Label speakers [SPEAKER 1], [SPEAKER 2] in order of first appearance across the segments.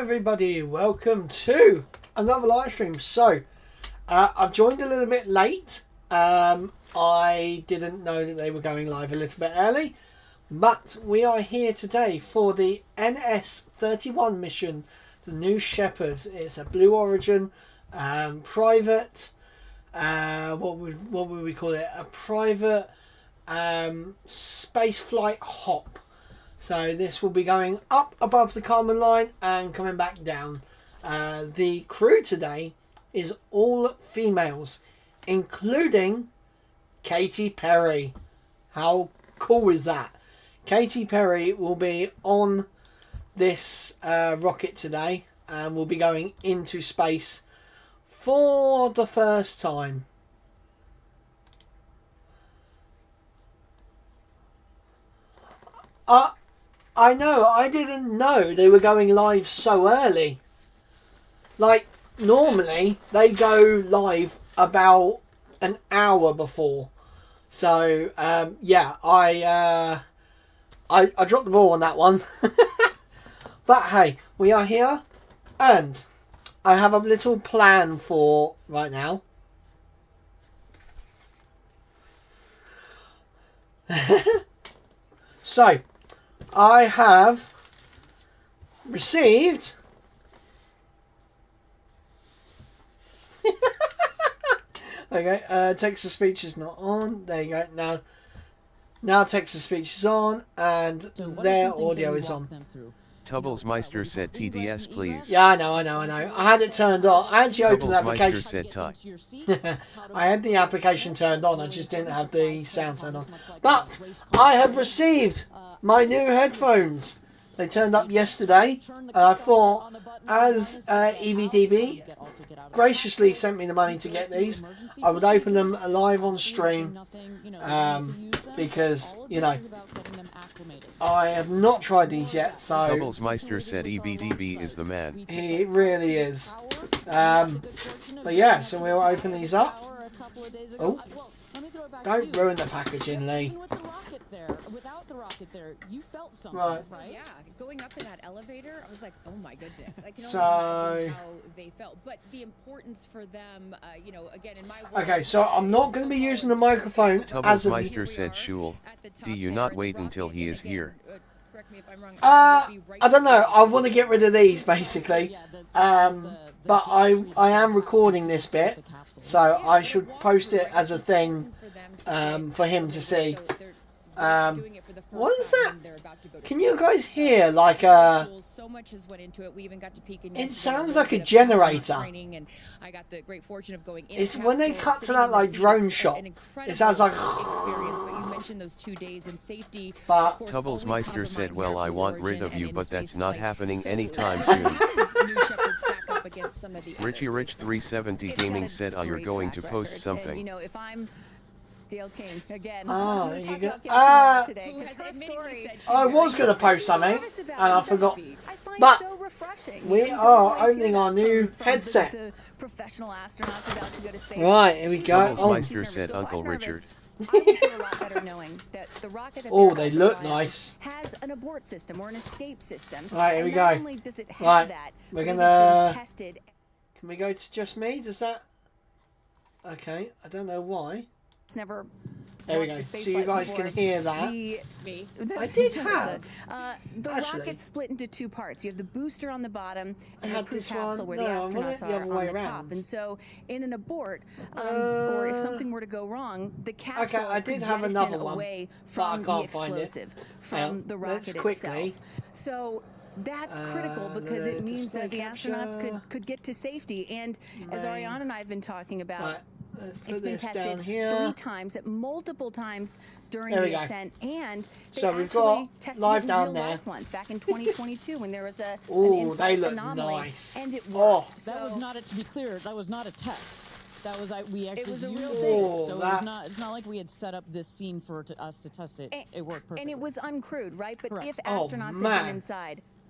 [SPEAKER 1] everybody, welcome to another live stream. So I've joined a little bit late. I didn't know that they were going live a little bit early, but we are here today for the NS-31 mission, the New Shepard. It's a Blue Origin private, what would we call it, a private space flight hop. So this will be going up above the Kármán line and coming back down. The crew today is all females, including Katy Perry. How cool is that? Katy Perry will be on this rocket today and will be going into space for the first time. I know, I didn't know they were going live so early. Like, normally they go live about an hour before. So, yeah, I dropped the ball on that one. But hey, we are here and I have a little plan for right now. So, I have received okay, text-to-speech is not on. There you go. Now text-to-speech is on and their audio is on.
[SPEAKER 2] Tubblesmeister said TDS please.
[SPEAKER 1] Yeah, I know. I had it turned on. I actually opened the application.
[SPEAKER 2] Said
[SPEAKER 1] I had the application turned on. I just didn't have the sound turned on. But I have received my new headphones. They turned up yesterday. And I thought, as EBDB graciously sent me the money to get these, I would open them live on stream. Because, you know, I have not tried these yet, so...
[SPEAKER 2] Tubblesmeister said EBDB is the man.
[SPEAKER 1] He really is. But yeah, so we'll open these up. Oh, don't ruin the packaging, Lee.
[SPEAKER 3] Without the rocket there, you felt something,
[SPEAKER 1] right?
[SPEAKER 3] Yeah, going up in that elevator, I was like, oh my goodness. I can only imagine how they felt. But the importance for them, you know, again, in my world,
[SPEAKER 1] okay, so I'm not going to be using the microphone as of...
[SPEAKER 2] Tubblesmeister said, Shul, do you not wait until he is here?
[SPEAKER 3] Correct me if I'm wrong.
[SPEAKER 1] I don't know. I want to get rid of these, basically. But I am recording this bit, so I should post it as a thing for him to see. What is that? Can you guys hear like a... It sounds like a generator. It's when they cut to that like drone shot. It sounds like... But
[SPEAKER 2] Tubblesmeister said, well, I want rid of you, but that's not happening anytime soon. Richie Rich 370 Gaming said, you're going to post something.
[SPEAKER 3] You know, if I'm Gail King again.
[SPEAKER 1] Oh, you go. I was going to post something and I forgot. But we are opening our new headset. Right, here we go.
[SPEAKER 2] Tubblesmeister said Uncle Richard.
[SPEAKER 1] Oh, they look nice.
[SPEAKER 3] Has an abort system or an escape system.
[SPEAKER 1] Right, here we go. Right, we're gonna. Can we go to just me? Does that? Okay, I don't know why.
[SPEAKER 3] It's never.
[SPEAKER 1] There we go. So you guys can hear that. I did have.
[SPEAKER 3] The rocket split into two parts. You have the booster on the bottom and the crew capsule where the astronauts are on the top. And so, in an abort, or if something were to go wrong, the capsule
[SPEAKER 1] I did have another one,
[SPEAKER 3] away from the explosive, from the rocket itself. So. That's critical because it means that the astronauts could get to safety. And as Ariane and I have been talking about, it's been tested 3 times, at multiple times during the ascent, and they actually tested live down there live ones back in 2022 when there was an
[SPEAKER 1] they look
[SPEAKER 3] anomaly,
[SPEAKER 1] nice.
[SPEAKER 3] and it worked.
[SPEAKER 4] That was not to be clear. That was not a test. That was we actually used it. So it's not like we had set up this scene for us to test it. It worked perfectly.
[SPEAKER 3] And it was uncrewed, right? But if
[SPEAKER 1] astronauts
[SPEAKER 3] had been inside,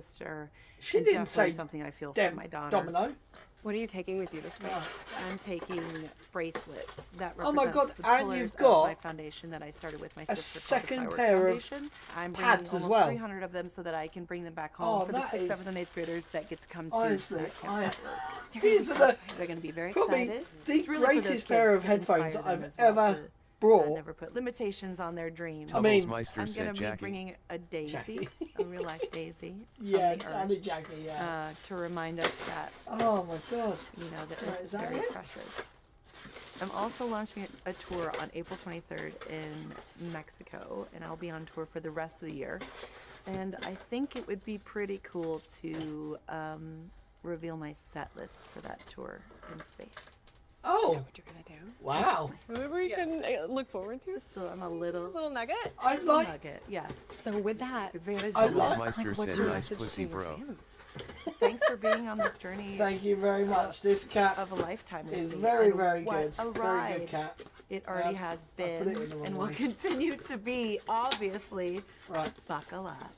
[SPEAKER 5] sister.
[SPEAKER 1] She
[SPEAKER 5] and
[SPEAKER 1] didn't
[SPEAKER 5] definitely
[SPEAKER 1] say
[SPEAKER 5] something I feel
[SPEAKER 1] Dem-
[SPEAKER 5] for my daughter.
[SPEAKER 1] Domino.
[SPEAKER 6] What are you taking with you to space?
[SPEAKER 5] I'm taking bracelets that
[SPEAKER 1] Oh my
[SPEAKER 5] represent
[SPEAKER 1] God,
[SPEAKER 5] the
[SPEAKER 1] and
[SPEAKER 5] pillars
[SPEAKER 1] you've
[SPEAKER 5] of
[SPEAKER 1] got
[SPEAKER 5] my foundation that I started with my
[SPEAKER 1] a
[SPEAKER 5] sister. called the
[SPEAKER 1] second
[SPEAKER 5] Firework
[SPEAKER 1] pair of
[SPEAKER 5] Foundation. I'm bringing
[SPEAKER 1] pads as
[SPEAKER 5] almost
[SPEAKER 1] well.
[SPEAKER 5] 300 of them so that I can bring them back home
[SPEAKER 1] Oh,
[SPEAKER 5] for the
[SPEAKER 1] that
[SPEAKER 5] 6th,
[SPEAKER 1] is-
[SPEAKER 5] 7th, and 8th graders that get to come to
[SPEAKER 1] Honestly,
[SPEAKER 5] camp.
[SPEAKER 1] these are the
[SPEAKER 5] They're going to be very
[SPEAKER 1] probably
[SPEAKER 5] excited.
[SPEAKER 1] the
[SPEAKER 5] It's really for those
[SPEAKER 1] greatest
[SPEAKER 5] kids
[SPEAKER 1] pair of
[SPEAKER 5] to
[SPEAKER 1] headphones
[SPEAKER 5] inspire
[SPEAKER 1] I've
[SPEAKER 5] them as well
[SPEAKER 1] ever
[SPEAKER 5] to,
[SPEAKER 1] brought.
[SPEAKER 5] never put limitations on their dreams.
[SPEAKER 1] I mean,
[SPEAKER 2] Meister
[SPEAKER 5] I'm
[SPEAKER 2] said
[SPEAKER 5] going to be
[SPEAKER 2] Jackie.
[SPEAKER 5] bringing a daisy,
[SPEAKER 1] Jackie.
[SPEAKER 5] a real life daisy,
[SPEAKER 1] Yeah,
[SPEAKER 5] from the
[SPEAKER 1] Andy
[SPEAKER 5] earth,
[SPEAKER 1] Jackie, yeah.
[SPEAKER 5] to remind us that
[SPEAKER 1] Oh my God.
[SPEAKER 5] the
[SPEAKER 1] Right,
[SPEAKER 5] earth
[SPEAKER 1] is
[SPEAKER 5] is
[SPEAKER 1] that
[SPEAKER 5] very
[SPEAKER 1] it?
[SPEAKER 5] precious. I'm also launching a tour on April 23rd in Mexico, and I'll be on tour for the rest of the year. And I think it would be pretty cool to reveal my set list for that tour in space.
[SPEAKER 1] Oh,
[SPEAKER 6] What you're gonna do?
[SPEAKER 1] wow.
[SPEAKER 6] Whatever you can look forward to.
[SPEAKER 5] Just a little
[SPEAKER 6] nugget.
[SPEAKER 1] I'd like.
[SPEAKER 5] nugget. Yeah.
[SPEAKER 6] So with that,
[SPEAKER 5] Advantage.
[SPEAKER 1] I
[SPEAKER 5] of
[SPEAKER 1] like-
[SPEAKER 5] that.
[SPEAKER 2] Meister
[SPEAKER 6] what's
[SPEAKER 2] said
[SPEAKER 6] your
[SPEAKER 2] nice
[SPEAKER 6] message
[SPEAKER 2] pussy
[SPEAKER 6] to your
[SPEAKER 2] bro.
[SPEAKER 6] fans?
[SPEAKER 5] Thanks for being on this journey
[SPEAKER 1] Thank you very much. This cat
[SPEAKER 5] of a lifetime with
[SPEAKER 1] is
[SPEAKER 5] me.
[SPEAKER 1] very,
[SPEAKER 5] and
[SPEAKER 1] very
[SPEAKER 5] what
[SPEAKER 1] good.
[SPEAKER 5] A
[SPEAKER 1] Very
[SPEAKER 5] ride
[SPEAKER 1] good cat.
[SPEAKER 5] it already
[SPEAKER 1] Um,
[SPEAKER 5] has
[SPEAKER 1] I put it
[SPEAKER 5] been
[SPEAKER 1] in the wrong
[SPEAKER 5] and will
[SPEAKER 1] way.
[SPEAKER 5] continue to be. Obviously,
[SPEAKER 1] Right.
[SPEAKER 5] buckle up.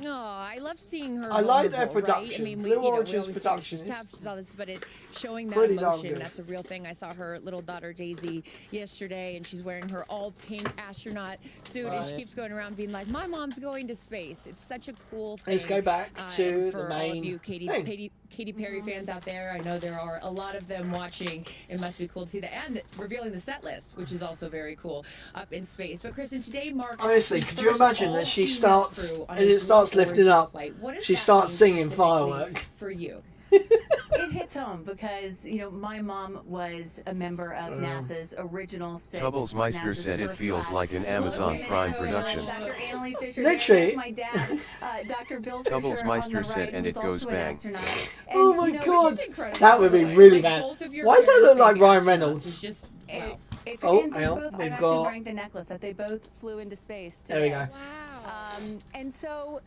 [SPEAKER 7] Oh, I love seeing her.
[SPEAKER 1] I like their
[SPEAKER 7] vulnerable, right?
[SPEAKER 1] production.
[SPEAKER 7] I mean,
[SPEAKER 1] Blue
[SPEAKER 7] we, you know, we
[SPEAKER 1] Origins
[SPEAKER 7] always say
[SPEAKER 1] production
[SPEAKER 7] she's
[SPEAKER 1] is
[SPEAKER 7] tough, she's all this, but it showing that
[SPEAKER 1] pretty darn
[SPEAKER 7] emotion,
[SPEAKER 1] good.
[SPEAKER 7] that's a real thing. I saw her little daughter Daisy yesterday, and she's wearing her all pink astronaut suit, and she
[SPEAKER 1] Right.
[SPEAKER 7] keeps going around being like, "My mom's going to space." It's such a cool thing.
[SPEAKER 1] Let's go back to
[SPEAKER 7] and
[SPEAKER 1] the
[SPEAKER 7] for all
[SPEAKER 1] main
[SPEAKER 7] of you Katy Perry fans out there. I know there are a lot of them watching. It must be cool to see that, and revealing the set list, which is also very cool up in space. But Kristen, today marks
[SPEAKER 1] Honestly,
[SPEAKER 7] the
[SPEAKER 1] could you
[SPEAKER 7] first
[SPEAKER 1] imagine that she
[SPEAKER 7] all-female
[SPEAKER 1] starts,
[SPEAKER 7] crew on
[SPEAKER 1] as
[SPEAKER 7] a
[SPEAKER 1] it starts
[SPEAKER 7] Blue
[SPEAKER 1] lifting
[SPEAKER 7] Origin
[SPEAKER 1] up,
[SPEAKER 7] flight. What does
[SPEAKER 1] she
[SPEAKER 7] that
[SPEAKER 1] starts
[SPEAKER 7] mean
[SPEAKER 1] singing
[SPEAKER 7] specifically
[SPEAKER 1] Firework.
[SPEAKER 7] for you?
[SPEAKER 3] It hits home because, you know, my mom was a member of NASA's original 6.
[SPEAKER 2] Tubbles Meister
[SPEAKER 3] NASA's
[SPEAKER 2] said it
[SPEAKER 3] first
[SPEAKER 2] feels
[SPEAKER 3] class.
[SPEAKER 2] like an Amazon
[SPEAKER 3] Women
[SPEAKER 2] Prime
[SPEAKER 3] astronaut,
[SPEAKER 2] production.
[SPEAKER 3] Dr. Annalee Fisher,
[SPEAKER 1] Literally.
[SPEAKER 3] that's my dad, Dr. Bill Fisher
[SPEAKER 2] Tubbles
[SPEAKER 3] on
[SPEAKER 2] Meister
[SPEAKER 3] the
[SPEAKER 2] said,
[SPEAKER 3] right,
[SPEAKER 2] and
[SPEAKER 3] who's
[SPEAKER 2] it goes
[SPEAKER 3] also an
[SPEAKER 2] bang.
[SPEAKER 3] astronaut.
[SPEAKER 1] Oh
[SPEAKER 3] And,
[SPEAKER 1] my
[SPEAKER 3] you know,
[SPEAKER 1] God.
[SPEAKER 7] Which is incredible,
[SPEAKER 1] That would
[SPEAKER 7] by
[SPEAKER 1] be
[SPEAKER 7] the way.
[SPEAKER 1] really
[SPEAKER 7] Like,
[SPEAKER 1] bad.
[SPEAKER 7] both of your
[SPEAKER 1] Why does that
[SPEAKER 7] parents
[SPEAKER 1] look like
[SPEAKER 7] being
[SPEAKER 1] Ryan
[SPEAKER 7] astronauts
[SPEAKER 1] Reynolds?
[SPEAKER 7] is just, wow.
[SPEAKER 3] It's,
[SPEAKER 1] Oh,
[SPEAKER 3] and they
[SPEAKER 1] hang on,
[SPEAKER 3] both,
[SPEAKER 1] we've
[SPEAKER 3] I'm actually
[SPEAKER 1] got-
[SPEAKER 3] wearing the necklace that they both flew into space today.
[SPEAKER 1] There we go.
[SPEAKER 7] Wow.
[SPEAKER 3] And so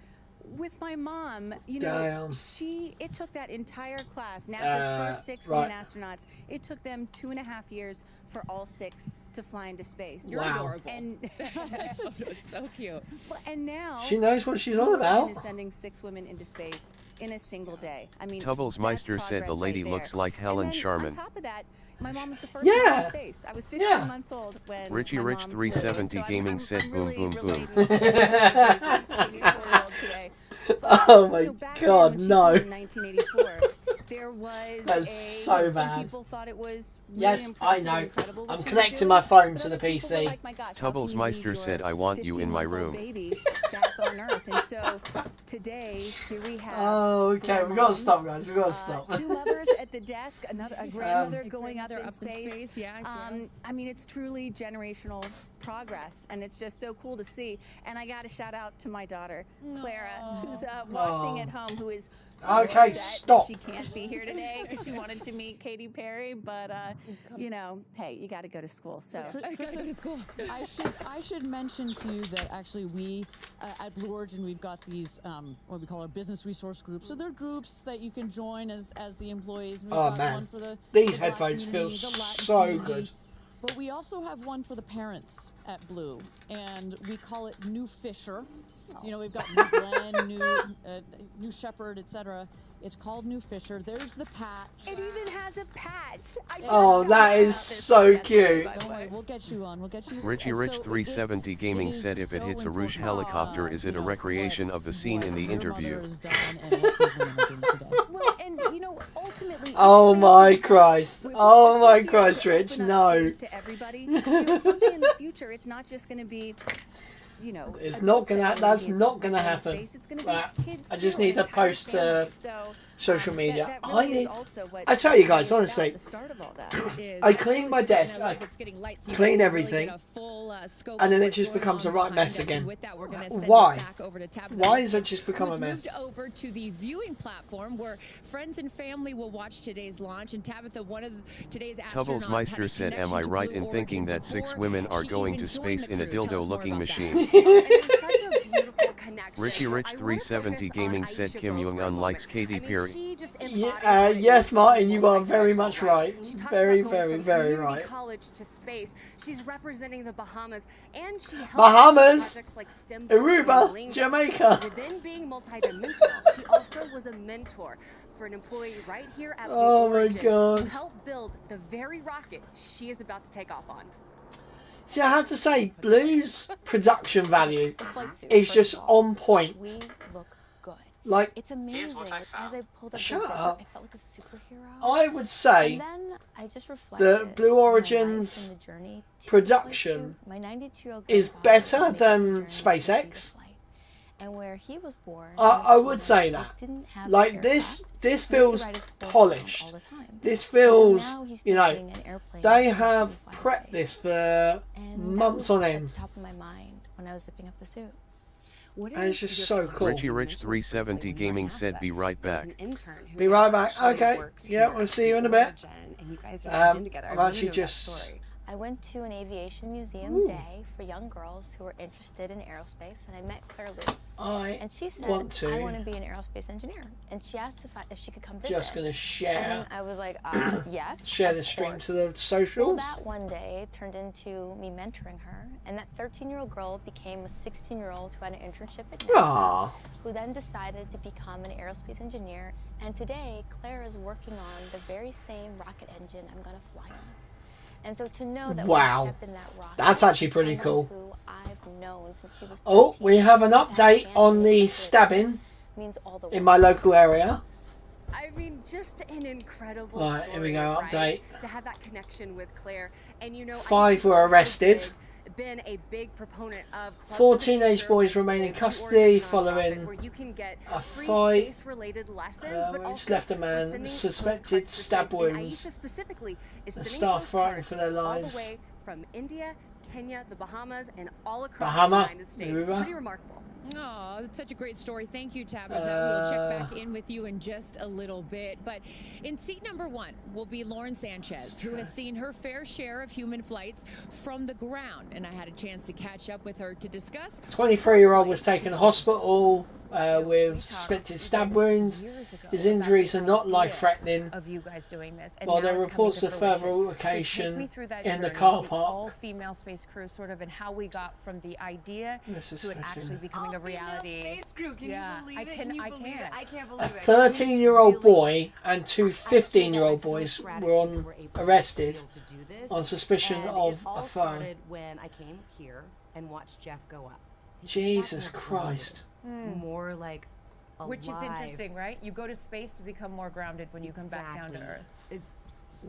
[SPEAKER 3] with my mom, you know,
[SPEAKER 1] Damn.
[SPEAKER 3] it took that entire class, NASA's first 6 women
[SPEAKER 1] right.
[SPEAKER 3] astronauts, it took them 2.5 years for all 6 to fly into space.
[SPEAKER 7] You're
[SPEAKER 1] Wow.
[SPEAKER 7] adorable.
[SPEAKER 3] And
[SPEAKER 7] It's so cute.
[SPEAKER 3] and now
[SPEAKER 1] She knows what she's
[SPEAKER 3] Blue
[SPEAKER 1] on
[SPEAKER 3] Origin
[SPEAKER 1] about.
[SPEAKER 3] is sending 6 women into space in a single day. I mean,
[SPEAKER 2] Tubbles
[SPEAKER 3] that's
[SPEAKER 2] Meister said the
[SPEAKER 3] progress
[SPEAKER 2] lady
[SPEAKER 3] right
[SPEAKER 2] looks
[SPEAKER 3] there.
[SPEAKER 2] like Helen
[SPEAKER 3] and then
[SPEAKER 2] Sharman.
[SPEAKER 3] On top of that, my mom was the first
[SPEAKER 1] Yeah.
[SPEAKER 3] one in space. I was 15
[SPEAKER 1] Yeah.
[SPEAKER 3] months old when
[SPEAKER 2] Richie
[SPEAKER 3] my
[SPEAKER 2] Rich
[SPEAKER 3] mom flew.
[SPEAKER 2] 370
[SPEAKER 3] So
[SPEAKER 2] Gaming
[SPEAKER 3] I'm
[SPEAKER 2] said boom,
[SPEAKER 3] really
[SPEAKER 2] boom, boom.
[SPEAKER 3] relating to Daisy's 84-year-old today.
[SPEAKER 1] Oh my
[SPEAKER 3] You know, back then
[SPEAKER 1] God,
[SPEAKER 3] when she
[SPEAKER 1] no.
[SPEAKER 3] flew in 1984, there was
[SPEAKER 1] That's so
[SPEAKER 3] some
[SPEAKER 1] bad.
[SPEAKER 3] people thought it was really
[SPEAKER 1] Yes, I
[SPEAKER 3] impressive
[SPEAKER 1] know.
[SPEAKER 3] and incredible what
[SPEAKER 1] I'm
[SPEAKER 3] she was
[SPEAKER 1] connecting
[SPEAKER 3] doing,
[SPEAKER 1] my phone
[SPEAKER 3] but
[SPEAKER 1] to the
[SPEAKER 3] other people were
[SPEAKER 1] PC.
[SPEAKER 3] like, "My gosh, how
[SPEAKER 2] Tubbles
[SPEAKER 3] can you leave
[SPEAKER 2] Meister
[SPEAKER 3] your
[SPEAKER 2] said, I want you in my
[SPEAKER 3] 15-month-old
[SPEAKER 2] room."
[SPEAKER 3] baby back on Earth?" And so today, here we have.
[SPEAKER 1] Oh, okay,
[SPEAKER 3] four
[SPEAKER 1] we gotta stop,
[SPEAKER 3] moms,
[SPEAKER 1] guys. We gotta stop.
[SPEAKER 3] 2 mothers at the desk, a grandmother going up in space.
[SPEAKER 7] Yeah.
[SPEAKER 3] I mean, it's truly generational progress, and it's just so cool to see. And I got to shout out to my daughter, Clara, who's watching at home, who is so
[SPEAKER 1] Okay,
[SPEAKER 3] upset
[SPEAKER 1] stop.
[SPEAKER 3] she can't be here today because she wanted to meet Katy Perry. But you know, hey, you got to go to school. So
[SPEAKER 7] I gotta go to school.
[SPEAKER 4] I should mention to you that actually we at Blue Origin we've got these what we call our business resource groups. So they're groups that you can join as the employees. We've
[SPEAKER 1] Oh,
[SPEAKER 4] got
[SPEAKER 1] man.
[SPEAKER 4] one for the
[SPEAKER 1] These
[SPEAKER 4] the Black
[SPEAKER 1] headphones feel
[SPEAKER 4] community, the Latin
[SPEAKER 1] so
[SPEAKER 4] community.
[SPEAKER 1] good.
[SPEAKER 4] But we also have one for the parents at Blue, and we call it New Fisher. You know, we've got New Glenn, New Shepherd, etc. It's called New Fisher. There's the patch.
[SPEAKER 3] it even has a patch. I just
[SPEAKER 1] Oh,
[SPEAKER 3] found
[SPEAKER 1] that
[SPEAKER 3] out
[SPEAKER 1] is
[SPEAKER 3] this
[SPEAKER 1] so
[SPEAKER 3] yesterday,
[SPEAKER 1] cute.
[SPEAKER 3] by the
[SPEAKER 4] Don't worry,
[SPEAKER 3] way.
[SPEAKER 4] we'll get you on. We'll get you.
[SPEAKER 2] Richie
[SPEAKER 4] and
[SPEAKER 2] Rich
[SPEAKER 4] so it-
[SPEAKER 2] 370 Gaming
[SPEAKER 4] is
[SPEAKER 2] said if it
[SPEAKER 4] so
[SPEAKER 2] hits a Rouge
[SPEAKER 4] important,
[SPEAKER 2] helicopter, is it
[SPEAKER 4] you
[SPEAKER 2] a
[SPEAKER 4] know,
[SPEAKER 2] recreation
[SPEAKER 4] what-
[SPEAKER 2] of the scene in the
[SPEAKER 4] what your mother
[SPEAKER 2] interview?
[SPEAKER 4] has done and what these women are doing today.
[SPEAKER 3] Well, and you know, ultimately,
[SPEAKER 1] Oh
[SPEAKER 3] space
[SPEAKER 1] my
[SPEAKER 3] is-
[SPEAKER 1] Christ.
[SPEAKER 3] we're
[SPEAKER 1] Oh my
[SPEAKER 3] here to
[SPEAKER 1] Christ, Rich.
[SPEAKER 3] open up
[SPEAKER 1] No.
[SPEAKER 3] space to everybody. You know, someday in the future, it's not just going to be, you know,
[SPEAKER 1] It's
[SPEAKER 3] adults
[SPEAKER 1] not gonna.
[SPEAKER 3] that wanna
[SPEAKER 1] That's
[SPEAKER 3] be in-
[SPEAKER 1] not gonna
[SPEAKER 3] in
[SPEAKER 1] happen.
[SPEAKER 3] space. It's gonna be
[SPEAKER 1] Right.
[SPEAKER 3] kids
[SPEAKER 1] I just
[SPEAKER 3] too,
[SPEAKER 1] need
[SPEAKER 3] and
[SPEAKER 1] to
[SPEAKER 3] entire
[SPEAKER 1] post
[SPEAKER 3] families. So,
[SPEAKER 1] social media.
[SPEAKER 3] that
[SPEAKER 1] I
[SPEAKER 3] really is
[SPEAKER 1] need.
[SPEAKER 3] also what
[SPEAKER 1] I tell you guys,
[SPEAKER 3] is about
[SPEAKER 1] honestly,
[SPEAKER 3] the start of all that.
[SPEAKER 7] It is.
[SPEAKER 1] I clean my desk,
[SPEAKER 7] And I
[SPEAKER 1] I
[SPEAKER 7] love it's getting light, so you
[SPEAKER 1] clean
[SPEAKER 7] can really
[SPEAKER 1] everything,
[SPEAKER 7] get a full, scope
[SPEAKER 1] and
[SPEAKER 7] of
[SPEAKER 1] then it
[SPEAKER 7] what's
[SPEAKER 1] just
[SPEAKER 7] going
[SPEAKER 1] becomes a
[SPEAKER 7] on
[SPEAKER 1] right
[SPEAKER 7] behind
[SPEAKER 1] mess
[SPEAKER 7] us. And
[SPEAKER 1] again.
[SPEAKER 7] with that, we're gonna send
[SPEAKER 1] Why?
[SPEAKER 7] it back over to Tabitha,
[SPEAKER 1] Why has it just become a
[SPEAKER 7] who's
[SPEAKER 1] mess?
[SPEAKER 7] moved over to the viewing platform where friends and family will watch today's launch. And Tabitha, one of today's astronauts,
[SPEAKER 2] Tubbles Meister
[SPEAKER 7] had a
[SPEAKER 2] said, am I
[SPEAKER 7] connection to
[SPEAKER 2] right
[SPEAKER 7] Blue
[SPEAKER 2] in thinking
[SPEAKER 7] Origin
[SPEAKER 2] that 6
[SPEAKER 7] before
[SPEAKER 2] women are
[SPEAKER 7] she
[SPEAKER 2] going
[SPEAKER 7] even
[SPEAKER 2] to
[SPEAKER 7] joined
[SPEAKER 2] space
[SPEAKER 7] the
[SPEAKER 2] in a
[SPEAKER 7] crew? Tell us more
[SPEAKER 2] dildo-looking
[SPEAKER 7] about
[SPEAKER 2] machine?
[SPEAKER 7] that.
[SPEAKER 5] It was such a beautiful connection.
[SPEAKER 2] Richie Rich
[SPEAKER 5] I wanna
[SPEAKER 2] 370
[SPEAKER 5] focus on
[SPEAKER 2] Gaming said
[SPEAKER 5] Aisha
[SPEAKER 2] Kim
[SPEAKER 5] Grove
[SPEAKER 2] Jong
[SPEAKER 5] for a
[SPEAKER 2] Un likes
[SPEAKER 5] moment.
[SPEAKER 2] Katy
[SPEAKER 5] I mean,
[SPEAKER 2] Perry.
[SPEAKER 5] she just
[SPEAKER 1] Yeah,
[SPEAKER 5] embodies what it
[SPEAKER 1] yes,
[SPEAKER 5] means to be
[SPEAKER 1] Martin, you are very
[SPEAKER 5] multidimensional,
[SPEAKER 1] much right.
[SPEAKER 5] She talks
[SPEAKER 1] Very,
[SPEAKER 5] about going
[SPEAKER 1] very,
[SPEAKER 5] from
[SPEAKER 1] very
[SPEAKER 5] community
[SPEAKER 1] right.
[SPEAKER 5] college to space. She's representing the Bahamas, and she helps
[SPEAKER 1] Bahamas,
[SPEAKER 5] projects like STEM
[SPEAKER 1] Aruba,
[SPEAKER 5] and Lingo.
[SPEAKER 1] Jamaica.
[SPEAKER 5] Within being multidimensional, she also was a mentor
[SPEAKER 6] for an employee right here at Blue
[SPEAKER 1] Oh my
[SPEAKER 6] Origin
[SPEAKER 1] God.
[SPEAKER 6] who helped build the very rocket she is about to take off on.
[SPEAKER 1] See, I have to say, Blue's production value is just on point.
[SPEAKER 8] We look good.
[SPEAKER 1] Like,
[SPEAKER 8] It's amazing. As I pulled up
[SPEAKER 1] Shut
[SPEAKER 8] the zipper,
[SPEAKER 1] up.
[SPEAKER 8] I felt like a superhero.
[SPEAKER 1] I would say
[SPEAKER 8] And then I just reflected
[SPEAKER 1] the Blue
[SPEAKER 8] on my life
[SPEAKER 1] Origin's
[SPEAKER 8] and the journey to
[SPEAKER 1] production
[SPEAKER 8] my 92-year-old
[SPEAKER 1] is
[SPEAKER 8] grandfather
[SPEAKER 1] better
[SPEAKER 8] made the
[SPEAKER 1] than
[SPEAKER 8] journey to
[SPEAKER 1] SpaceX.
[SPEAKER 8] the flight. And where he was born,
[SPEAKER 1] I would say that.
[SPEAKER 8] didn't have
[SPEAKER 1] Like,
[SPEAKER 8] an
[SPEAKER 1] this
[SPEAKER 8] aircraft.
[SPEAKER 1] this
[SPEAKER 8] He used to
[SPEAKER 1] feels
[SPEAKER 8] ride his horse around
[SPEAKER 1] polished.
[SPEAKER 8] all the time.
[SPEAKER 1] This
[SPEAKER 8] And
[SPEAKER 1] feels,
[SPEAKER 8] so now he's
[SPEAKER 1] you know,
[SPEAKER 8] taking an airplane
[SPEAKER 1] they
[SPEAKER 8] to
[SPEAKER 1] have
[SPEAKER 8] fly to
[SPEAKER 1] prepped
[SPEAKER 8] space.
[SPEAKER 1] this for
[SPEAKER 8] And
[SPEAKER 1] months
[SPEAKER 8] that was
[SPEAKER 1] on
[SPEAKER 8] at
[SPEAKER 1] end.
[SPEAKER 8] the top of my mind when I was zipping up the suit.
[SPEAKER 1] And it's just so cool.
[SPEAKER 2] Richie Rich 370 Gaming said be right back.
[SPEAKER 1] Be right back. Okay. Yeah, we'll see you in a bit.
[SPEAKER 6] And you guys are together.
[SPEAKER 1] I've actually just...
[SPEAKER 8] I went to an aviation museum day for young girls who were interested in aerospace, and I met Claire Lewis. And she said,
[SPEAKER 1] want to-
[SPEAKER 8] I want to be an aerospace engineer. And she asked if she could come visit.
[SPEAKER 1] Just going to share
[SPEAKER 8] And I was like, yes.
[SPEAKER 1] share
[SPEAKER 8] of
[SPEAKER 1] the stream
[SPEAKER 8] course.
[SPEAKER 1] to the
[SPEAKER 8] Well,
[SPEAKER 1] socials.
[SPEAKER 8] that one day turned into me mentoring her, and that 13-year-old girl became a 16-year-old who had an internship at NASA,
[SPEAKER 1] Aww.
[SPEAKER 8] who then decided to become an aerospace engineer. And today, Claire is working on the very same rocket engine I'm going to fly on. And so to know that
[SPEAKER 1] Wow.
[SPEAKER 8] we step in that rocket,
[SPEAKER 1] That's actually pretty
[SPEAKER 8] someone
[SPEAKER 1] cool.
[SPEAKER 8] who I've known since she was
[SPEAKER 1] Oh,
[SPEAKER 8] 13,
[SPEAKER 1] we have an
[SPEAKER 8] has had a
[SPEAKER 1] update
[SPEAKER 8] chance
[SPEAKER 1] on
[SPEAKER 8] to
[SPEAKER 1] the
[SPEAKER 8] make it
[SPEAKER 1] stabbing
[SPEAKER 8] means all the
[SPEAKER 1] in
[SPEAKER 8] world.
[SPEAKER 1] my local area.
[SPEAKER 6] I mean, just an incredible
[SPEAKER 1] Right,
[SPEAKER 6] story,
[SPEAKER 1] here we go,
[SPEAKER 6] right?
[SPEAKER 1] update.
[SPEAKER 6] To have that connection with Claire. And you know,
[SPEAKER 1] 5 were arrested.
[SPEAKER 6] Been a big proponent of Club
[SPEAKER 1] 4
[SPEAKER 6] for the
[SPEAKER 1] teenage
[SPEAKER 6] Future,
[SPEAKER 1] boys
[SPEAKER 6] which
[SPEAKER 1] remain in
[SPEAKER 6] is the
[SPEAKER 1] custody
[SPEAKER 6] Origin nonprofit
[SPEAKER 1] following
[SPEAKER 6] where you can get
[SPEAKER 1] a
[SPEAKER 6] free
[SPEAKER 1] fight,
[SPEAKER 6] space-related lessons, but
[SPEAKER 1] which
[SPEAKER 6] also
[SPEAKER 1] left a man
[SPEAKER 6] we're sending
[SPEAKER 1] suspected
[SPEAKER 6] postcards to
[SPEAKER 1] stab
[SPEAKER 6] space. And
[SPEAKER 1] wounds.
[SPEAKER 6] Aisha specifically is
[SPEAKER 1] The
[SPEAKER 6] sending
[SPEAKER 1] staff fighting
[SPEAKER 6] postcards
[SPEAKER 1] for their
[SPEAKER 6] all
[SPEAKER 1] lives.
[SPEAKER 6] the way from India, Kenya, the Bahamas, and all across
[SPEAKER 1] Bahama,
[SPEAKER 6] the United States.
[SPEAKER 1] remember?
[SPEAKER 6] Pretty remarkable.
[SPEAKER 7] Oh, that's such a great story. Thank you, Tabitha. We'll check back in with you in just a little bit. But in seat number 1 will be Lauren Sanchez, who has seen her fair share of human flights from the ground. And I had a chance to catch up with her to discuss.
[SPEAKER 1] 23-year-old was taken to hospital with suspected stab wounds. His injuries are not life-threatening.
[SPEAKER 9] Of you guys doing this, and
[SPEAKER 1] While
[SPEAKER 9] now
[SPEAKER 1] there are
[SPEAKER 9] it's coming
[SPEAKER 1] reports
[SPEAKER 9] to
[SPEAKER 1] of further
[SPEAKER 9] fruition. So take me
[SPEAKER 1] altercation
[SPEAKER 9] through that
[SPEAKER 1] in the
[SPEAKER 9] journey,
[SPEAKER 1] car
[SPEAKER 9] the
[SPEAKER 1] park.
[SPEAKER 9] all-female space crew, sort of, and how we got from the idea
[SPEAKER 1] This is
[SPEAKER 9] to it
[SPEAKER 1] fishing.
[SPEAKER 9] actually becoming a reality.
[SPEAKER 6] Space crew, can
[SPEAKER 9] Yeah,
[SPEAKER 6] you believe
[SPEAKER 9] I
[SPEAKER 6] it?
[SPEAKER 9] can-
[SPEAKER 6] Can you
[SPEAKER 9] I
[SPEAKER 6] believe
[SPEAKER 9] can.
[SPEAKER 6] it? I can't
[SPEAKER 1] A
[SPEAKER 6] believe it.
[SPEAKER 1] 13-year-old boy and 2 15-year-old boys were arrested on suspicion
[SPEAKER 10] And
[SPEAKER 1] of
[SPEAKER 10] it all
[SPEAKER 1] a
[SPEAKER 10] started
[SPEAKER 1] felony.
[SPEAKER 10] when I came here and watched Jeff go up. He
[SPEAKER 1] Jesus
[SPEAKER 10] got more
[SPEAKER 1] Christ.
[SPEAKER 10] grounded, more like alive.
[SPEAKER 9] Which is interesting, right? You go to space to become more grounded when you come back down to
[SPEAKER 10] Exactly.
[SPEAKER 9] Earth.
[SPEAKER 10] It's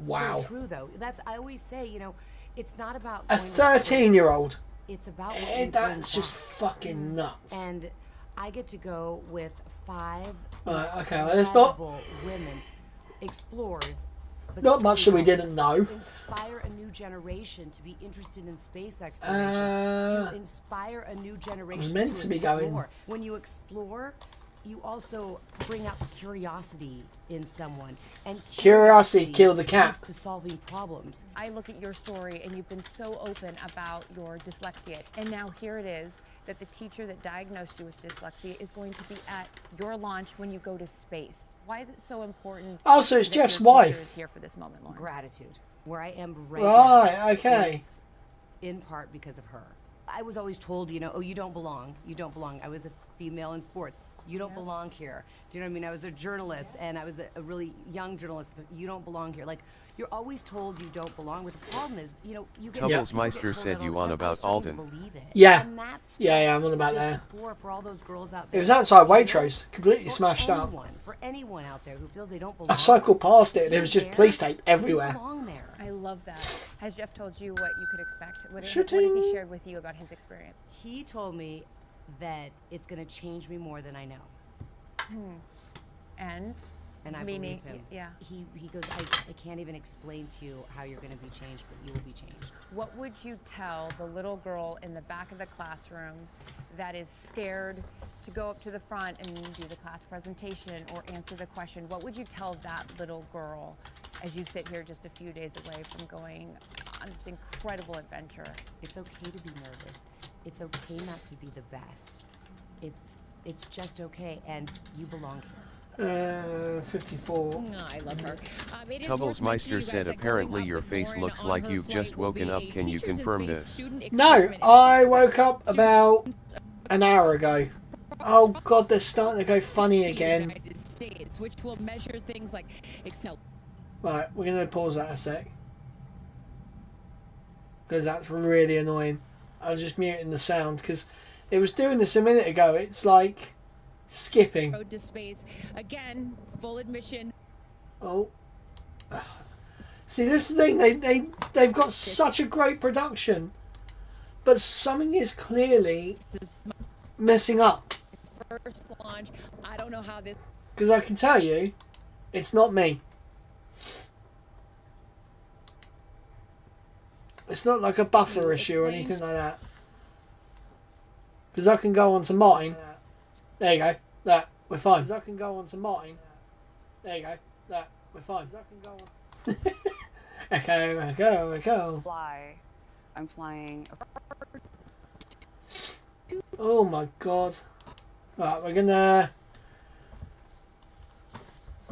[SPEAKER 1] Wow.
[SPEAKER 10] so true, though. That's I always say, you know, it's not about
[SPEAKER 1] A
[SPEAKER 10] going to space.
[SPEAKER 1] 13-year-old.
[SPEAKER 10] It's about what you bring
[SPEAKER 1] That's just
[SPEAKER 10] back.
[SPEAKER 1] fucking nuts.
[SPEAKER 10] And I get to go with 5
[SPEAKER 1] Right, okay, well, it's not-
[SPEAKER 10] incredible women explorers. but
[SPEAKER 1] Not much that we
[SPEAKER 10] storytellers
[SPEAKER 1] didn't know.
[SPEAKER 10] To inspire a new generation to be interested in space exploration. To inspire a new generation
[SPEAKER 1] meant
[SPEAKER 10] to
[SPEAKER 1] to be
[SPEAKER 10] explore.
[SPEAKER 1] going.
[SPEAKER 10] When you explore, you also bring out curiosity in someone. And
[SPEAKER 1] Curiosity killed the cat.
[SPEAKER 10] leads to solving problems.
[SPEAKER 9] I look at your story and you've been so open about your dyslexia. And now here it is that the teacher that diagnosed you with dyslexia is going to be at your launch when you go to space. Why is it so important?
[SPEAKER 1] Oh, so it's
[SPEAKER 9] that
[SPEAKER 1] Jeff's
[SPEAKER 9] your teacher
[SPEAKER 1] wife.
[SPEAKER 9] is here for this moment, Lauren?
[SPEAKER 10] Gratitude. Where I am right
[SPEAKER 1] Right,
[SPEAKER 10] now
[SPEAKER 1] okay.
[SPEAKER 10] is in part because of her. I was always told, you know, oh, you don't belong. You don't belong. I was a female in sports. You don't belong here. Do you know what I mean? I was a journalist, and I was a really young journalist. You don't belong here. Like, you're always told you don't belong. But the problem is, you know, you get
[SPEAKER 2] Tubbles
[SPEAKER 10] people get
[SPEAKER 2] Meister
[SPEAKER 10] told
[SPEAKER 2] said
[SPEAKER 10] that all
[SPEAKER 2] you
[SPEAKER 10] the
[SPEAKER 2] on
[SPEAKER 10] time. I
[SPEAKER 2] about
[SPEAKER 10] was starting to
[SPEAKER 2] Alden.
[SPEAKER 10] believe it.
[SPEAKER 1] Yeah.
[SPEAKER 10] And that's
[SPEAKER 1] Yeah, I'm on about
[SPEAKER 10] what
[SPEAKER 1] there.
[SPEAKER 10] this is for all those girls out there.
[SPEAKER 1] It was outside
[SPEAKER 10] you know,
[SPEAKER 1] Waitrose, completely
[SPEAKER 10] for
[SPEAKER 1] smashed up.
[SPEAKER 10] For anyone out there who feels they don't belong.
[SPEAKER 1] I cycled past it and there was just
[SPEAKER 10] There,
[SPEAKER 1] police tape
[SPEAKER 10] you
[SPEAKER 1] everywhere.
[SPEAKER 10] belong there.
[SPEAKER 9] I love that. Has Jeff told you what you could expect? What has
[SPEAKER 1] Shooting.
[SPEAKER 9] he shared with you about his experience?
[SPEAKER 10] He told me that it's going to change me more than I know.
[SPEAKER 9] And
[SPEAKER 10] And I
[SPEAKER 9] meaning,
[SPEAKER 10] believe him.
[SPEAKER 9] yeah.
[SPEAKER 10] He goes, I can't even explain to you how you're going to be changed, but you will be changed.
[SPEAKER 9] What would you tell the little girl in the back of the classroom that is scared to go up to the front and do the class presentation or answer the question? What would you tell that little girl as you sit here just a few days away from going on this incredible adventure?
[SPEAKER 10] It's okay to be nervous. It's okay not to be the best. It's just okay, and you belong here.
[SPEAKER 1] 54.
[SPEAKER 7] Oh, I love her. It is
[SPEAKER 2] Tubbles
[SPEAKER 7] worth
[SPEAKER 2] Meister
[SPEAKER 7] mentioning, you
[SPEAKER 2] said
[SPEAKER 7] guys, that
[SPEAKER 2] apparently
[SPEAKER 7] growing up
[SPEAKER 2] your
[SPEAKER 7] with
[SPEAKER 2] face
[SPEAKER 7] Lauren
[SPEAKER 2] looks
[SPEAKER 7] on
[SPEAKER 2] like
[SPEAKER 7] her
[SPEAKER 2] you've
[SPEAKER 7] flight
[SPEAKER 2] just
[SPEAKER 7] will
[SPEAKER 2] woken
[SPEAKER 7] be
[SPEAKER 2] up.
[SPEAKER 7] a
[SPEAKER 2] Can you
[SPEAKER 7] Teachers in
[SPEAKER 2] confirm
[SPEAKER 7] Space
[SPEAKER 2] this?
[SPEAKER 7] student
[SPEAKER 1] No,
[SPEAKER 7] experiment.
[SPEAKER 1] I woke up about an hour ago. Oh god, they're starting to go funny again.
[SPEAKER 7] United States, which will measure things like
[SPEAKER 1] Right, we're going to pause that a sec. Because that's really annoying. I was just muting the sound because it was doing this a minute ago. It's like skipping.
[SPEAKER 7] Road to space. Again, full admission.
[SPEAKER 1] Oh. See, this is the thing. They've got such a great production. But something is clearly messing up.
[SPEAKER 7] First launch. I don't know how this...
[SPEAKER 1] Because I can tell you, it's not me. It's not like a buffer issue or anything like that. Because I can go onto mine. There you go. That. We're fine. Because I can go onto mine. There you go. That. We're fine. I can go on. Echo.
[SPEAKER 11] Fly. I'm flying.
[SPEAKER 1] Oh my god. Right, we're gonna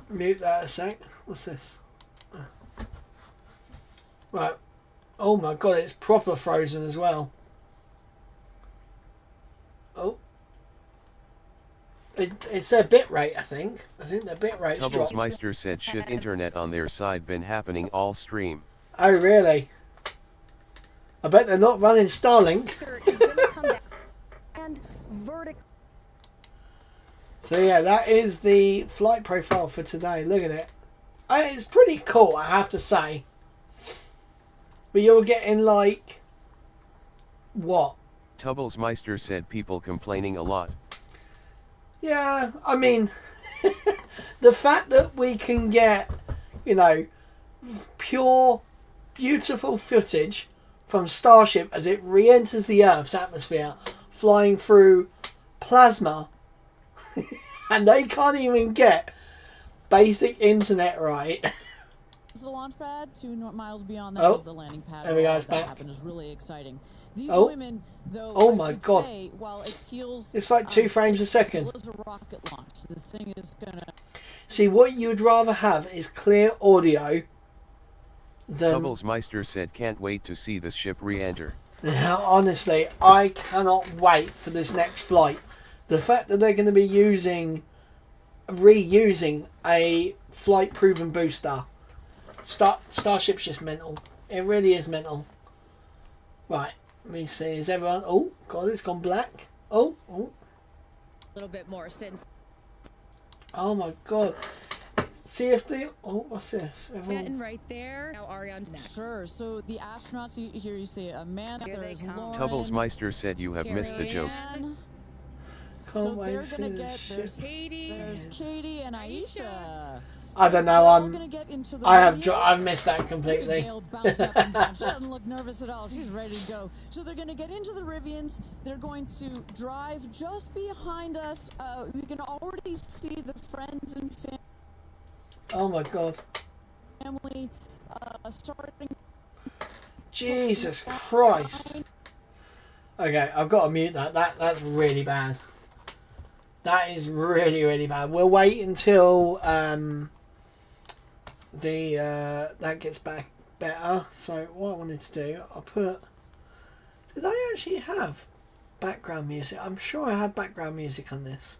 [SPEAKER 1] mute that a sec. What's this? Right. Oh my god, it's proper frozen as well. Oh. It's their bit rate, I think. I think their bit rate's dropped.
[SPEAKER 2] Tubblesmeister said shit internet on their side been happening all stream.
[SPEAKER 1] Oh really? I bet they're not running Starlink.
[SPEAKER 3] And vertical.
[SPEAKER 1] So yeah, that is the flight profile for today. Look at it. It's pretty cool, I have to say. But you're getting like... What?
[SPEAKER 2] Tubblesmeister said people complaining a lot.
[SPEAKER 1] Yeah, I mean... the fact that we can get, you know, pure, beautiful footage from Starship as it re-enters the Earth's atmosphere, flying through plasma, and they can't even get basic internet right.
[SPEAKER 4] The launch pad, 2 miles beyond that is the landing pad.
[SPEAKER 1] There we go, it's back.
[SPEAKER 4] Happened is really exciting. These
[SPEAKER 1] Oh.
[SPEAKER 4] women, though,
[SPEAKER 1] Oh
[SPEAKER 4] I
[SPEAKER 1] my
[SPEAKER 4] should
[SPEAKER 1] god.
[SPEAKER 4] say, while it feels
[SPEAKER 1] It's like 2 frames a second.
[SPEAKER 4] it was a rocket launch. This thing is gonna.
[SPEAKER 1] See, what you'd rather have is clear audio than...
[SPEAKER 2] Tubblesmeister said can't wait to see the ship re-enter.
[SPEAKER 1] Now, honestly, I cannot wait for this next flight. The fact that they're going to be reusing a flight-proven booster. Starship's just mental. It really is mental. Right, let me see. Is everyone... Oh, God, it's gone black. Oh.
[SPEAKER 7] A little bit more since...
[SPEAKER 1] Oh, my God. See if the... Oh, what's this?
[SPEAKER 7] Getting right there. Now Ariane's next.
[SPEAKER 4] Sure. So the astronauts, here you see Amanda, there's Lauren.
[SPEAKER 2] Tubblesmeister said you have missed the joke.
[SPEAKER 4] So they're gonna get there's Katy and Aisha.
[SPEAKER 1] I don't know. I've missed that completely.
[SPEAKER 4] She doesn't look nervous at all. She's ready to go. So they're going to get into the Rivians. They're going to drive just behind us. We can already see the friends and family.
[SPEAKER 1] Oh my god.
[SPEAKER 4] Family starting.
[SPEAKER 1] Jesus Christ. Okay, I've got to mute that. That's really bad. That is really, really bad. We'll wait until that gets back better. So what I wanted to do, I'll put... Did I actually have background music? I'm sure I had background music on this.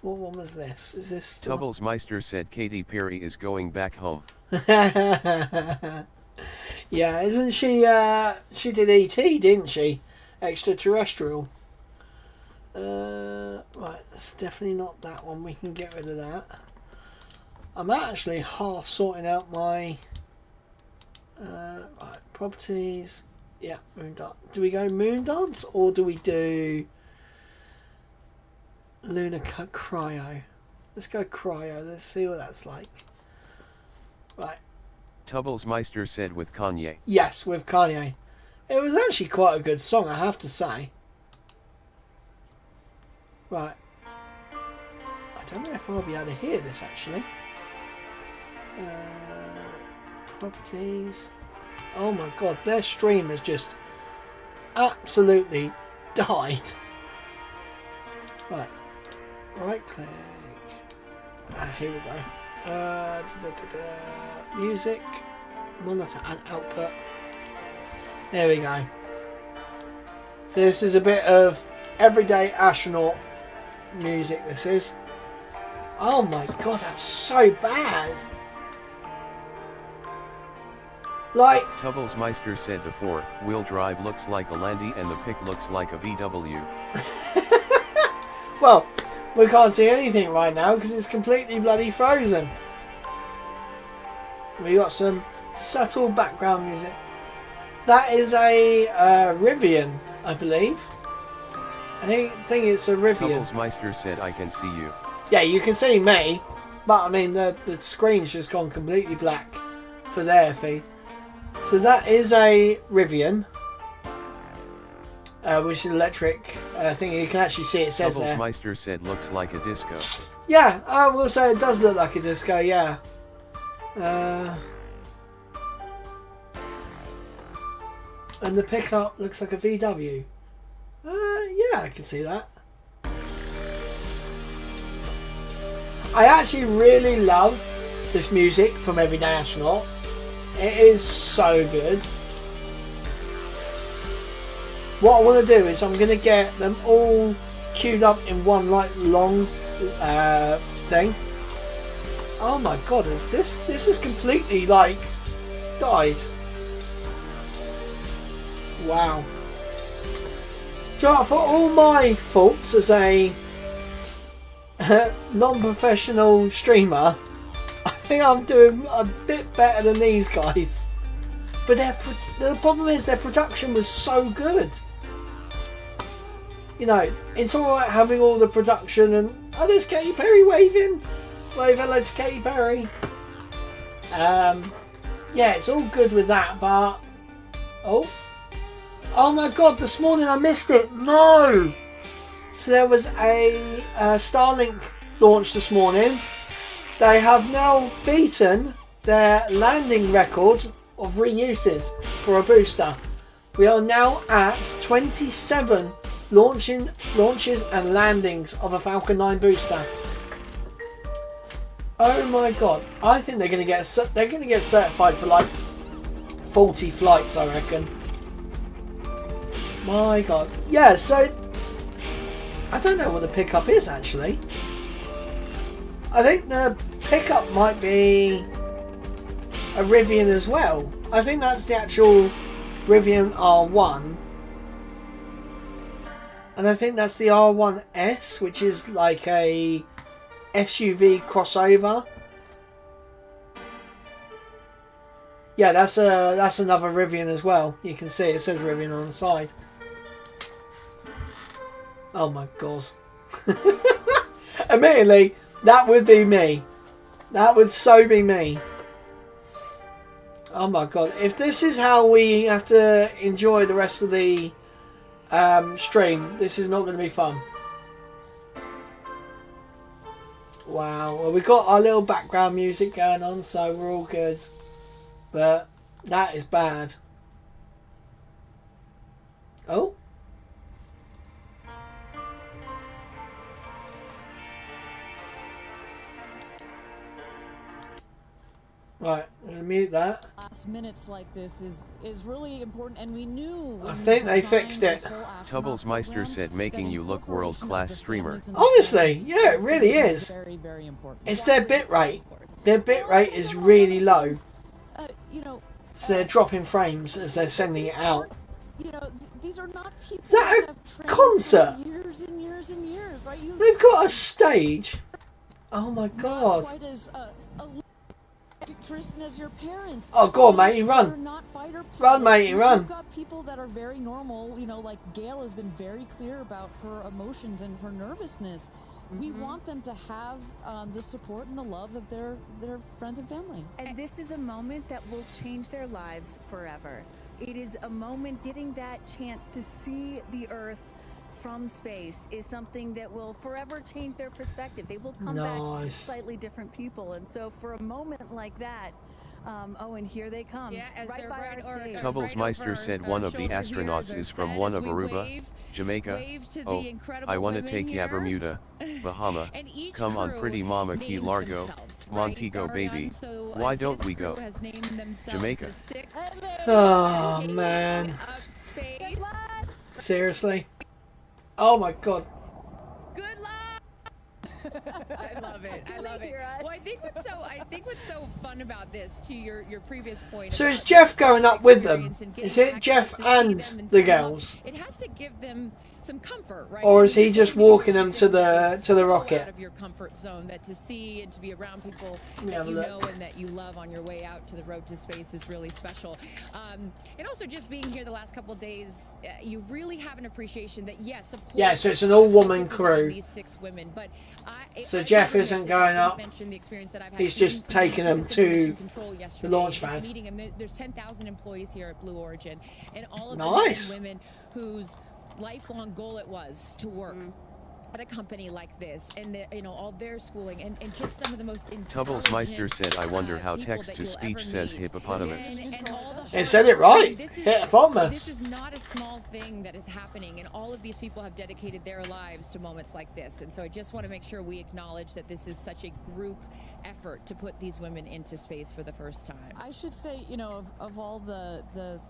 [SPEAKER 1] What one was this? Is this...
[SPEAKER 2] Tubblesmeister said Katy Perry is going back home.
[SPEAKER 1] Yeah, isn't she, she did E.T., didn't she? Extraterrestrial. Right, that's definitely not that one. We can get rid of that. I'm actually half sorting out my... right, properties. Yeah, Moon Dance. Do we go Moon Dance or do we do Lunar Cryo? Let's go Cryo. Let's see what that's like. Right.
[SPEAKER 2] Tubblesmeister said with Kanye.
[SPEAKER 1] Yes, with Kanye. It was actually quite a good song, I have to say. Right. I don't know if I'll be able to hear this, actually. Properties. Oh my god, their stream has just absolutely died. Right. Right click. Here we go. Music, monitor and output. There we go. So this is a bit of everyday astronaut music, this is. Oh my god, that's so bad. Like...
[SPEAKER 2] Tubblesmeister said the four-wheel drive looks like a Landy and the pick looks like a VW.
[SPEAKER 1] Well, we can't see anything right now because it's completely bloody frozen. We got some subtle background music. That is a Rivian, I believe. I think it's a Rivian.
[SPEAKER 2] Tubblesmeister said I can see you.
[SPEAKER 1] Yeah, you can see me, but I mean the screen's just gone completely black for their feed. So that is a Rivian, which is an electric thing. You can actually see it says there.
[SPEAKER 2] Tubblesmeister said looks like a disco.
[SPEAKER 1] Yeah, I will say it does look like a disco. Yeah. And the pickup looks like a VW. Yeah, I can see that. I actually really love this music from Everyday Astronaut. It is so good. What I want to do is I'm going to get them all queued up in one like long thing. Oh my god, is this is completely like died. Wow. So for all my faults as a non-professional streamer, I think I'm doing a bit better than these guys. But the problem is their production was so good. You know, it's alright having all the production and... Oh, there's Katy Perry waving. Wave hello to Katy Perry. Yeah, it's all good with that, but... Oh my god, this morning I missed it. No! So there was a Starlink launch this morning. They have now beaten their landing record of reuses for a booster. We are now at 27 launches and landings of a Falcon 9 booster. Oh my god! I think they're going to get certified for like 40 flights, I reckon. My god! Yeah. So I don't know what the pickup is actually. I think the pickup might be a Rivian as well. I think that's the actual Rivian R1. And I think that's the R1S, which is like a SUV crossover. Yeah, that's another Rivian as well. You can see it says Rivian on the side. Oh my god. Immediately, that would be me. That would so be me. Oh my god. If this is how we have to enjoy the rest of the stream, this is not going to be fun. Wow. Well, we got our little background music going on, so we're all good. But that is bad. Oh. Right, I'm going to mute that.
[SPEAKER 4] Last minutes like this is really important, and we knew.
[SPEAKER 1] I think they fixed it.
[SPEAKER 2] Tubblesmeister said making you look world-class streamer.
[SPEAKER 1] Honestly, yeah, it really is.
[SPEAKER 4] Very, very important.
[SPEAKER 1] It's their bitrate. Their bitrate is really low. So they're dropping frames as they're sending it out.
[SPEAKER 4] You know, these are not people
[SPEAKER 1] Is that a concert?
[SPEAKER 4] Years and years and years, right?
[SPEAKER 1] They've got a stage. Oh my god.
[SPEAKER 4] Quite as Kristen as your parents.
[SPEAKER 1] Oh, go on, matey, run.
[SPEAKER 4] They're not fighter pilots.
[SPEAKER 1] Run, matey, run.
[SPEAKER 4] You've got people that are very normal, you know, like Gail has been very clear about her emotions and her nervousness. We want them to have the support and the love of their friends and family.
[SPEAKER 3] And this is a moment that will change their lives forever. It is a moment, getting that chance to see the Earth from space is something that will forever change their perspective. They will come back slightly different people. And so for a moment like that, oh, and here they come.
[SPEAKER 7] Yeah, as
[SPEAKER 3] right
[SPEAKER 7] they're
[SPEAKER 3] by
[SPEAKER 7] right
[SPEAKER 3] our stage.
[SPEAKER 2] Tubblesmeister said one of the astronauts is from one of Aruba. Jamaica.
[SPEAKER 7] Wave to the
[SPEAKER 2] Oh,
[SPEAKER 7] incredible
[SPEAKER 2] I want to
[SPEAKER 7] women
[SPEAKER 2] take ya
[SPEAKER 7] here.
[SPEAKER 2] Bermuda, Bahama.
[SPEAKER 7] And each
[SPEAKER 2] Come on,
[SPEAKER 7] crew
[SPEAKER 2] pretty mama, Key
[SPEAKER 7] names
[SPEAKER 2] Largo,
[SPEAKER 7] themselves, right,
[SPEAKER 2] Montego,
[SPEAKER 7] Ariane?
[SPEAKER 2] baby.
[SPEAKER 7] So,
[SPEAKER 2] Why don't
[SPEAKER 7] this
[SPEAKER 2] we
[SPEAKER 7] crew
[SPEAKER 2] go?
[SPEAKER 7] has named themselves
[SPEAKER 2] Jamaica.
[SPEAKER 7] the Six.
[SPEAKER 1] Oh,
[SPEAKER 7] Taking
[SPEAKER 1] man.
[SPEAKER 7] up space.
[SPEAKER 1] Seriously? Oh my god.
[SPEAKER 7] Good luck. I love it. I love it. Well, I think what's so fun about this, to your previous point.
[SPEAKER 1] So is
[SPEAKER 7] about
[SPEAKER 1] Jeff
[SPEAKER 7] the
[SPEAKER 1] going up with them?
[SPEAKER 7] experience and getting
[SPEAKER 1] Is it
[SPEAKER 7] access
[SPEAKER 1] Jeff
[SPEAKER 7] to see
[SPEAKER 1] and
[SPEAKER 7] them
[SPEAKER 1] the
[SPEAKER 7] somehow,
[SPEAKER 1] girls?
[SPEAKER 7] It has to give them some comfort, right?
[SPEAKER 1] Or is he
[SPEAKER 7] It's
[SPEAKER 1] just
[SPEAKER 7] going to be
[SPEAKER 1] walking them to the
[SPEAKER 7] so
[SPEAKER 1] rocket?
[SPEAKER 7] out of your comfort zone, that to see and to be around people
[SPEAKER 1] me
[SPEAKER 7] that
[SPEAKER 1] have a
[SPEAKER 7] you
[SPEAKER 1] look.
[SPEAKER 7] know and that you love on your way out to the road to space is really special. And also just being here the last couple of days, you really have an appreciation that, yes, of course.
[SPEAKER 1] Yeah, so it's an all-woman
[SPEAKER 7] focus is on
[SPEAKER 1] crew.
[SPEAKER 7] these 6 women, but
[SPEAKER 1] So
[SPEAKER 7] I
[SPEAKER 1] Jeff
[SPEAKER 7] really
[SPEAKER 1] isn't
[SPEAKER 7] miss it.
[SPEAKER 1] going
[SPEAKER 7] I
[SPEAKER 1] up.
[SPEAKER 7] didn't mention the experience that I've had
[SPEAKER 1] He's just taking them
[SPEAKER 7] because of the
[SPEAKER 1] to
[SPEAKER 7] mission control
[SPEAKER 1] the
[SPEAKER 7] yesterday,
[SPEAKER 1] launch
[SPEAKER 7] just
[SPEAKER 1] pad.
[SPEAKER 7] meeting them. There's 10,000 employees here at Blue Origin, and all of
[SPEAKER 1] Nice.
[SPEAKER 7] the men and women whose lifelong goal it was to work at a company like this, and all their schooling, and just some of the most
[SPEAKER 2] Tubbles Meister said, I wonder how
[SPEAKER 7] people
[SPEAKER 2] text
[SPEAKER 7] that
[SPEAKER 2] to
[SPEAKER 7] you'll
[SPEAKER 2] speech
[SPEAKER 7] ever
[SPEAKER 2] says
[SPEAKER 7] meet.
[SPEAKER 2] hippopotamus.
[SPEAKER 7] And all the
[SPEAKER 1] It
[SPEAKER 7] hard
[SPEAKER 1] said it
[SPEAKER 7] work. I mean,
[SPEAKER 1] right.
[SPEAKER 7] this is
[SPEAKER 1] Hippopotamus.
[SPEAKER 7] not a small thing that is happening, and all of these people have dedicated their lives to moments like this. And so I just want to make sure we acknowledge that this is such a group effort to put these women into space for the first time.
[SPEAKER 4] I should say, of all the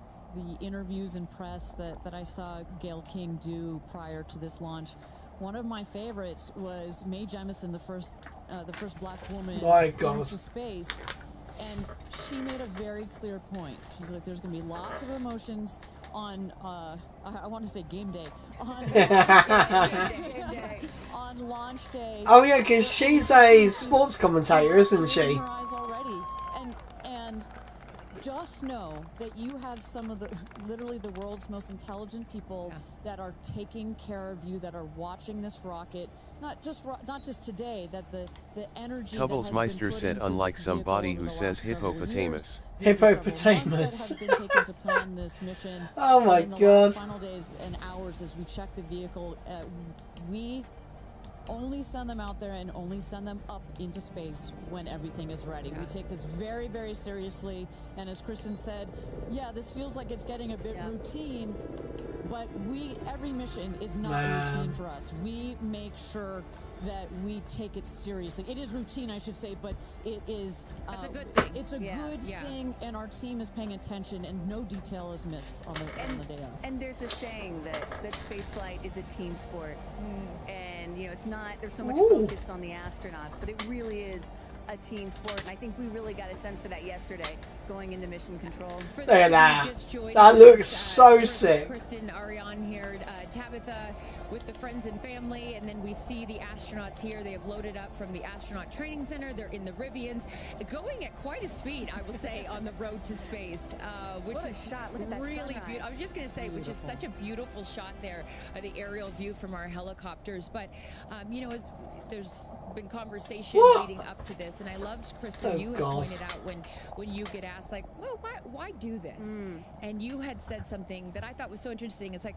[SPEAKER 4] interviews and press that I saw Gail King do prior to this launch, one of my favorites was Mae Jemison, the first black woman
[SPEAKER 1] My God.
[SPEAKER 4] into space, and she made a very clear point. She's like, "There's going to be lots of emotions on I want to say game day on launch day."
[SPEAKER 1] Oh yeah, because she's a sports commentator, isn't she?
[SPEAKER 4] Her eyes already, and just know that you have some of literally the world's most intelligent people that are taking care of you, that are watching this rocket, not just today, that the energy
[SPEAKER 2] Tubbles
[SPEAKER 4] that has
[SPEAKER 2] Meister
[SPEAKER 4] been put
[SPEAKER 2] said,
[SPEAKER 4] into
[SPEAKER 2] unlike
[SPEAKER 4] this
[SPEAKER 2] somebody
[SPEAKER 4] vehicle
[SPEAKER 2] who
[SPEAKER 4] over the
[SPEAKER 2] says
[SPEAKER 4] last several
[SPEAKER 2] hippopotamus.
[SPEAKER 4] years, there are several
[SPEAKER 1] Hippopotamus.
[SPEAKER 4] months that have been taken to plan this mission.
[SPEAKER 1] Oh my
[SPEAKER 4] and in the
[SPEAKER 1] God.
[SPEAKER 4] last final days and hours as we check the vehicle, we only send them out there and only send them up into space when everything is ready. We take this very, very seriously. And as Kristen said, yeah, this feels like it's getting a bit routine, but every mission is not routine for us. We make sure that we take it seriously. It is routine, I should say, but it is...
[SPEAKER 7] That's a good thing.
[SPEAKER 4] It's a good thing, and our team is paying attention, and no detail is missed on the day of.
[SPEAKER 3] And there's a saying that spaceflight is a team sport. And, it's not, there's so much focus on the astronauts, but it really is a team sport. And I think we really got a sense for that yesterday going into mission control.
[SPEAKER 1] Look at that. That looks so sick.
[SPEAKER 7] Kristen, Ariane here, Tabitha with the friends and family, and then we see the astronauts here. They have loaded up from the astronaut training center. They're in the Rivians, going at quite a speed, I will say, on the road to space, which
[SPEAKER 3] What a
[SPEAKER 7] is
[SPEAKER 3] shot. Look at that
[SPEAKER 7] really
[SPEAKER 3] sunrise.
[SPEAKER 7] beautiful. I was just going to say, which is such a beautiful shot there, the aerial view from our helicopters. But, there's been conversation leading up to this, and I loved, Kristen, you had pointed out when you get asked, like, well, why do this? And you had said something that I thought was so interesting. It's like,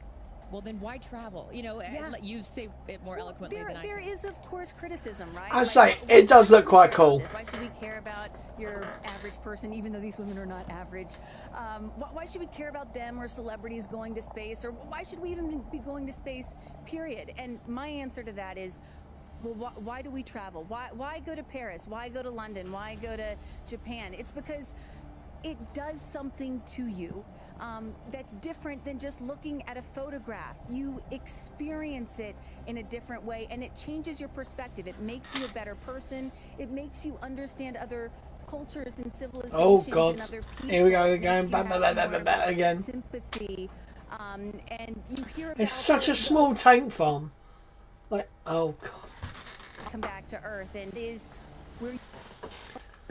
[SPEAKER 7] well, then why travel? You say it more eloquently than I
[SPEAKER 3] There
[SPEAKER 7] can.
[SPEAKER 3] is, of course, criticism, right?
[SPEAKER 1] I say it does look quite cool.
[SPEAKER 3] Why should we care about your average person, even though these women are not average? Why should we care about them or celebrities going to space? Or why should we even be going to space, period? And my answer to that is, well, why do we travel? Why go to Paris? Why go to London? Why go to Japan? It's because it does something to you that's different than just looking at a photograph. You experience it in a different way, and it changes your perspective. It makes you a better person. It makes you understand other cultures and civilizations.
[SPEAKER 1] Oh God!
[SPEAKER 3] And other people.
[SPEAKER 1] Here we go
[SPEAKER 3] It
[SPEAKER 1] again.
[SPEAKER 3] makes you have more
[SPEAKER 1] Again.
[SPEAKER 3] sympathy. And you hear about
[SPEAKER 1] It's such a small tank farm. Like, oh God!
[SPEAKER 3] come back to Earth, and we're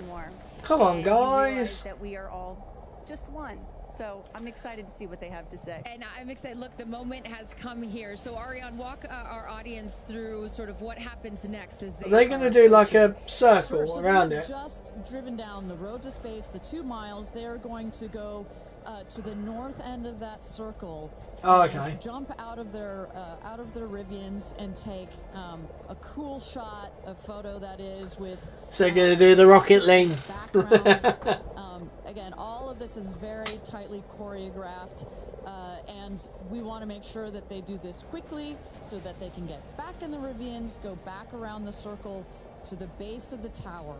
[SPEAKER 3] more.
[SPEAKER 1] Come on,
[SPEAKER 3] And you realize
[SPEAKER 1] guys.
[SPEAKER 3] that we are all just one. So I'm excited to see what they have to say.
[SPEAKER 7] And I'm excited. Look, the moment has come here. So, Ariane, walk our audience through sort of what happens next as they.
[SPEAKER 1] Are they going to do like a circle
[SPEAKER 4] Sure, so
[SPEAKER 1] around
[SPEAKER 4] they've
[SPEAKER 1] it?
[SPEAKER 4] just driven down the road to space, the 2 miles. They're going to go to the north end of that circle.
[SPEAKER 1] Oh,
[SPEAKER 4] and
[SPEAKER 1] okay.
[SPEAKER 4] Jump out of their Rivians and take a cool shot, a photo that is with.
[SPEAKER 1] So they're going to do the rocket lean.
[SPEAKER 4] Background Again, all of this is very tightly choreographed, and we want to make sure that they do this quickly so that they can get back in the ravines, go back around the circle to the base of the tower.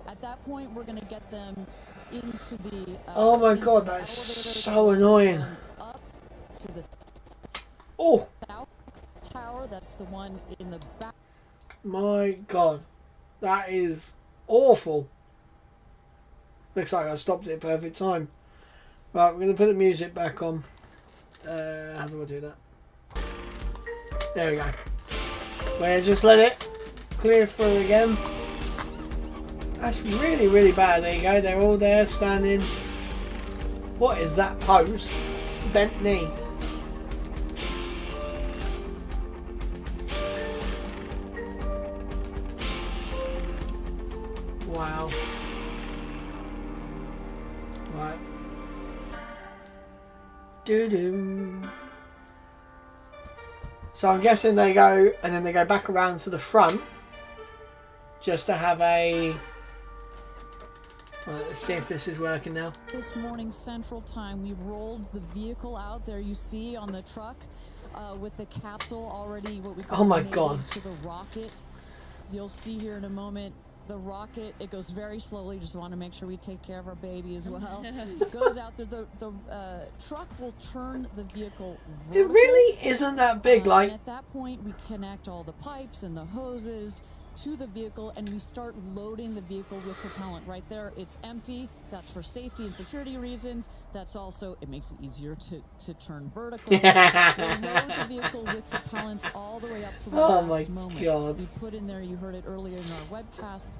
[SPEAKER 4] At that point, we're going to get them into the...
[SPEAKER 1] oh my god, that is so annoying.
[SPEAKER 4] Up to the south tower, that's the one in the back.
[SPEAKER 1] My god, that is awful. Looks like I stopped it at perfect time. Right, we're going to put the music back on. How do I do that? There we go. We're just let it clear through again. That's really, really bad. There you go. They're all there standing. What is that pose? Bent knee. Wow. Right. Doo-doo. So I'm guessing they go, and then they go back around to the front just to have a... Right, let's see if this is working now.
[SPEAKER 4] This morning Central Time, we rolled the vehicle out there. You see on the truck with the capsule already, what we call
[SPEAKER 1] oh my god,
[SPEAKER 4] to the rocket. You'll see here in a moment the rocket. It goes very slowly. Just want to make sure we take care of our baby as well. It goes out there. The truck will turn the vehicle vertical.
[SPEAKER 1] It really isn't that big. Like
[SPEAKER 4] and at that point, we connect all the pipes and the hoses to the vehicle, and we start loading the vehicle with propellant. Right there, it's empty. That's for safety and security reasons. That's also, it makes it easier to turn vertical. We load the vehicle with propellants all the way up to the last moment.
[SPEAKER 1] God.
[SPEAKER 4] We put in there, you heard it earlier in our webcast,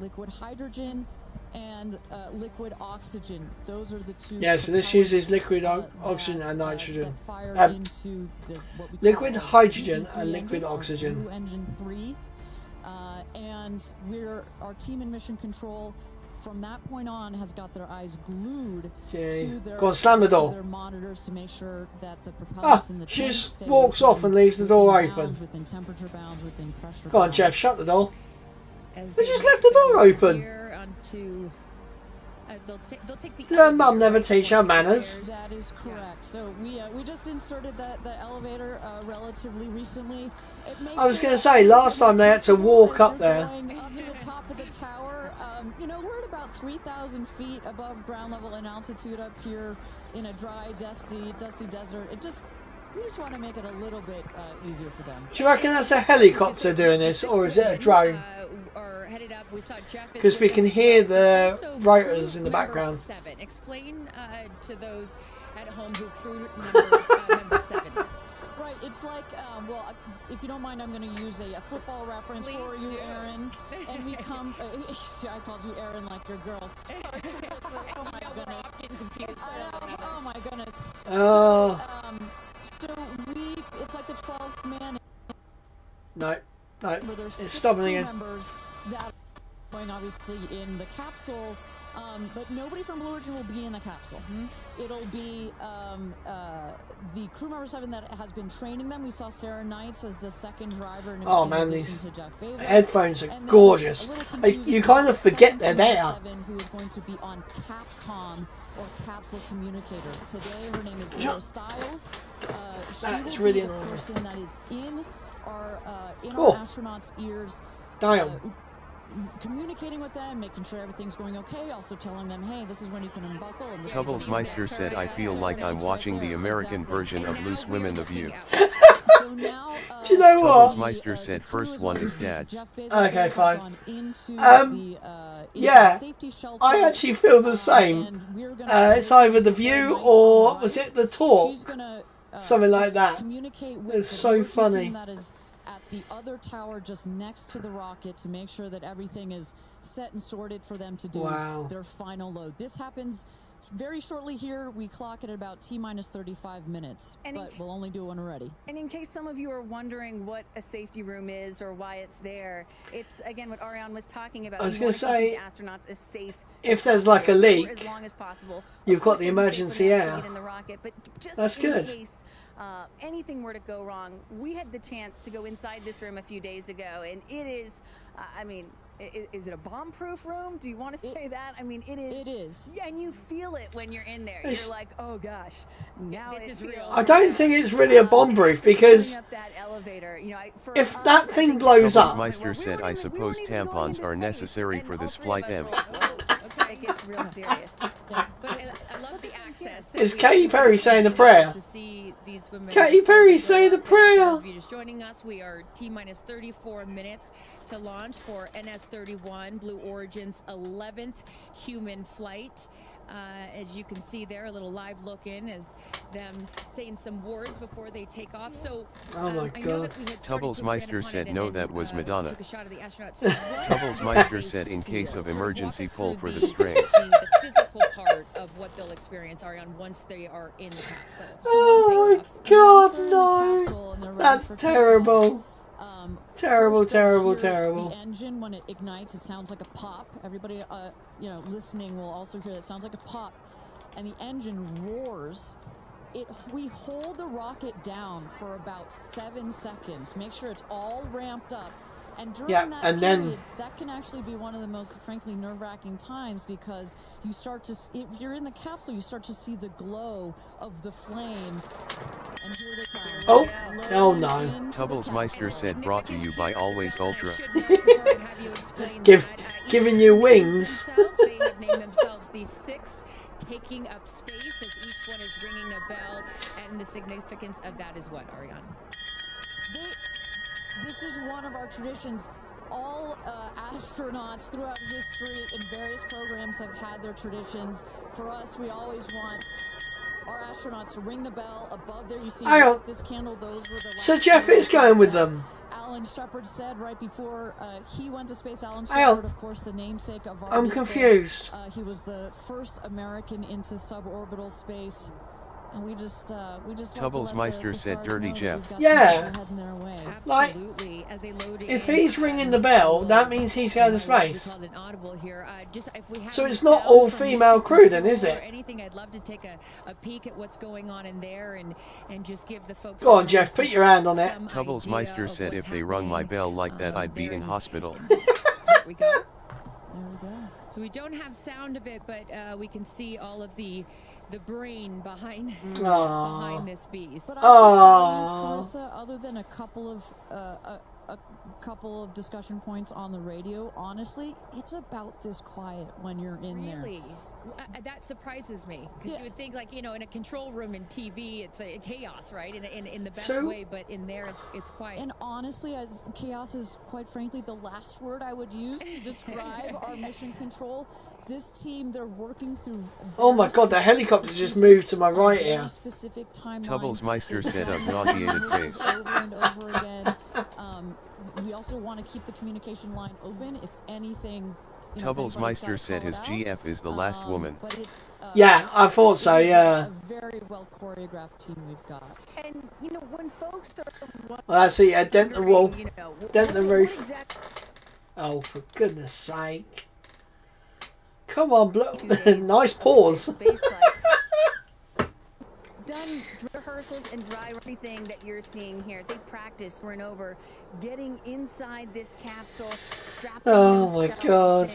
[SPEAKER 4] liquid hydrogen and liquid oxygen. Those are the two.
[SPEAKER 1] Yeah, so this uses liquid oxygen and nitrogen. Liquid hydrogen and liquid oxygen.
[SPEAKER 4] Engine 3. And our team in mission control from that point on has got their eyes glued to their,
[SPEAKER 1] go on, slam the door.
[SPEAKER 4] Their monitors to make sure that the propellants in the
[SPEAKER 1] she
[SPEAKER 4] tank
[SPEAKER 1] just
[SPEAKER 4] stay
[SPEAKER 1] walks off and leaves the door open.
[SPEAKER 4] Within temperature bounds, within pressure
[SPEAKER 1] go on,
[SPEAKER 4] bounds.
[SPEAKER 1] Jeff, shut the door.
[SPEAKER 7] As
[SPEAKER 1] they just left the door open.
[SPEAKER 7] Onto, they'll take the
[SPEAKER 1] Did her mum never teach her manners?
[SPEAKER 4] That is correct. So we just inserted the elevator relatively recently. It makes
[SPEAKER 1] I was going to say, last time they had to walk up there.
[SPEAKER 4] Going up to the top of the tower. You know, we're at about 3,000 feet above ground level in altitude up here in a dry, dusty desert. We just want to make it a little bit easier for them.
[SPEAKER 1] Do you reckon that's a helicopter doing this, or is it a drone? Because we can hear the rotors in the background.
[SPEAKER 7] 7. Explain to those at home who crew number 7 is.
[SPEAKER 4] Right, it's like, well, if you don't mind, I'm going to use a football reference for you, Aaron. And we come, I called you Aaron like your girl. Sorry. Oh my goodness. Getting confused. Oh my goodness.
[SPEAKER 1] Oh.
[SPEAKER 4] So it's like the 12th man.
[SPEAKER 1] No, it's stopping again.
[SPEAKER 4] Members that are going obviously in the capsule. But nobody from Blue Origin will be in the capsule. It'll be the crew member 7 that has been training them. We saw Sarah Knights as the second driver.
[SPEAKER 1] Oh man, these headphones are gorgeous. You kind of forget they're there.
[SPEAKER 4] Who is going to be on Capcom or capsule communicator. Today her name is Laura Stiles.
[SPEAKER 1] That is
[SPEAKER 4] will
[SPEAKER 1] really
[SPEAKER 4] be the
[SPEAKER 1] annoying.
[SPEAKER 4] person that is in our astronauts' ears.
[SPEAKER 1] Damn.
[SPEAKER 4] Communicating with them, making sure everything's going okay, also telling them, hey, this is when you can unbuckle. And
[SPEAKER 2] Tubblesmeister said, I feel like I'm watching the American version of Loose Women The View.
[SPEAKER 4] So now,
[SPEAKER 1] do you know what?
[SPEAKER 2] Tubblesmeister said first one is dad's.
[SPEAKER 1] Okay, fine. Yeah, I actually feel the same. It's either The View or, was it The Talk? Something like that. It's so funny.
[SPEAKER 4] At the other tower just next to the rocket to make sure that everything is set and sorted for them to do their final load. This happens very shortly here. We clock it at about T-minus 35 minutes, but we'll only do one already.
[SPEAKER 3] And in case some of you are wondering what a safety room is or why it's there, it's again what Ariane was talking about.
[SPEAKER 1] I was going to say,
[SPEAKER 3] astronauts is safe
[SPEAKER 1] if there's like a leak,
[SPEAKER 3] as long as possible.
[SPEAKER 1] You've got the emergency air.
[SPEAKER 3] In the rocket, but just
[SPEAKER 1] that's good.
[SPEAKER 3] In case, anything were to go wrong, we had the chance to go inside this room a few days ago, and it is, I mean, is it a bomb-proof room? Do you want to say that? I mean, it is.
[SPEAKER 4] It is.
[SPEAKER 3] And you feel it when you're in there. You're like, oh gosh, now
[SPEAKER 7] this
[SPEAKER 3] it
[SPEAKER 7] is
[SPEAKER 3] feels.
[SPEAKER 7] real.
[SPEAKER 1] I don't think it's really a bomb proof because
[SPEAKER 3] Up that elevator, you know,
[SPEAKER 1] if that thing blows up,
[SPEAKER 2] Meister said, I suppose tampons are necessary for this flight M.
[SPEAKER 3] It gets real serious.
[SPEAKER 7] But I love the access.
[SPEAKER 1] Is Katy Perry saying a prayer?
[SPEAKER 7] To see these women.
[SPEAKER 1] Katy Perry saying a prayer.
[SPEAKER 7] If you're just joining us, we are T-minus 34 minutes to launch for NS-31, Blue Origin's 11th human flight. As you can see there, a little live look in as them saying some words before they take off. So,
[SPEAKER 1] oh my God.
[SPEAKER 2] Tubblesmeister said no, that was Madonna.
[SPEAKER 7] Took a shot of the astronaut. So
[SPEAKER 2] Tubblesmeister said in case of emergency pull for the strings.
[SPEAKER 7] The physical part of what they'll experience, Ariane, once they are in the capsule. So
[SPEAKER 1] oh my God, no! That's terrible. Terrible, terrible, terrible.
[SPEAKER 4] The engine, when it ignites, it sounds like a pop. Everybody, you know, listening will also hear that it sounds like a pop, and the engine roars. We hold the rocket down for about 7 seconds. Make sure it's all ramped up. And during that period, that can actually be one of the most, frankly, nerve-wracking times because you start to, if you're in the capsule, you start to see the glow of the flame. And here they come.
[SPEAKER 1] Oh no.
[SPEAKER 2] Tubblesmeister said brought to you by Always Ultra.
[SPEAKER 1] Giving you wings.
[SPEAKER 7] They have named themselves the 6 taking up space as each one is ringing a bell. And the significance of that is what, Ariane?
[SPEAKER 4] This is one of our traditions. All astronauts throughout history in various programs have had their traditions. For us, we always want our astronauts to ring the bell above there. You see this candle, those were the
[SPEAKER 1] so Jeff is going with them.
[SPEAKER 4] Alan Shepard said right before he went to space. Alan Shepard, of course, the namesake of our
[SPEAKER 1] I'm confused.
[SPEAKER 4] He was the first American into suborbital space. And we just
[SPEAKER 2] Tubblesmeister said Dirty Jeff.
[SPEAKER 1] Yeah. Like,
[SPEAKER 7] absolutely. As they load
[SPEAKER 1] if he's ringing the bell, that means he's going to space. So it's not all female crew then, is it?
[SPEAKER 7] Anything, I'd love to take a peek at what's going on in there and just give the folks.
[SPEAKER 1] Go on, Jeff, put your hand on it.
[SPEAKER 2] Tubblesmeister said if they rung my bell like that, I'd be in hospital.
[SPEAKER 7] There we go. There we go. So we don't have sound of it, but we can see all of the brain behind this beast.
[SPEAKER 4] But I can tell you, Carissa, other than a couple of discussion points on the radio, honestly, it's about this quiet when you're in there.
[SPEAKER 7] Really? That surprises me because you would think, like, you know, in a control room in TV, it's a chaos, right? In the best way, but in there, it's quiet.
[SPEAKER 4] And honestly, chaos is, quite frankly, the last word I would use to describe our mission control. This team, they're working through.
[SPEAKER 1] Oh my God, the helicopter just moved to my right here.
[SPEAKER 2] Tubblesmeister said a nauseated face.
[SPEAKER 4] Over and over again. We also want to keep the communication line open. If anything.
[SPEAKER 2] Tubblesmeister said his GF is the last woman.
[SPEAKER 4] But it's,
[SPEAKER 1] yeah, I thought so, yeah.
[SPEAKER 4] A very well choreographed team we've got.
[SPEAKER 3] And, you know, when folks are...
[SPEAKER 1] Well, that's it, yeah, dent the wall, dent the roof. Oh, for goodness sake. Come on, nice pause.
[SPEAKER 3] Done rehearsals and dry everything that you're seeing here. They practiced over and over getting inside this capsule, strapping
[SPEAKER 1] my God.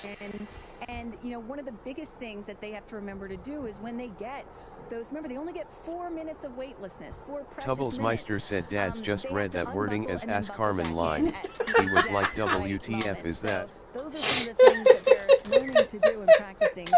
[SPEAKER 3] And you know, one of the biggest things that they have to remember to do is when they get those, remember, they only get 4 minutes of weightlessness, 4 precious
[SPEAKER 2] Tubblesmeister said Dad's just read that wording as Ask Carmen line. He was like, WTF is that?
[SPEAKER 3] Those are some of the things that they're learning to do and practicing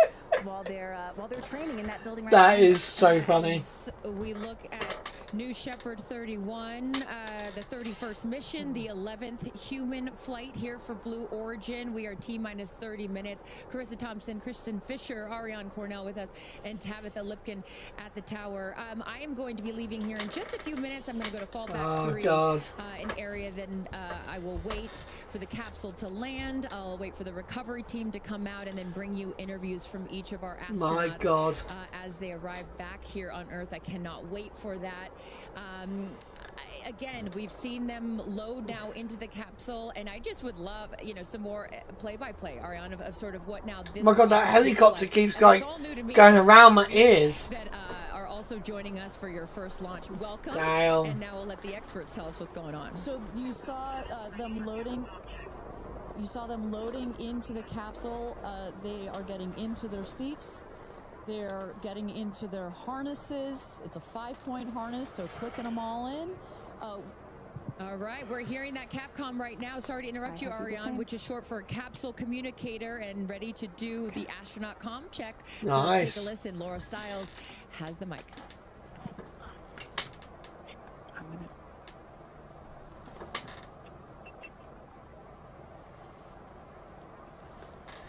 [SPEAKER 3] while they're training in that building right now.
[SPEAKER 1] That is so funny.
[SPEAKER 7] We look at New Shepard 31, the 31st mission, the 11th human flight here for Blue Origin. We are T-minus 30 minutes. Carissa Thompson, Kristen Fisher, Ariane Cornell with us, and Tabitha Lipkin at the tower. I am going to be leaving here in just a few minutes. I'm going to go to fallback 3, an area. Then I will wait for the capsule to land. I'll wait for the recovery team to come out and then bring you interviews from each of our astronauts.
[SPEAKER 1] My God.
[SPEAKER 7] As they arrive back here on Earth. I cannot wait for that. Again, we've seen them load now into the capsule, and I just would love, you know, some more play-by-play, Ariane, of sort of what now this.
[SPEAKER 1] Oh my God, that helicopter keeps going around my ears.
[SPEAKER 7] That are also joining us for your first launch. Welcome.
[SPEAKER 1] Damn.
[SPEAKER 7] And now we'll let the experts tell us what's going on.
[SPEAKER 4] So you saw them loading. You saw them loading into the capsule. They are getting into their seats. They're getting into their harnesses. It's a 5-point harness, so clicking them all in.
[SPEAKER 7] All right, we're hearing that Capcom right now. Sorry to interrupt you, Ariane, which is short for Capsule Communicator, and ready to do the astronaut comm check.
[SPEAKER 1] Nice.
[SPEAKER 7] So let's take a listen. Laura Stiles has the mic.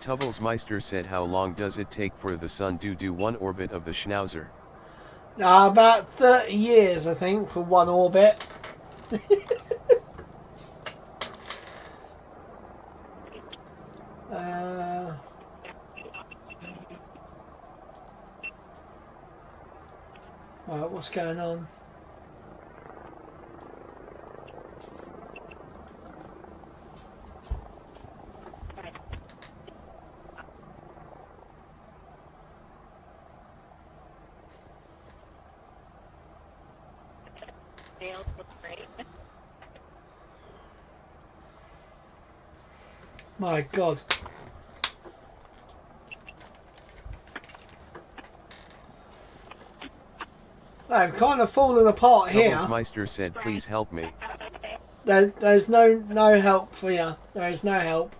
[SPEAKER 2] Tubblesmeister said, how long does it take for the sun to do one orbit of the Schnauzer?
[SPEAKER 1] About 30 years, I think, for one orbit. Right, what's going on? My God. I'm kind of falling apart here.
[SPEAKER 2] Tubblesmeister said, please help me.
[SPEAKER 1] There's no help for you. There is no help.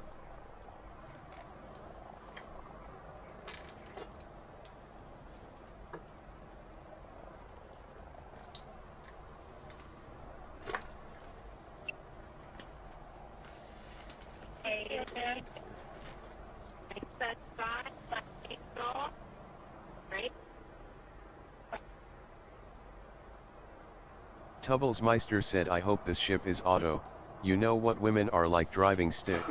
[SPEAKER 2] Tubblesmeister said, I hope this ship is auto. You know what women are like driving stick.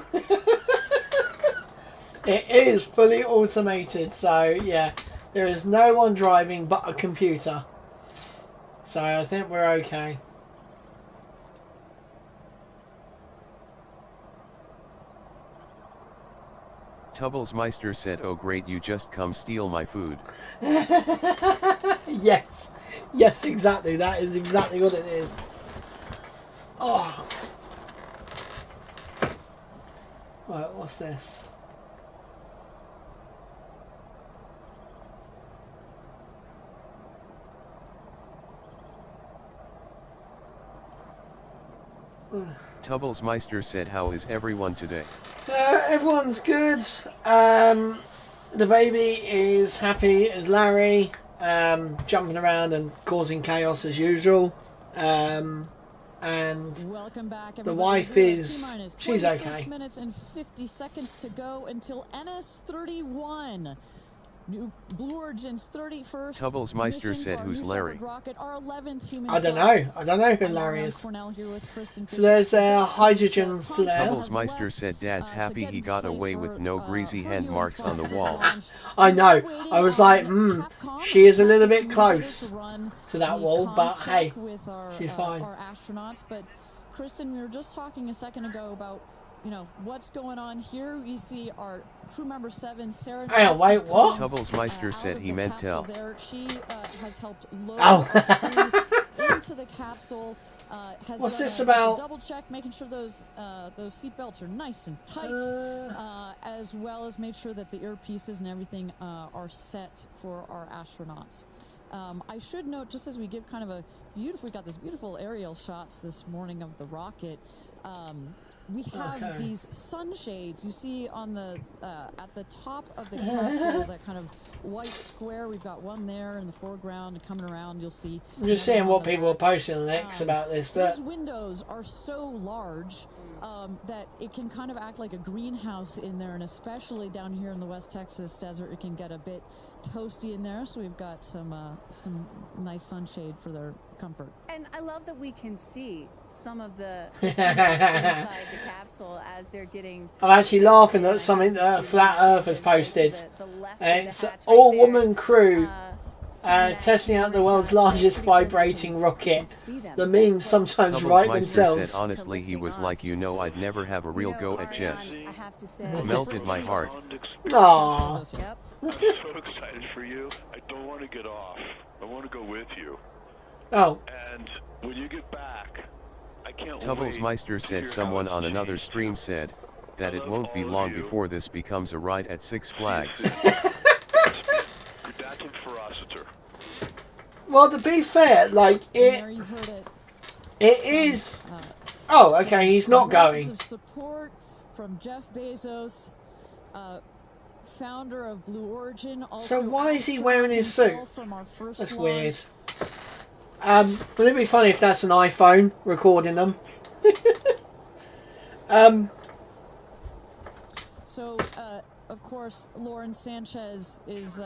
[SPEAKER 1] It is fully automated, so yeah, there is no one driving but a computer. So I think we're okay.
[SPEAKER 2] Tubblesmeister said, oh great, you just come steal my food.
[SPEAKER 1] Yes. Yes, exactly. That is exactly what it is. Oh. Right, what's this?
[SPEAKER 2] Tubblesmeister said, how is everyone today?
[SPEAKER 1] Everyone's good. The baby is happy as Larry, jumping around and causing chaos as usual. And
[SPEAKER 4] welcome back,
[SPEAKER 1] the wife is, she's okay.
[SPEAKER 4] 26 minutes and 50 seconds to go until NS-31. New Blue Origin's 31st.
[SPEAKER 2] Tubblesmeister said, who's Larry?
[SPEAKER 4] Rocket, our 11th human
[SPEAKER 1] I don't know who Larry is. So there's their hydrogen flare.
[SPEAKER 2] Tubblesmeister said, Dad's happy he got away with no greasy hand marks on the walls.
[SPEAKER 1] I know. I was like, she is a little bit close to that wall, but hey, she's fine.
[SPEAKER 4] Our astronauts, but Kristen, we were just talking a second ago about, you know, what's going on here. You see our crew member 7, Sarah.
[SPEAKER 1] Hang on, wait, what?
[SPEAKER 2] Tubblesmeister said he meant tell.
[SPEAKER 4] She has helped load into the capsule.
[SPEAKER 1] What's this about?
[SPEAKER 4] Double check, making sure those seat belts are nice and tight, as well as make sure that the earpieces and everything are set for our astronauts. I should note, just as we give kind of a beautiful, we got this beautiful aerial shots this morning of the rocket. We have these sunshades you see on the at the top of the capsule, that kind of white square. We've got one there in the foreground, and coming around you'll see.
[SPEAKER 1] I'm just seeing what people are posting on X about this, but
[SPEAKER 4] those windows are so large that it can kind of act like a greenhouse in there, and especially down here in the West Texas desert, it can get a bit toasty in there. So we've got some nice sunshade for their comfort.
[SPEAKER 3] And I love that we can see some of the inside the capsule as they're getting.
[SPEAKER 1] I'm actually laughing at something that Flat Earth has posted. It's all-woman crew testing out the world's largest vibrating rocket. The memes sometimes write themselves.
[SPEAKER 2] Said, honestly, he was like, you know, I'd never have a real go at chess. Melted my heart.
[SPEAKER 1] Aww.
[SPEAKER 12] I'm so excited for you. I don't want to get off. I want to go with you.
[SPEAKER 1] Oh.
[SPEAKER 12] And when you get back, I can't
[SPEAKER 2] Tubblesmeister said, someone on another stream said, that it won't be long before this becomes a ride at Six Flags.
[SPEAKER 12] Your dad's a ferocitor.
[SPEAKER 1] Well, to be fair, like it is. Oh, okay, he's not going.
[SPEAKER 4] Support from Jeff Bezos, founder of Blue Origin.
[SPEAKER 1] So why is he wearing his suit? That's weird. Wouldn't it be funny if that's an iPhone recording them?
[SPEAKER 4] So, of course, Lauren Sanchez is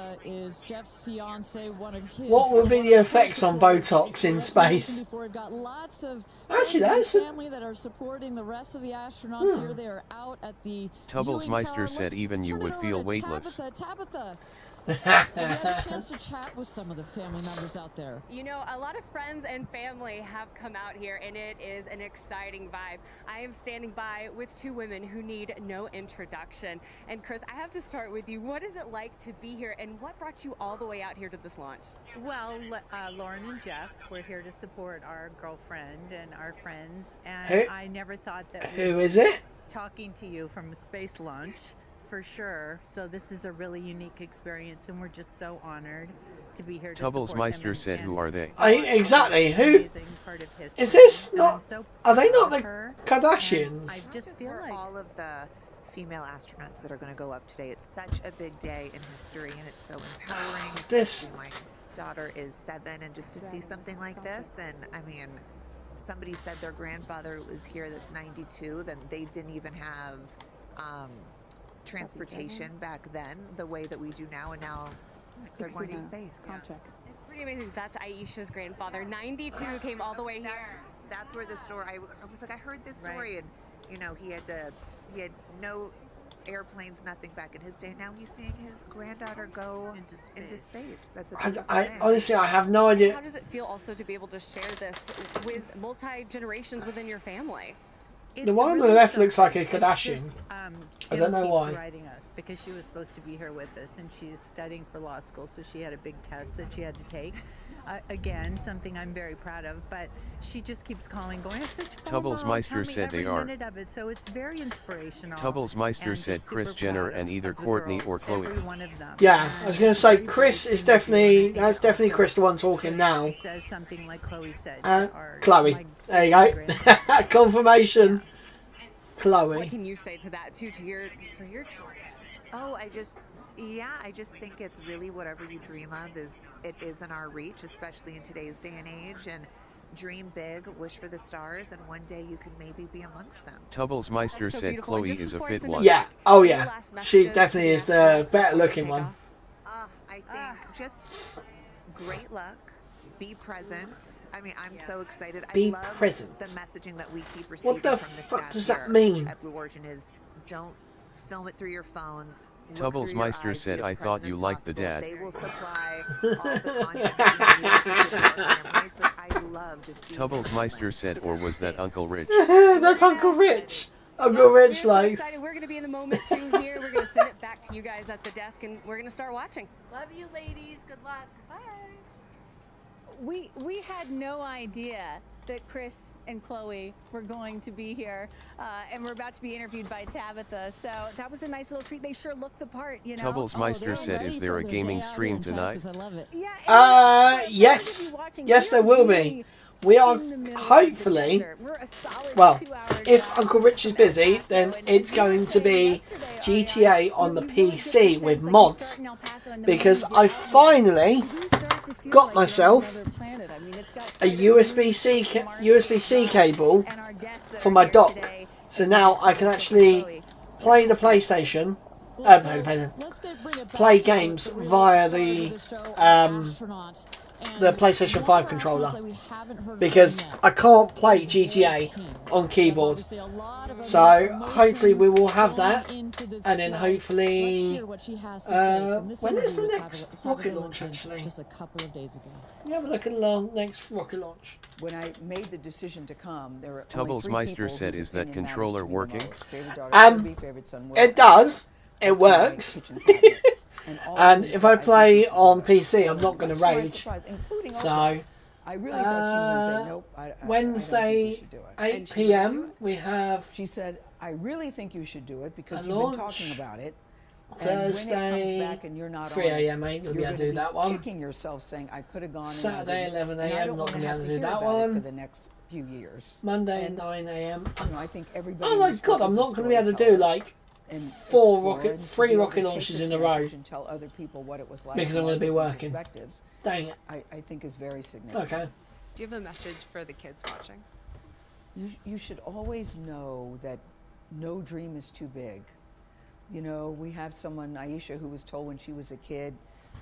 [SPEAKER 4] Jeff's fiance. One of his.
[SPEAKER 1] What will be the effects on Botox in space?
[SPEAKER 4] Before, got lots of
[SPEAKER 1] actually, that's
[SPEAKER 4] family that are supporting the rest of the astronauts here. They are out at the.
[SPEAKER 2] Tubblesmeister said even you would feel weightless.
[SPEAKER 4] Tabitha. Have you had a chance to chat with some of the family members out there?
[SPEAKER 6] You know, a lot of friends and family have come out here, and it is an exciting vibe. I am standing by with two women who need no introduction. And Chris, I have to start with you. What is it like to be here, and what brought you all the way out here to this launch?
[SPEAKER 13] Well, Lauren and Jeff, we're here to support our girlfriend and our friends, and I never thought that.
[SPEAKER 1] Who is it?
[SPEAKER 13] Talking to you from a space launch. For sure. So this is a really unique experience, and we're just so honored to be here.
[SPEAKER 2] Tubblesmeister said, "Who are they?"
[SPEAKER 1] Exactly. Who is this? Not? Are they not the Kardashians?
[SPEAKER 13] I just feel like
[SPEAKER 14] all of the female astronauts that are going to go up today. It's such a big day in history, and it's so empowering.
[SPEAKER 1] This.
[SPEAKER 14] My daughter is 7, and just to see something like this, and I mean, somebody said their grandfather was here that's 92. Then they didn't even have. Transportation back then the way that we do now, and now they're going to space.
[SPEAKER 6] It's pretty amazing. That's Aisha's grandfather. 92 came all the way here.
[SPEAKER 14] That's where the story. I was like, I heard this story, and you know, he had no airplanes, nothing back in his day. Now he's seeing his granddaughter go into space. That's a
[SPEAKER 1] I honestly, I have no idea.
[SPEAKER 6] How does it feel also to be able to share this with multi-generations within your family?
[SPEAKER 1] The one on the left looks like a Kardashian. I don't know why.
[SPEAKER 13] Writing us because she was supposed to be here with us, and she's studying for law school, so she had a big test that she had to take. Again, something I'm very proud of, but she just keeps calling, going, "It's such fun."
[SPEAKER 2] Tubblesmeister said they are.
[SPEAKER 13] So it's very inspirational.
[SPEAKER 2] Tubblesmeister said Kris Jenner and either Courtney or Chloe.
[SPEAKER 1] Yeah, I was going to say Chris is definitely. That's definitely Chris, the one talking now.
[SPEAKER 13] Says something like Chloe said.
[SPEAKER 1] Chloe. There you go. Confirmation. Chloe.
[SPEAKER 6] What can you say to that too, for your children?
[SPEAKER 14] Oh, I just think it's really whatever you dream of is in our reach, especially in today's day and age. And dream big, wish for the stars, and one day you can maybe be amongst them.
[SPEAKER 2] Tubblesmeister said Chloe is a fit one.
[SPEAKER 1] Yeah. Oh yeah. She definitely is the better looking one.
[SPEAKER 14] I think just great luck. Be present. I mean, I'm so excited.
[SPEAKER 1] Be
[SPEAKER 14] I love
[SPEAKER 1] present.
[SPEAKER 14] The messaging that we keep receiving
[SPEAKER 1] what the
[SPEAKER 14] from the
[SPEAKER 1] fuck
[SPEAKER 14] staff
[SPEAKER 1] does that
[SPEAKER 14] here
[SPEAKER 1] mean?
[SPEAKER 14] At Blue Origin is don't film it through your phones.
[SPEAKER 2] Tubblesmeister said, "I thought you liked the dad."
[SPEAKER 14] They will supply all the content that you need to their families, but I love just being
[SPEAKER 2] Tubblesmeister said, or was that Uncle Rich?
[SPEAKER 1] That's Uncle Rich. Uncle Rich likes.
[SPEAKER 6] So excited. We're going to be in the moment too here. We're going to send it back to you guys at the desk, and we're going to start watching.
[SPEAKER 13] Love you, ladies. Good luck. Bye.
[SPEAKER 3] We had no idea that Chris and Chloe were going to be here, and we're about to be interviewed by Tabitha. So that was a nice little treat. They sure looked the part, you know.
[SPEAKER 2] Tubblesmeister said, "Is there a gaming stream tonight?"
[SPEAKER 4] I love it.
[SPEAKER 1] Yes. Yes, there will be. We are hopefully. Well, if Uncle Rich is busy, then it's going to be GTA on the PC with mods, because I finally got myself a USB-C cable for my dock, so now I can actually play the PlayStation, play games via the PlayStation 5 controller, because I can't play GTA on keyboard. So hopefully we will have that, and then hopefully when is the next rocket launch actually?
[SPEAKER 4] Just a couple of days ago.
[SPEAKER 1] Yeah, have a look at the next rocket launch.
[SPEAKER 15] When I made the decision to come, there were
[SPEAKER 2] Tubblesmeister said, "Is that controller working?"
[SPEAKER 1] It does. It works. And if I play on PC, I'm not going to rage. So, Wednesday, 8 p.m. we have
[SPEAKER 15] I really think you should do it because
[SPEAKER 1] A
[SPEAKER 15] you've been
[SPEAKER 1] launch
[SPEAKER 15] talking about it.
[SPEAKER 1] Thursday,
[SPEAKER 15] and when it comes back and you're not
[SPEAKER 1] 3
[SPEAKER 15] on,
[SPEAKER 1] a.m. ain't going to be able to do that one.
[SPEAKER 15] Kicking yourself saying, I could have gone.
[SPEAKER 1] Saturday, 11
[SPEAKER 15] and I
[SPEAKER 1] a.m.
[SPEAKER 15] don't
[SPEAKER 1] not going to be
[SPEAKER 15] wanna
[SPEAKER 1] able to
[SPEAKER 15] have
[SPEAKER 1] do
[SPEAKER 15] hear
[SPEAKER 1] that
[SPEAKER 15] about it
[SPEAKER 1] one.
[SPEAKER 15] for the next few years.
[SPEAKER 1] Monday,
[SPEAKER 15] And,
[SPEAKER 1] 9 a.m.
[SPEAKER 15] You know, I think everybody.
[SPEAKER 1] Oh my God, I'm not going to be able to do like
[SPEAKER 15] and
[SPEAKER 1] 3 rocket launches in a row
[SPEAKER 15] and tell other people what it was like
[SPEAKER 1] because I'm going to be working. Dang it.
[SPEAKER 15] I think is very significant.
[SPEAKER 1] Okay.
[SPEAKER 6] Do you have a message for the kids watching?
[SPEAKER 15] You should always know that no dream is too big. You know, we have someone, Aisha, who was told when she was a kid,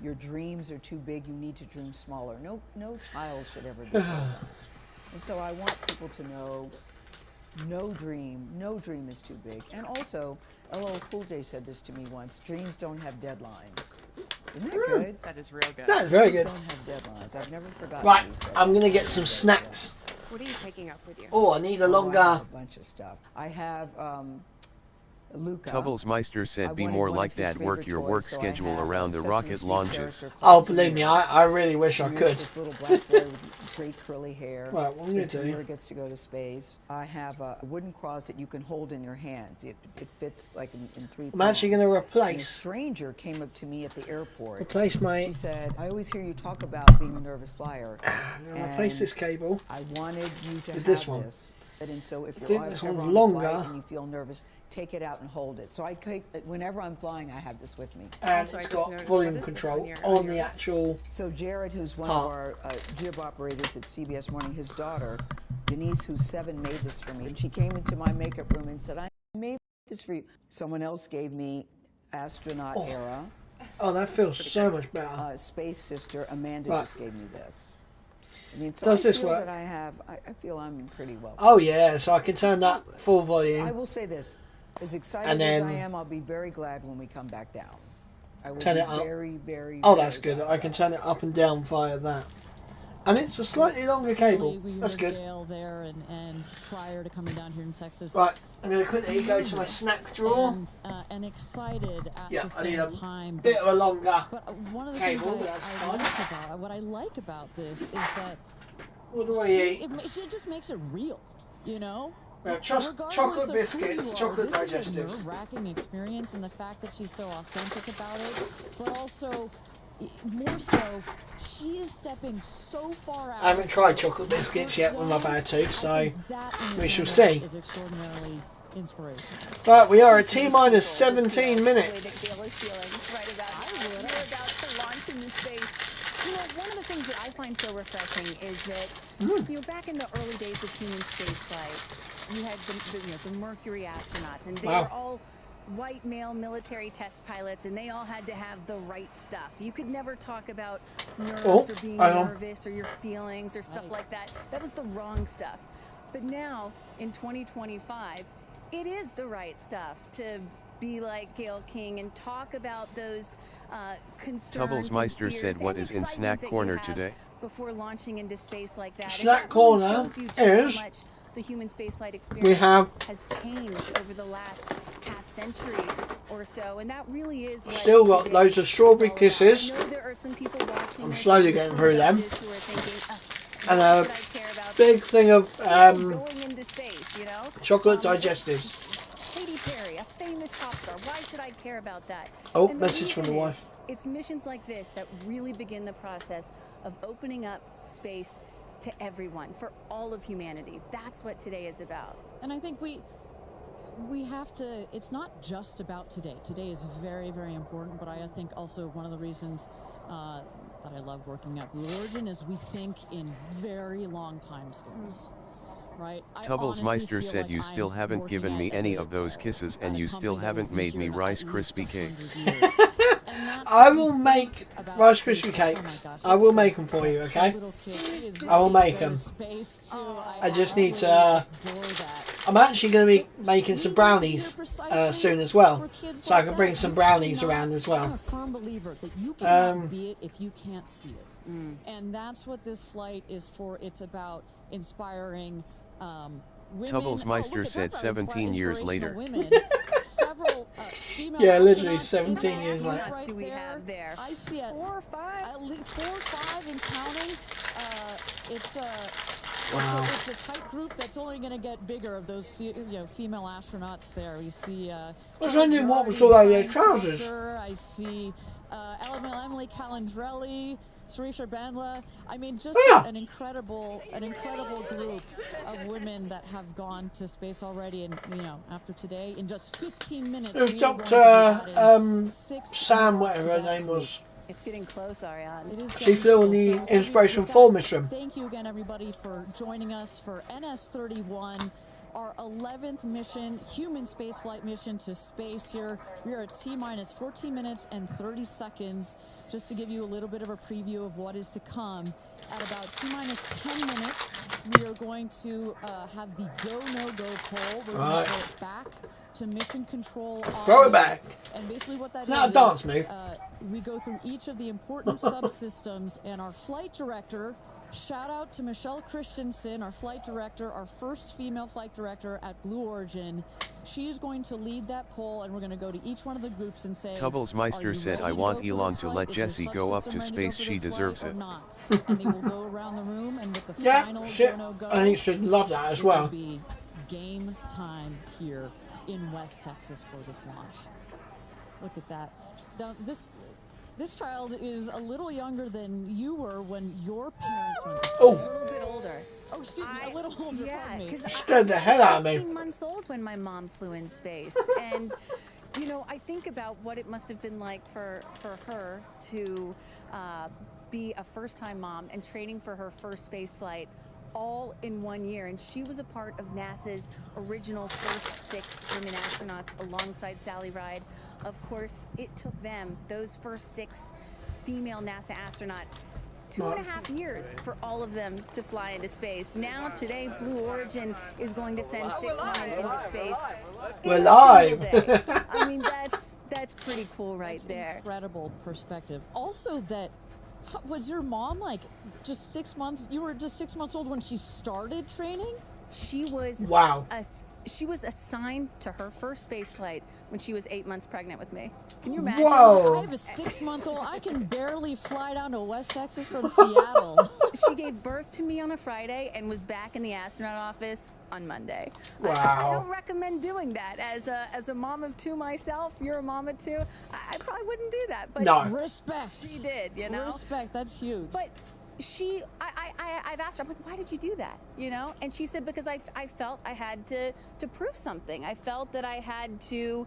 [SPEAKER 15] your dreams are too big, you need to dream smaller. No child should ever be told that. And so I want people to know no dream is too big. And also, LL Cool J said this to me once, dreams don't have deadlines. Isn't that good?
[SPEAKER 6] That is real good.
[SPEAKER 1] That is very good.
[SPEAKER 15] Dreams don't have deadlines. I've never forgotten.
[SPEAKER 1] Right,
[SPEAKER 15] he said
[SPEAKER 1] I'm
[SPEAKER 15] that.
[SPEAKER 1] going to get some snacks.
[SPEAKER 6] What are you taking up with you?
[SPEAKER 1] Oh, I need a longer...
[SPEAKER 15] I have a bunch of stuff. I have Luca.
[SPEAKER 2] Tubblesmeister said be more like that, work your work schedule around the rocket launches.
[SPEAKER 1] Oh, believe me, I really wish I could.
[SPEAKER 15] This little black boy with great curly hair.
[SPEAKER 1] Right, what are we going to do?
[SPEAKER 15] Tamira gets to go to space. I have a wooden cross that you can hold in your hands. It fits like in 3
[SPEAKER 1] I'm actually going to
[SPEAKER 15] And a
[SPEAKER 1] replace
[SPEAKER 15] stranger came up to me at the airport.
[SPEAKER 1] my...
[SPEAKER 15] He said, I always hear you talk about being a nervous flyer.
[SPEAKER 1] I'm going to replace this cable
[SPEAKER 15] I wanted you to
[SPEAKER 1] with
[SPEAKER 15] have
[SPEAKER 1] this one.
[SPEAKER 15] this. And so if
[SPEAKER 1] I
[SPEAKER 15] you're
[SPEAKER 1] think
[SPEAKER 15] on-
[SPEAKER 1] this
[SPEAKER 15] ever
[SPEAKER 1] one's
[SPEAKER 15] on a flight
[SPEAKER 1] longer.
[SPEAKER 15] and you feel nervous, take it out and hold it. So whenever I'm flying, I have this with me.
[SPEAKER 1] And
[SPEAKER 6] Also, I
[SPEAKER 1] it's
[SPEAKER 6] just
[SPEAKER 1] got
[SPEAKER 6] noticed,
[SPEAKER 1] volume
[SPEAKER 6] what is this
[SPEAKER 1] control
[SPEAKER 6] on your
[SPEAKER 1] on the
[SPEAKER 6] wrist?
[SPEAKER 1] actual...
[SPEAKER 15] So Jared, who's one
[SPEAKER 1] Huh.
[SPEAKER 15] of our jib operators at CBS Morning, his daughter, Denise, who's 7, made this for me. And she came into my makeup room and said, I made this for you. Someone else gave me astronaut era.
[SPEAKER 1] Oh, that feels so much better.
[SPEAKER 15] Space Sister, Amanda
[SPEAKER 1] Right.
[SPEAKER 15] just gave me this. I mean, so
[SPEAKER 1] Does
[SPEAKER 15] I
[SPEAKER 1] this
[SPEAKER 15] feel
[SPEAKER 1] work?
[SPEAKER 15] that I feel I'm pretty well.
[SPEAKER 1] Oh, yeah, so I can turn that full
[SPEAKER 15] I
[SPEAKER 1] volume.
[SPEAKER 15] will say this. As excited
[SPEAKER 1] And
[SPEAKER 15] as
[SPEAKER 1] then-
[SPEAKER 15] I am, I'll be very glad when we come back down. I will
[SPEAKER 1] Turn
[SPEAKER 15] be
[SPEAKER 1] it up.
[SPEAKER 15] very, very,
[SPEAKER 1] Oh,
[SPEAKER 15] very
[SPEAKER 1] that's good.
[SPEAKER 15] glad.
[SPEAKER 1] I can turn it up and down via that. And it's a slightly longer cable.
[SPEAKER 4] We
[SPEAKER 1] That's
[SPEAKER 4] heard
[SPEAKER 1] good.
[SPEAKER 4] Gail there, and prior to coming down here in Texas.
[SPEAKER 1] Right, I'm going to quickly go to my snack drawer.
[SPEAKER 4] And excited at
[SPEAKER 1] Yeah,
[SPEAKER 4] the
[SPEAKER 1] I need
[SPEAKER 4] same
[SPEAKER 1] a
[SPEAKER 4] time.
[SPEAKER 1] bit of a longer
[SPEAKER 4] But one of the
[SPEAKER 1] cable,
[SPEAKER 4] things
[SPEAKER 1] that's
[SPEAKER 4] I
[SPEAKER 1] fine.
[SPEAKER 4] like about what I like about this is that
[SPEAKER 1] What do I eat?
[SPEAKER 4] it just makes it real, you know.
[SPEAKER 1] Well,
[SPEAKER 4] Regardless
[SPEAKER 1] chocolate
[SPEAKER 4] of who
[SPEAKER 1] biscuits,
[SPEAKER 4] you are,
[SPEAKER 1] chocolate
[SPEAKER 4] this is a
[SPEAKER 1] digestives.
[SPEAKER 4] nerve-wracking experience, and the fact that she's so authentic about it, but also more so, she is stepping so far out.
[SPEAKER 1] I haven't tried chocolate biscuits yet with my bad tooth, so we shall see.
[SPEAKER 4] Is extraordinarily inspirational.
[SPEAKER 1] Right, we are at T-minus 17 minutes.
[SPEAKER 3] Gail is feeling right about now. You're about to launch into space. You know, one of the things that I find so refreshing is that, you know, back in the early days of human spaceflight, you had the Mercury astronauts, and they
[SPEAKER 1] Wow.
[SPEAKER 3] were all white male military test pilots, and they all had to have the right stuff. You could never talk about nerves or being nervous or your feelings or stuff like that. That was the wrong stuff. But now, in 2025, it is the right stuff to be like Gail King and talk about those concerns.
[SPEAKER 2] Tubblesmeister
[SPEAKER 3] and fears
[SPEAKER 2] said, what
[SPEAKER 3] and
[SPEAKER 2] is in
[SPEAKER 3] excitement
[SPEAKER 2] Snack
[SPEAKER 3] that you
[SPEAKER 2] Corner
[SPEAKER 3] have
[SPEAKER 2] today?
[SPEAKER 3] Before launching into space like that. And
[SPEAKER 1] Snack
[SPEAKER 3] that really
[SPEAKER 1] Corner
[SPEAKER 3] shows you just
[SPEAKER 1] is
[SPEAKER 3] how much the human spaceflight experience has changed over the last half century or so, and that really is what
[SPEAKER 1] Still got
[SPEAKER 3] today
[SPEAKER 1] loads of
[SPEAKER 3] is
[SPEAKER 1] strawberry
[SPEAKER 3] all about.
[SPEAKER 1] kisses.
[SPEAKER 3] I know there are some people watching
[SPEAKER 1] I'm
[SPEAKER 3] this
[SPEAKER 1] slowly
[SPEAKER 3] who
[SPEAKER 1] getting
[SPEAKER 3] are
[SPEAKER 1] through them.
[SPEAKER 3] this who are thinking,
[SPEAKER 1] And
[SPEAKER 3] why
[SPEAKER 1] a
[SPEAKER 3] should I care about
[SPEAKER 1] big thing of
[SPEAKER 3] going into space, you know?
[SPEAKER 1] chocolate digestives.
[SPEAKER 3] Katy Perry, a famous pop star. Why should I care about that?
[SPEAKER 1] Oh,
[SPEAKER 3] And
[SPEAKER 1] message from the
[SPEAKER 3] reason
[SPEAKER 1] wife.
[SPEAKER 3] is, it's missions like this that really begin the process of opening up space to everyone, for all of humanity. That's what today is about.
[SPEAKER 4] And I think we have to, it's not just about today. Today is very, very important, but I think also one of the reasons that I love working at Blue Origin is we think in very long time scales. Right?
[SPEAKER 2] Tubblesmeister said you still haven't given me any of those kisses and you still haven't made me Rice Krispie cakes.
[SPEAKER 1] I will make Rice Krispie cakes. I will make them for you, okay? I will make them. I just need to... I'm actually going to be making some brownies soon as well. So I can bring some brownies around as well.
[SPEAKER 4] I'm a firm believer that you cannot be it if you can't see it. And that's what this flight is for. It's about inspiring women.
[SPEAKER 2] Tubblesmeister said 17 years later.
[SPEAKER 4] Women. Several female
[SPEAKER 1] Yeah, literally
[SPEAKER 4] astronauts
[SPEAKER 1] 17
[SPEAKER 4] in
[SPEAKER 1] years
[SPEAKER 4] that
[SPEAKER 1] later.
[SPEAKER 4] right
[SPEAKER 3] What do we have there?
[SPEAKER 4] I see it.
[SPEAKER 3] 4 or 5?
[SPEAKER 4] At least 4 or 5 and counting. It's
[SPEAKER 1] Wow.
[SPEAKER 4] It's a tight group that's only going to get bigger of those female astronauts there. You see.
[SPEAKER 1] I was wondering what was all over their trousers.
[SPEAKER 4] I see Emily Calandrelli, Sarisha Bandla. I mean, just an incredible group of women that have gone to space already. And after today, in just 15 minutes,
[SPEAKER 1] there's Dr. Sam, whatever her name was.
[SPEAKER 3] It's getting close, Ariane.
[SPEAKER 1] She flew on the Inspiration 4 mission.
[SPEAKER 4] Thank you again, everybody, for joining us for NS-31, our 11th mission, human spaceflight mission to space here. We are at T-minus 14 minutes and 30 seconds. Just to give you a little bit of a preview of what is to come, at about T-minus 10 minutes, we are going to have the go, no-go poll. We're going to throw it back to mission control.
[SPEAKER 1] Throw it back.
[SPEAKER 4] And basically what that
[SPEAKER 1] it's not a dance move.
[SPEAKER 4] We go through each of the important subsystems, and our flight director, shout out to Michelle Christensen, our flight director, our first female flight director at Blue Origin. She is going to lead that poll, and we're going to go to each one of the groups and say,
[SPEAKER 2] Tubblesmeister said, I want Elon to let Jessie go up to space. She deserves it.
[SPEAKER 4] And they will go around the room, and with the final go,
[SPEAKER 1] I think she'd love that as well.
[SPEAKER 4] It will be game time here in West Texas for this launch. Look at that. Now, this child is a little younger than you were when your parents went to space.
[SPEAKER 1] Oh.
[SPEAKER 3] A little bit older.
[SPEAKER 4] Oh, excuse me, a little older.
[SPEAKER 3] Yeah, because
[SPEAKER 1] scared the hell out of me.
[SPEAKER 3] I was 15 months old when my mom flew in space, and I think about what it must have been like for her to be a first-time mom and training for her first space flight all in 1 year. And she was a part of NASA's original first 6 women astronauts alongside Sally Ride. Of course, it took them, those first 6 female NASA astronauts, 2.5 years for all of them to fly into space. Now, today, Blue Origin is going to send 6 women into space.
[SPEAKER 1] We're live.
[SPEAKER 3] I mean, that's pretty cool there.
[SPEAKER 4] Incredible perspective. Also, that was your mom just 6 months? You were just 6 months old when she started training?
[SPEAKER 3] She was she was assigned to her first space flight when she was 8 months pregnant with me. Can you imagine?
[SPEAKER 1] Whoa.
[SPEAKER 4] I have a 6-month-old. I can barely fly down to West Texas from Seattle.
[SPEAKER 3] She gave birth to me on a Friday and was back in the astronaut office on Monday.
[SPEAKER 1] Wow.
[SPEAKER 3] I don't recommend doing that. As a mom of 2 myself, you're a mom of 2. I probably wouldn't do that. But
[SPEAKER 1] no.
[SPEAKER 4] Respect.
[SPEAKER 3] She did,
[SPEAKER 4] Respect. That's huge.
[SPEAKER 3] But I've asked her, I'm like, why did you do that? And she said, because I felt I had to prove something. I felt that I had to,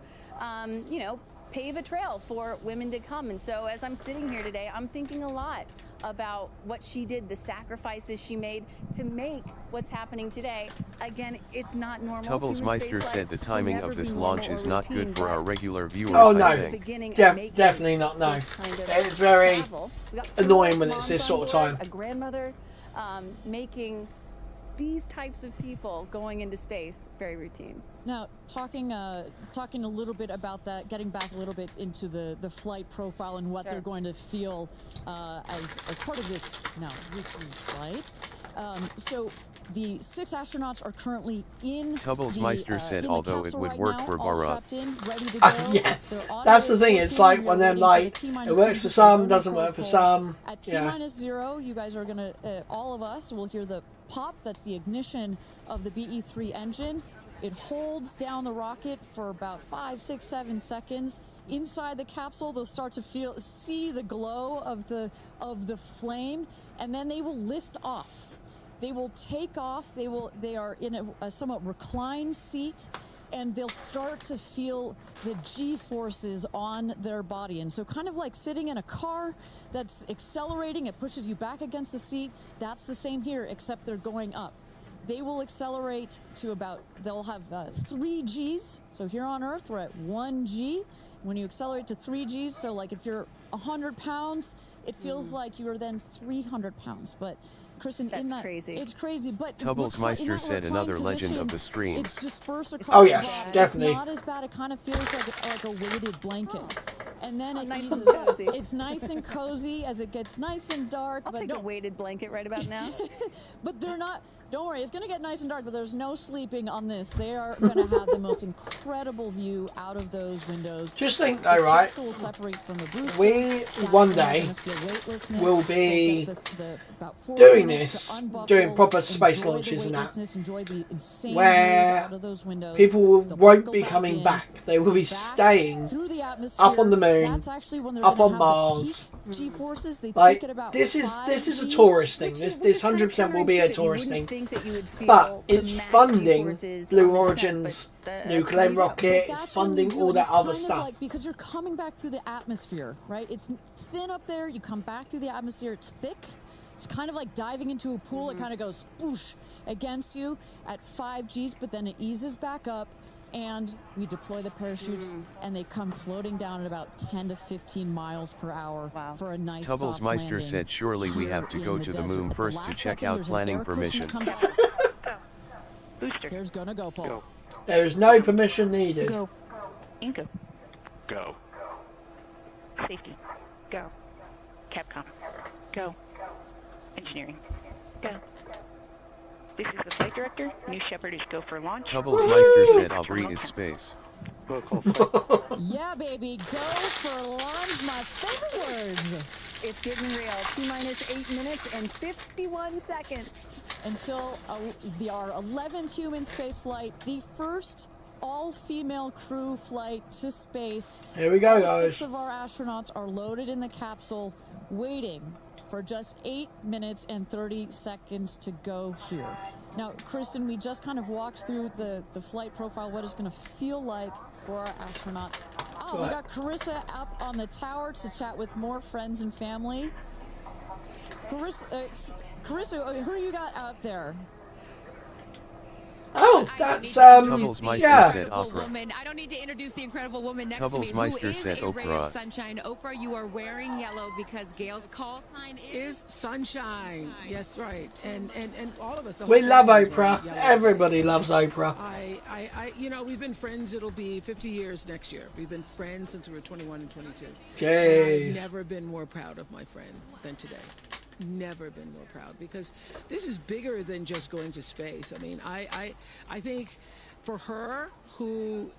[SPEAKER 3] pave a trail for women to come. And so as I'm sitting here today, I'm thinking a lot about what she did, the sacrifices she made to make what's happening today. Again, it's not normal.
[SPEAKER 2] Tubblesmeister said the timing of this launch is not good for our regular viewers.
[SPEAKER 1] Oh no, definitely not. No, it's very annoying when it's this sort of time.
[SPEAKER 3] A grandmother making these types of people going into space very routine.
[SPEAKER 4] Now, talking a little bit about that, getting back a little bit into the flight profile and what they're going to feel as part of this routine flight. So the 6 astronauts are currently in.
[SPEAKER 2] Tubblesmeister said, although it would work for Bharat.
[SPEAKER 1] Yeah, that's the thing. It's like when they're like, it works for some, doesn't work for some.
[SPEAKER 4] At T-0, you guys are gonna, all of us will hear the pop. That's the ignition of the BE-3 engine. It holds down the rocket for about 5, 6, 7 seconds. Inside the capsule, they'll start to see the glow of the flame, and then they will lift off. They will take off. They are in a somewhat reclined seat, and they'll start to feel the G-forces on their body. And so kind of like sitting in a car that's accelerating, it pushes you back against the seat. That's the same here, except they're going up. They will accelerate to they'll have 3 Gs. So here on Earth, we're at 1 G. When you accelerate to 3 Gs, so like if you're 100 pounds, it feels like you are then 300 pounds. But Kristen,
[SPEAKER 3] crazy.
[SPEAKER 4] It's crazy. But
[SPEAKER 2] Tubblesmeister said another legend of the streams.
[SPEAKER 4] It's dispersed across the body.
[SPEAKER 1] Definitely.
[SPEAKER 4] It's not as bad. It kind of feels like a weighted blanket. And then it
[SPEAKER 3] nice
[SPEAKER 4] eases
[SPEAKER 3] and cozy.
[SPEAKER 4] It's nice and cozy as it gets nice and dark.
[SPEAKER 3] I'll take a weighted blanket right about now.
[SPEAKER 4] But they're not Don't worry, it's going to get nice and dark, but there's no sleeping on this. They are going to have the most incredible view out of those windows.
[SPEAKER 1] Just think though, right?
[SPEAKER 4] Will separate from the booster.
[SPEAKER 1] We one day will be doing this, doing proper space launches and that, where people won't be coming back. They will be staying up on the moon, up on Mars. Like this is a tourist thing. This 100% will be a tourist thing. But it's funding Blue Origin's nuclear rocket. It's funding all that other stuff.
[SPEAKER 4] Because you're coming back through the atmosphere, right? It's thin up there. You come back through the atmosphere. It's thick. It's kind of like diving into a pool. It kind of goes spoosh against you at 5 Gs, but then it eases back up. And we deploy the parachutes, and they come floating down at about 10 to 15 miles per hour for a nice soft landing.
[SPEAKER 2] Meister said, surely we have to go to the moon first to check out planning permission.
[SPEAKER 4] Booster. Here's gonna go, Paul.
[SPEAKER 12] Go.
[SPEAKER 1] There is no permission needed.
[SPEAKER 16] Go. Inco.
[SPEAKER 12] Go.
[SPEAKER 16] Safety. Go. Capcom. Go. Engineering. Go. This is the flight director. New Shepard is go for launch.
[SPEAKER 2] Meister said Aubrey is space.
[SPEAKER 4] Yeah, baby. Go for launch. My favorite words.
[SPEAKER 3] It's getting real. T-minus 8 minutes and 51 seconds.
[SPEAKER 4] Until our 11th human space flight, the first all-female crew flight to space.
[SPEAKER 1] Here we go,
[SPEAKER 4] All
[SPEAKER 1] guys.
[SPEAKER 4] 6 of our astronauts are loaded in the capsule, waiting for just 8 minutes and 30 seconds to go here. Now, Kristen, we just kind of walked through the flight profile, what it's going to feel like for our astronauts. Oh, we got Carissa up on the tower to chat with more friends and family. Carissa, who you got out there?
[SPEAKER 1] Oh, that's
[SPEAKER 2] yeah.
[SPEAKER 7] Said woman. I don't need to introduce the incredible woman next to me, who is
[SPEAKER 2] said
[SPEAKER 7] a ray
[SPEAKER 2] Oprah.
[SPEAKER 7] of sunshine. Oprah, you are wearing yellow because Gail's call sign is
[SPEAKER 17] sunshine. Yes, right. And all of us.
[SPEAKER 1] We love Oprah. Everybody loves Oprah.
[SPEAKER 17] You know, we've been friends. It'll be 50 years next year. We've been friends since we were 21 and 22.
[SPEAKER 1] Jeez.
[SPEAKER 17] I've never been more proud of my friend than today. Never been more proud, because this is bigger than just going to space. I mean, I think for her, who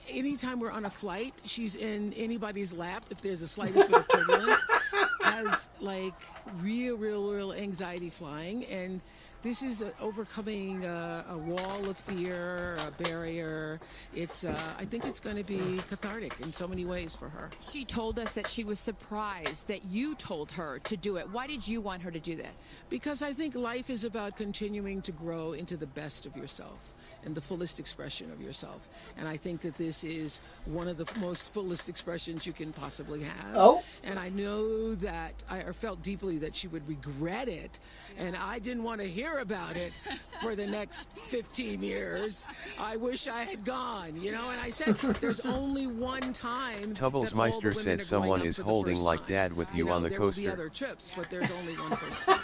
[SPEAKER 17] anytime we're on a flight, she's in anybody's lap if there's a slightest bit of turbulence, has like real anxiety flying. And this is overcoming a wall of fear, a barrier. It's I think it's going to be cathartic in so many ways for her.
[SPEAKER 7] She told us that she was surprised that you told her to do it. Why did you want her to do this?
[SPEAKER 17] Because I think life is about continuing to grow into the best of yourself and the fullest expression of yourself. And I think that this is one of the most fullest expressions you can possibly have.
[SPEAKER 1] Oh.
[SPEAKER 17] And I know that I felt deeply that she would regret it. And I didn't want to hear about it for the next 15 years. I wish I had gone, you know, and I said, there's only one time.
[SPEAKER 2] Meister said someone is holding like dad with you on the coaster.
[SPEAKER 17] There will be other trips, but there's only one person.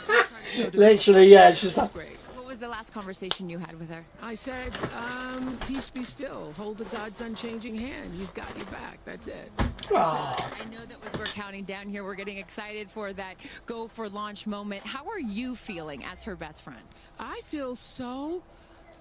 [SPEAKER 17] So
[SPEAKER 1] literally, yeah, it's just like.
[SPEAKER 7] What was the last conversation you had with her?
[SPEAKER 17] I said, peace be still. Hold the God's unchanging hand. He's got your back. That's it.
[SPEAKER 7] I know that as we're counting down here, we're getting excited for that go for launch moment. How are you feeling as her best friend?
[SPEAKER 17] I feel so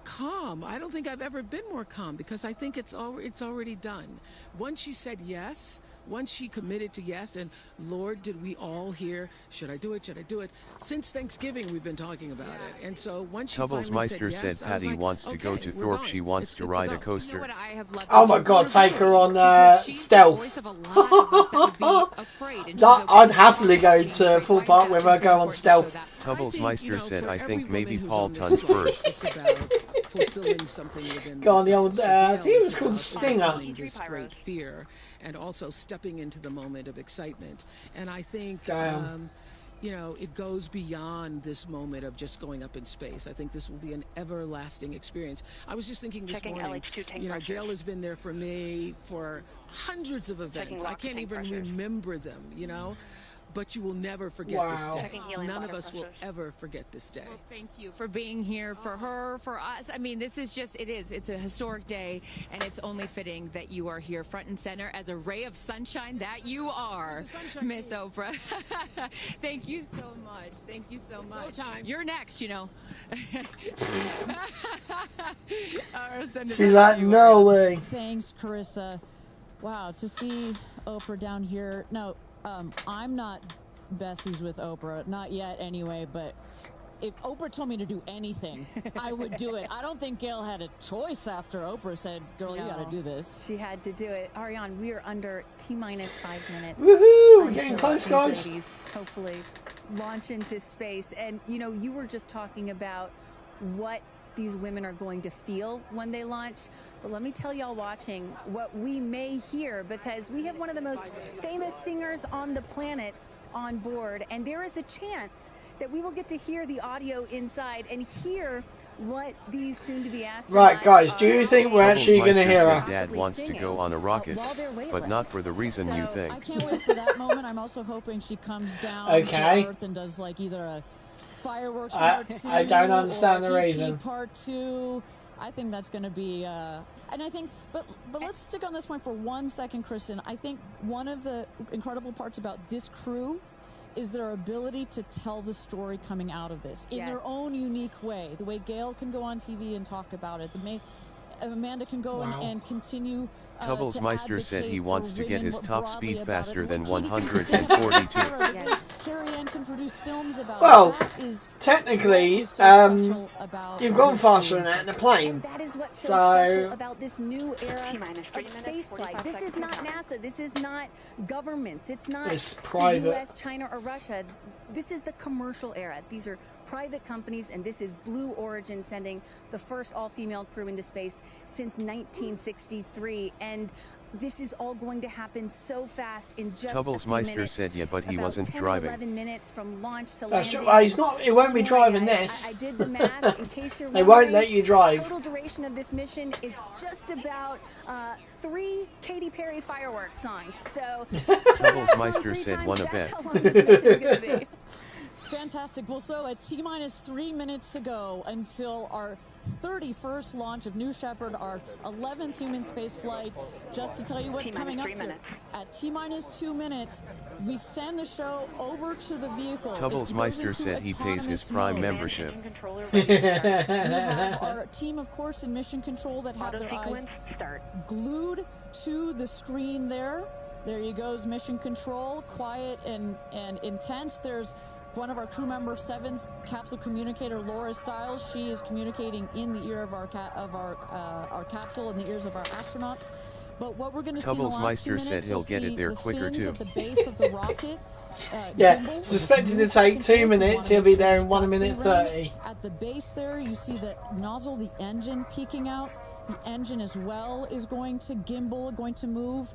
[SPEAKER 17] calm. I don't think I've ever been more calm, because I think it's already done. Once she said yes, once she committed to yes, and Lord, did we all hear, should I do it, should I do it? Since Thanksgiving, we've been talking about it. And so once she finally
[SPEAKER 2] Meister
[SPEAKER 17] said yes,
[SPEAKER 2] said Patty wants to go to Thorpe. She wants to ride a coaster.
[SPEAKER 7] You know what I have loved
[SPEAKER 1] Oh my God, take her on stealth. I'd happily go to Full Park with her, go on stealth.
[SPEAKER 2] Meister said, I think maybe Paul Tuns first.
[SPEAKER 17] It's about fulfilling something within
[SPEAKER 1] Go on the old, I think it was called Stinger.
[SPEAKER 17] This great fear, and also stepping into the moment of excitement. And I think, you know, it goes beyond this moment of just going up in space. I think this will be an everlasting experience. I was just thinking this morning, you know, Gail has been there for me for hundreds of events. I can't even remember them, you know. but you will never forget this
[SPEAKER 1] Wow.
[SPEAKER 17] day.
[SPEAKER 16] Checking healing
[SPEAKER 17] None of
[SPEAKER 16] bladder
[SPEAKER 17] us will
[SPEAKER 16] pressures.
[SPEAKER 17] ever forget this day.
[SPEAKER 7] Well, thank you for being here, for her, for us. I mean, this is just, it's a historic day, and it's only fitting that you are here front and center as a ray of sunshine that you are, Miss Oprah. Thank you so much. Thank you so much. You're next, you know.
[SPEAKER 1] She's like, no way.
[SPEAKER 4] Thanks, Carissa. Wow, to see Oprah down here. No, I'm not besties with Oprah. Not yet, anyway, but if Oprah told me to do anything, I would do it. I don't think Gail had a choice after Oprah said, girl, you got to do this.
[SPEAKER 3] She had to do it. Ariane, we are under T-minus 5 minutes.
[SPEAKER 1] Woohoo! We're
[SPEAKER 3] until
[SPEAKER 1] getting close,
[SPEAKER 3] these
[SPEAKER 1] guys.
[SPEAKER 3] ladies hopefully launch into space. And, you know, you were just talking about what these women are going to feel when they launch. But let me tell y'all watching what we may hear, because we have one of the most famous singers on the planet on board, and there is a chance that we will get to hear the audio inside and hear what these soon-to-be astronauts.
[SPEAKER 1] Right, guys, do you think we're actually going to
[SPEAKER 2] Meister
[SPEAKER 1] hear
[SPEAKER 2] said
[SPEAKER 1] her?
[SPEAKER 2] Dad wants to go on a rocket, but not for the reason you think.
[SPEAKER 4] I can't wait for that moment. I'm also hoping she comes down
[SPEAKER 1] Okay.
[SPEAKER 4] to Earth and does like either a fireworks
[SPEAKER 1] I
[SPEAKER 4] part 2
[SPEAKER 1] don't understand
[SPEAKER 4] or
[SPEAKER 1] the
[SPEAKER 4] ET
[SPEAKER 1] reason.
[SPEAKER 4] part 2. I think that's going to be and I think but let's stick on this point for 1 second, Kristen. I think one of the incredible parts about this crew is their ability to tell the story coming out of this in their own unique way. The way Gail can go on TV and talk about it. Amanda can go and continue.
[SPEAKER 2] Tubbles Meister said he wants to get his top speed faster than
[SPEAKER 4] Katy can
[SPEAKER 2] 142.
[SPEAKER 4] sing about it. Carrie Ann can produce films about
[SPEAKER 1] Well,
[SPEAKER 4] it. That is
[SPEAKER 1] technically,
[SPEAKER 4] what is so special about
[SPEAKER 1] you've gone
[SPEAKER 4] this
[SPEAKER 1] faster
[SPEAKER 4] crew.
[SPEAKER 1] than that in a plane.
[SPEAKER 3] That is what's so
[SPEAKER 1] So,
[SPEAKER 3] special about this new era of space flight. This is not NASA. This is not governments. It's not
[SPEAKER 1] It's
[SPEAKER 3] the
[SPEAKER 1] private.
[SPEAKER 3] U.S., China, or Russia. This is the commercial era. These are private companies, and this is Blue Origin sending the first all-female crew into space since 1963. And this is all going to happen so fast in just
[SPEAKER 2] Tubbles
[SPEAKER 3] a few
[SPEAKER 2] Meister
[SPEAKER 3] minutes.
[SPEAKER 2] said, yeah, but he
[SPEAKER 3] About
[SPEAKER 2] wasn't
[SPEAKER 3] 10
[SPEAKER 2] driving.
[SPEAKER 3] 11 minutes from launch to
[SPEAKER 1] That's
[SPEAKER 3] landing.
[SPEAKER 1] true. He's not. He won't be
[SPEAKER 3] Don't worry,
[SPEAKER 1] driving this.
[SPEAKER 3] I did the math. In case you're
[SPEAKER 1] They won't
[SPEAKER 3] wondering,
[SPEAKER 1] let you drive.
[SPEAKER 3] Total duration of this mission is just about 3 Katy Perry fireworks songs. So
[SPEAKER 2] Tubbles Meister said one a
[SPEAKER 3] that's
[SPEAKER 2] bit.
[SPEAKER 3] how long this mission's going to be.
[SPEAKER 4] Fantastic. Well, so at T-minus 3 minutes to go until our 31st launch of New Shepard, our 11th human space flight. Just to tell you what's coming up here. At T-minus 2 minutes, we send the show over to the vehicle.
[SPEAKER 2] Tubbles
[SPEAKER 4] It goes
[SPEAKER 2] Meister
[SPEAKER 4] into
[SPEAKER 2] said he pays his
[SPEAKER 4] autonomous
[SPEAKER 2] Prime
[SPEAKER 4] mode.
[SPEAKER 2] membership.
[SPEAKER 4] We have our team, of course, in mission control that have their eyes glued to the screen there. There you goes, mission control, quiet and intense. There's one of our crew member 7's capsule communicator, Laura Stiles. She is communicating in the ear of our capsule, in the ears of our astronauts. But what we're going to see in the
[SPEAKER 2] Tubbles
[SPEAKER 4] last 2
[SPEAKER 2] Meister
[SPEAKER 4] minutes,
[SPEAKER 2] said he'll
[SPEAKER 4] you'll
[SPEAKER 2] get it
[SPEAKER 4] see
[SPEAKER 2] there
[SPEAKER 4] the
[SPEAKER 2] quicker,
[SPEAKER 4] fins
[SPEAKER 2] too.
[SPEAKER 4] at the base of the rocket.
[SPEAKER 1] Yeah,
[SPEAKER 4] gimbal.
[SPEAKER 1] it's expected to take 2 minutes. He'll be there in 1 minute 30.
[SPEAKER 4] At the base there, you see the nozzle, the engine peeking out. The engine as well is going to gimbal, going to move.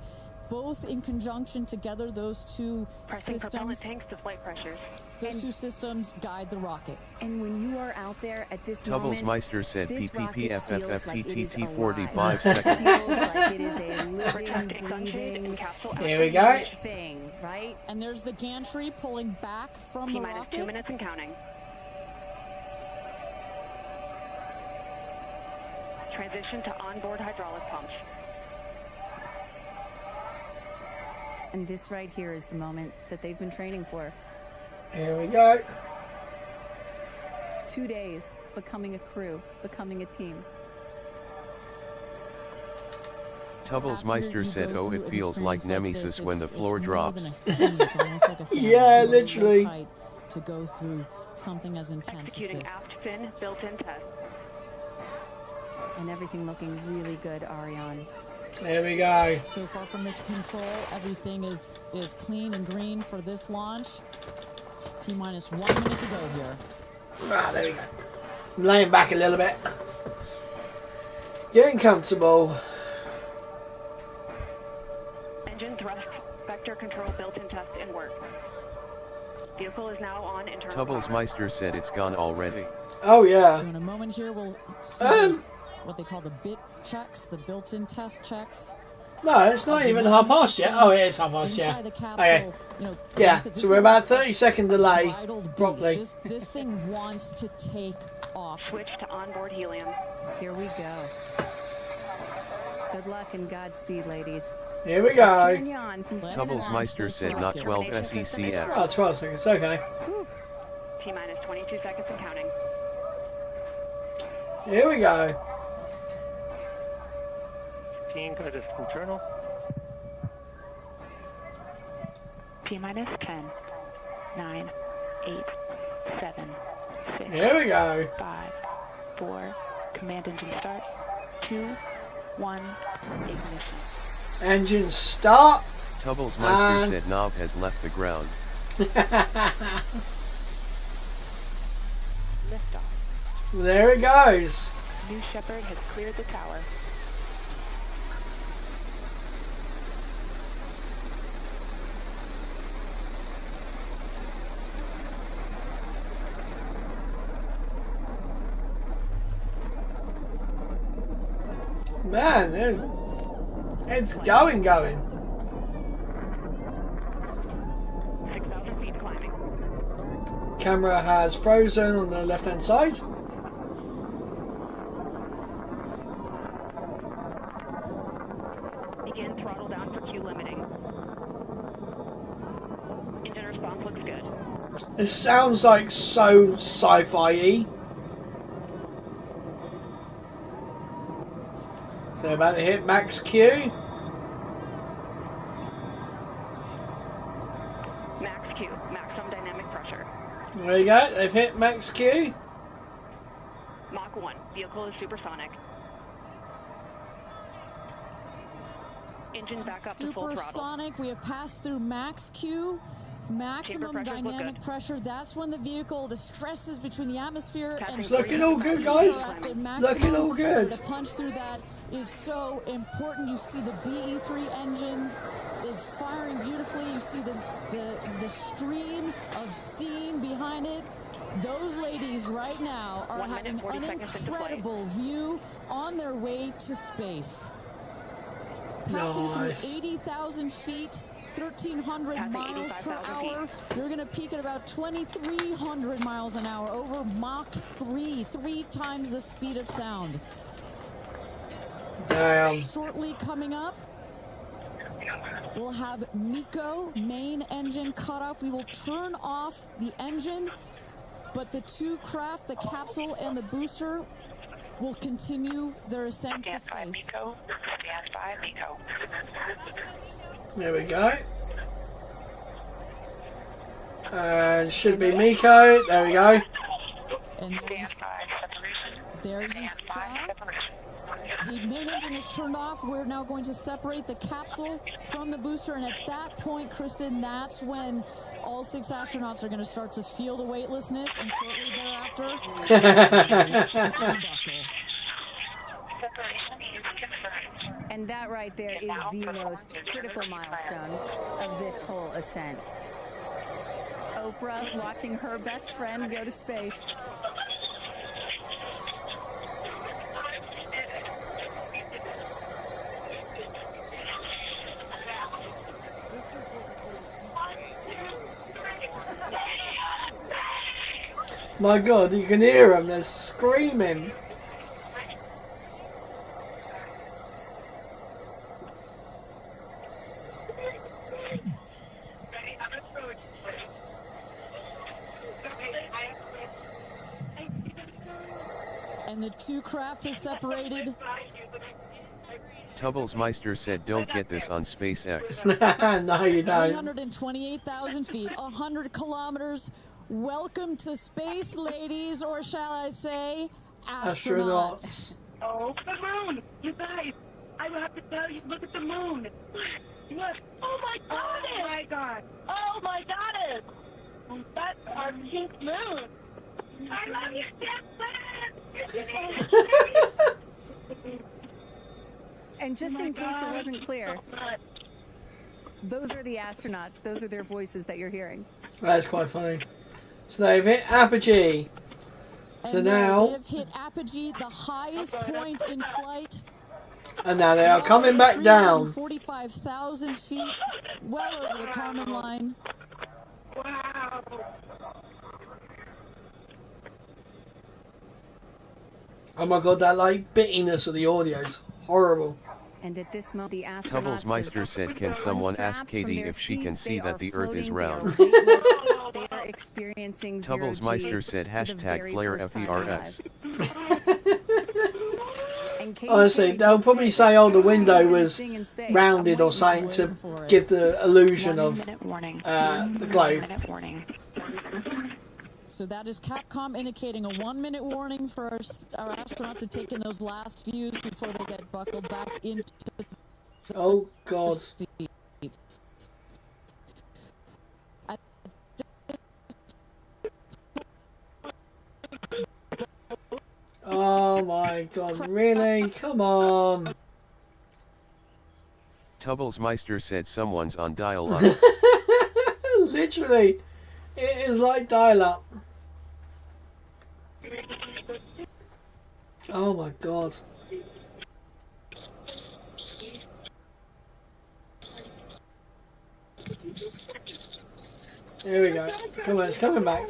[SPEAKER 4] Both in conjunction together, those two
[SPEAKER 16] Pressing propellant
[SPEAKER 4] systems.
[SPEAKER 16] tanks to flight pressures.
[SPEAKER 4] Those two systems guide the rocket.
[SPEAKER 3] And when you are out there at this
[SPEAKER 2] Tubbles
[SPEAKER 3] moment,
[SPEAKER 2] Meister said
[SPEAKER 3] this rocket feels like it is
[SPEAKER 2] PPPFFTTT
[SPEAKER 3] alive.
[SPEAKER 2] 45
[SPEAKER 3] It
[SPEAKER 2] seconds.
[SPEAKER 3] feels like it is a living, breathing
[SPEAKER 1] Here we go.
[SPEAKER 3] thing, right?
[SPEAKER 4] And there's the gantry pulling back from the
[SPEAKER 16] T-minus
[SPEAKER 4] rocket.
[SPEAKER 16] 2 minutes and counting. Transition to onboard hydraulic pumps.
[SPEAKER 3] And this right here is the moment that they've been training for.
[SPEAKER 1] Here we go.
[SPEAKER 3] 2 days, becoming a crew, becoming a team.
[SPEAKER 2] Tubbles Meister said, oh, it feels like Nemesis when the floor drops.
[SPEAKER 1] Yeah, literally.
[SPEAKER 4] To go through something as intense
[SPEAKER 16] Executing
[SPEAKER 4] as this.
[SPEAKER 16] aft fin built-in test.
[SPEAKER 3] And everything looking really good, Ariane.
[SPEAKER 1] There we go.
[SPEAKER 4] So far from mission control, everything is clean and green for this launch. T-minus 1 minute to go here.
[SPEAKER 1] Ah, there we go. I'm laying back a little bit. Getting comfortable.
[SPEAKER 16] Engine thrust vector control built-in test in work. Vehicle is now on internal
[SPEAKER 2] Tubbles
[SPEAKER 16] power.
[SPEAKER 2] Meister said it's gone already.
[SPEAKER 1] Oh, yeah.
[SPEAKER 4] So in a moment here, we'll see those, what they call the bit checks, the built-in test checks.
[SPEAKER 1] No, it's not even half past yet. Oh, it is half past yet. Okay. Yeah, so we're about 30-second delay. Properly.
[SPEAKER 4] This thing wants to take off.
[SPEAKER 16] Switch to onboard helium.
[SPEAKER 3] Here we go. Good luck and Godspeed, ladies.
[SPEAKER 1] Here we go.
[SPEAKER 2] Tubblesmeister said not 12 SECS.
[SPEAKER 1] Oh, 12 seconds, okay.
[SPEAKER 16] T-minus 22 seconds and counting.
[SPEAKER 1] Here we go.
[SPEAKER 18] 15, guided internal.
[SPEAKER 16] T-minus 10, 9, 8, 7, 6.
[SPEAKER 1] Here we go.
[SPEAKER 16] 5, 4, command engine start. 2, 1, ignition.
[SPEAKER 1] Engine start.
[SPEAKER 2] Tubblesmeister said knob has left the ground.
[SPEAKER 16] Liftoff.
[SPEAKER 1] There it goes.
[SPEAKER 16] New Shepard has cleared the tower.
[SPEAKER 1] Man, it's going.
[SPEAKER 16] 6,000 feet climbing.
[SPEAKER 1] Camera has frozen on the left-hand side.
[SPEAKER 16] Begin throttle down for Q limiting. Engine response looks good.
[SPEAKER 1] It sounds like so sci-fi-y. So about to hit max Q.
[SPEAKER 16] Max Q, maximum dynamic pressure.
[SPEAKER 1] There you go, they've hit max Q.
[SPEAKER 16] Mach 1, vehicle is supersonic. Engine back up to full throttle.
[SPEAKER 4] Supersonic, we have passed through max Q. Maximum dynamic pressure. That's when the vehicle, the stresses between the atmosphere and
[SPEAKER 1] it's looking all good, guys. Looking all good.
[SPEAKER 4] So the punch through that is so important. You see the BE3 engines is firing beautifully. You see the stream of steam behind it. Those ladies right now are having an incredible view on their way to space. Passing through 80,000 feet. 1,300 miles per hour. You're going to peak at about 2,300 miles an hour over Mach 3, 3 times the speed of sound.
[SPEAKER 1] Damn.
[SPEAKER 4] Shortly coming up, we'll have MECO, main engine cutoff. We will turn off the engine, but the two craft, the capsule and the booster, will continue their ascent to space.
[SPEAKER 16] Stand by, MECO.
[SPEAKER 1] There we go. And should be Miko. There we go.
[SPEAKER 4] And there you saw. The main engine is turned off. We're now going to separate the capsule from the booster. And at that point, Kristen, that's when all 6 astronauts are going to start to feel the weightlessness. And shortly thereafter,
[SPEAKER 3] and that right there is the most critical milestone of this whole ascent. Oprah watching her best friend go to space.
[SPEAKER 1] My God, you can hear them. They're screaming.
[SPEAKER 4] and the two craft is separated.
[SPEAKER 2] Tubblesmeister said don't get this on SpaceX.
[SPEAKER 1] No, you don't.
[SPEAKER 4] 328,000 feet, 100 kilometers. Welcome to space, ladies, or shall I say, astronauts.
[SPEAKER 19] Oh, the moon! You guys, I have to tell you, look at the moon. Look. Oh my God! Oh my God! Oh my God! That's our pink moon. I love you, Stephen!
[SPEAKER 3] And just in case it wasn't clear, those are the astronauts. Those are their voices that you're hearing.
[SPEAKER 1] That's quite funny. So they've hit apogee. So
[SPEAKER 4] and
[SPEAKER 1] now
[SPEAKER 4] they've hit apogee, the highest point in flight.
[SPEAKER 1] And now they are coming back down.
[SPEAKER 4] 45,000 feet, well over the Kármán line.
[SPEAKER 19] Wow.
[SPEAKER 1] Oh my god, that like bittiness of the audio is horrible.
[SPEAKER 3] And at this moment, the astronauts
[SPEAKER 2] Tubblesmeister said, can someone ask Katy if she can see that the Earth is round?
[SPEAKER 3] They are experiencing
[SPEAKER 2] Tubblesmeister said, hashtag player FERS.
[SPEAKER 1] Honestly, they'll probably say, oh, the window was rounded or something to give the illusion of the globe.
[SPEAKER 4] So that is Capcom indicating a 1-minute warning for our astronauts to take in those last views before they get buckled back into the
[SPEAKER 1] Oh god.
[SPEAKER 4] seats.
[SPEAKER 1] Oh my god, really? Come on.
[SPEAKER 2] Tubblesmeister said someone's on dial-up.
[SPEAKER 1] Literally, it is like dial-up. Oh my god. Here we go. Come on, it's coming back.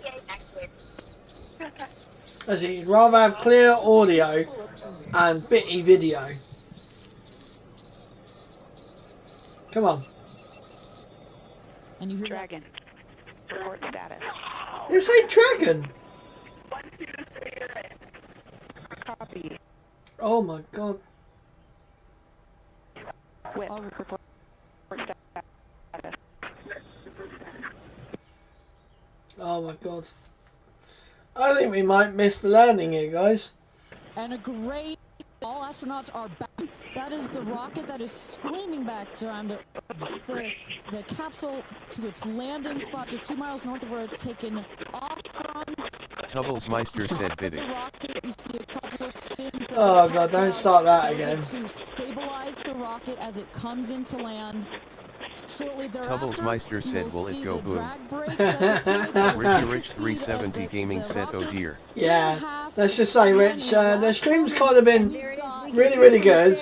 [SPEAKER 1] As you'd rather have clear audio and bitty video. Come on.
[SPEAKER 4] And you hear
[SPEAKER 16] Dragon. Report status.
[SPEAKER 1] You say dragon?
[SPEAKER 16] Copy.
[SPEAKER 1] Oh my god.
[SPEAKER 16] Whip. Report status.
[SPEAKER 1] Oh my god. I think we might miss the landing here, guys.
[SPEAKER 4] And a great... All astronauts are back. That is the rocket that is screaming back down to the capsule to its landing spot just 2 miles north of where it's taken off from.
[SPEAKER 2] Tubblesmeister said bidding.
[SPEAKER 4] The rocket, you see a couple of fins that
[SPEAKER 1] Oh god, don't start that again.
[SPEAKER 4] to stabilize the rocket as it comes into land. Shortly thereafter,
[SPEAKER 2] Tubblesmeister said, will it go boom?
[SPEAKER 4] Richie
[SPEAKER 2] Rich 370 Gaming said, oh dear.
[SPEAKER 1] Yeah, let's just say, Rich, the stream's kind of been really, really good.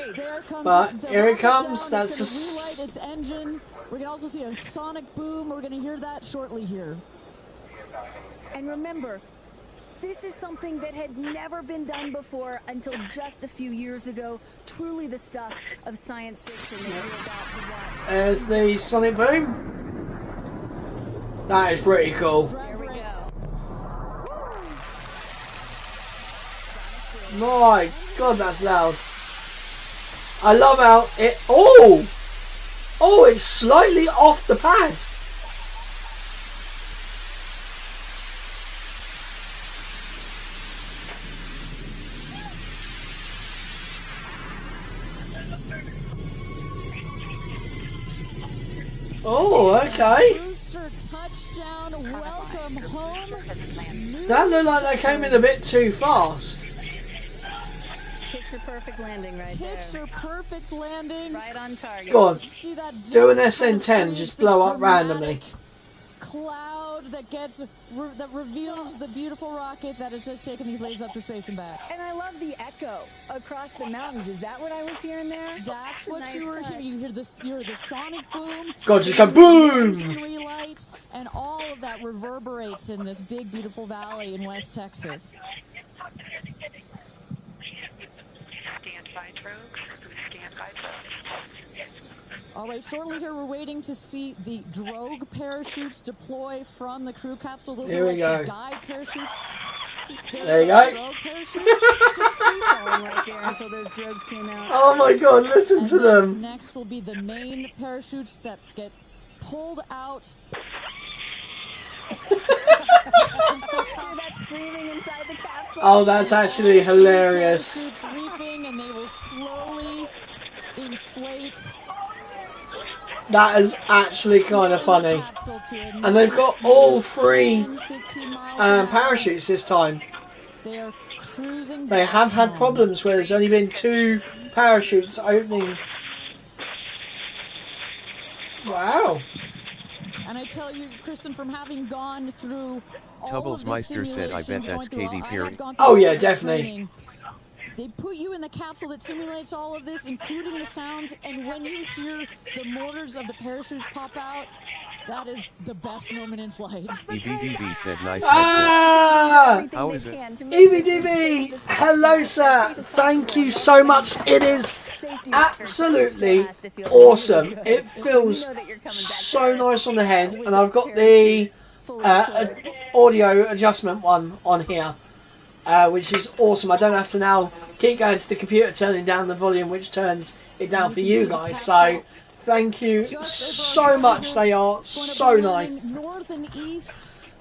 [SPEAKER 1] But here it comes. That's
[SPEAKER 4] relight its engine. We're going to also see a sonic boom. We're going to hear that shortly here.
[SPEAKER 3] And remember, this is something that had never been done before until just a few years ago. Truly the stuff of science fiction that you're about to watch.
[SPEAKER 1] There's the sonic boom. That is pretty cool.
[SPEAKER 3] Here we go.
[SPEAKER 1] My god, that's loud. I love how it... Oh! Oh, it's slightly off the pad. Oh, okay.
[SPEAKER 4] Booster touchdown, welcome home.
[SPEAKER 1] That looked like they came in a bit too fast.
[SPEAKER 3] Picture perfect landing right there.
[SPEAKER 4] Picture perfect landing.
[SPEAKER 3] Right on target.
[SPEAKER 1] Go on.
[SPEAKER 4] See that
[SPEAKER 1] Do an
[SPEAKER 4] just
[SPEAKER 1] SN10, just blow up randomly.
[SPEAKER 4] Cloud that that reveals the beautiful rocket that has just taken these ladies up to space and back.
[SPEAKER 3] And I love the echo across the mountains. Is that what I was hearing there?
[SPEAKER 4] That's what
[SPEAKER 3] Nice
[SPEAKER 4] you were
[SPEAKER 3] touch.
[SPEAKER 4] hearing. You hear the sonic boom.
[SPEAKER 1] God, just go boom!
[SPEAKER 4] Relight, and all of that reverberates in this big, beautiful valley in West Texas.
[SPEAKER 16] Stand by, folks. Stand by, folks.
[SPEAKER 4] All right, shortly here we're waiting to see the drogue parachutes deploy from the crew capsule. Those
[SPEAKER 1] Here
[SPEAKER 4] are
[SPEAKER 1] we
[SPEAKER 4] like
[SPEAKER 1] go.
[SPEAKER 4] the guide parachutes.
[SPEAKER 1] There you go.
[SPEAKER 4] Drogue parachutes.
[SPEAKER 3] Just free falling right there until those drogues came out.
[SPEAKER 1] Oh my god, listen to
[SPEAKER 4] And then
[SPEAKER 1] them.
[SPEAKER 4] Next will be the main parachutes that get pulled out.
[SPEAKER 3] Hear that screaming inside the capsule?
[SPEAKER 1] Oh, that's actually hilarious.
[SPEAKER 4] Parachutes reefing, and they will slowly inflate.
[SPEAKER 1] That is actually kind of funny.
[SPEAKER 4] Capsule to a
[SPEAKER 1] And they've got all three
[SPEAKER 4] 10, 15 miles an hour.
[SPEAKER 1] parachutes this time.
[SPEAKER 4] They are cruising.
[SPEAKER 1] They have had problems where there's only been 2 parachutes opening. Wow.
[SPEAKER 4] And I tell you, Kristen, from having gone through all of the
[SPEAKER 2] Tubblesmeister said, I bet
[SPEAKER 4] simulations,
[SPEAKER 2] that's
[SPEAKER 4] going through
[SPEAKER 2] Katy
[SPEAKER 4] all- I
[SPEAKER 2] Perry.
[SPEAKER 4] have gone through
[SPEAKER 1] Oh,
[SPEAKER 4] all
[SPEAKER 1] yeah,
[SPEAKER 4] the
[SPEAKER 1] definitely.
[SPEAKER 4] training. They put you in the capsule that simulates all of this, including the sounds, and when you hear the motors of the parachutes pop out, that is the best moment in flight.
[SPEAKER 2] EVDB said nice
[SPEAKER 1] Ah!
[SPEAKER 2] headset. How is it?
[SPEAKER 1] EVDB, hello sir, thank you so much. It is absolutely awesome. It feels so nice on the head, and I've got the audio adjustment one on here, which is awesome. I don't have to now keep going to the computer turning down the volume, which turns it down for you guys. So thank you so much. They are so nice.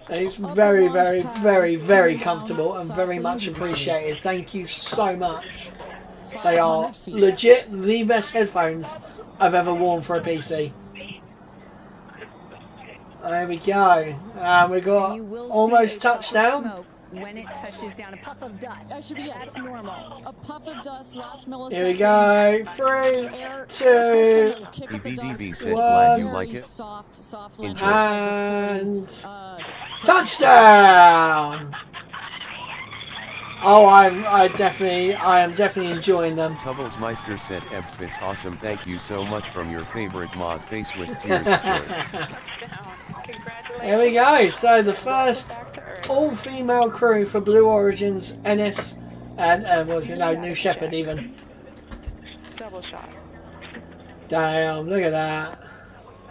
[SPEAKER 1] It's very, very, very, very comfortable and very much appreciated. Thank you so much. They are legit the best headphones I've ever worn for a PC. There we go. We got almost touchdown.
[SPEAKER 3] When it touches down, a puff of dust.
[SPEAKER 4] Actually, yes,
[SPEAKER 3] that's normal.
[SPEAKER 4] A puff of dust, last millisecond.
[SPEAKER 1] Here we go. 3, 2,
[SPEAKER 2] EVDB said glad you like it. Enjoy.
[SPEAKER 1] And touchdown! Oh, I am definitely enjoying them.
[SPEAKER 2] Tubblesmeister said, it's awesome. Thank you so much from your favorite mod face with tears of joy.
[SPEAKER 1] Here we go. So the first all-female crew for Blue Origin's NS and New Shepard even.
[SPEAKER 16] Double shot.
[SPEAKER 1] Damn! Look at that.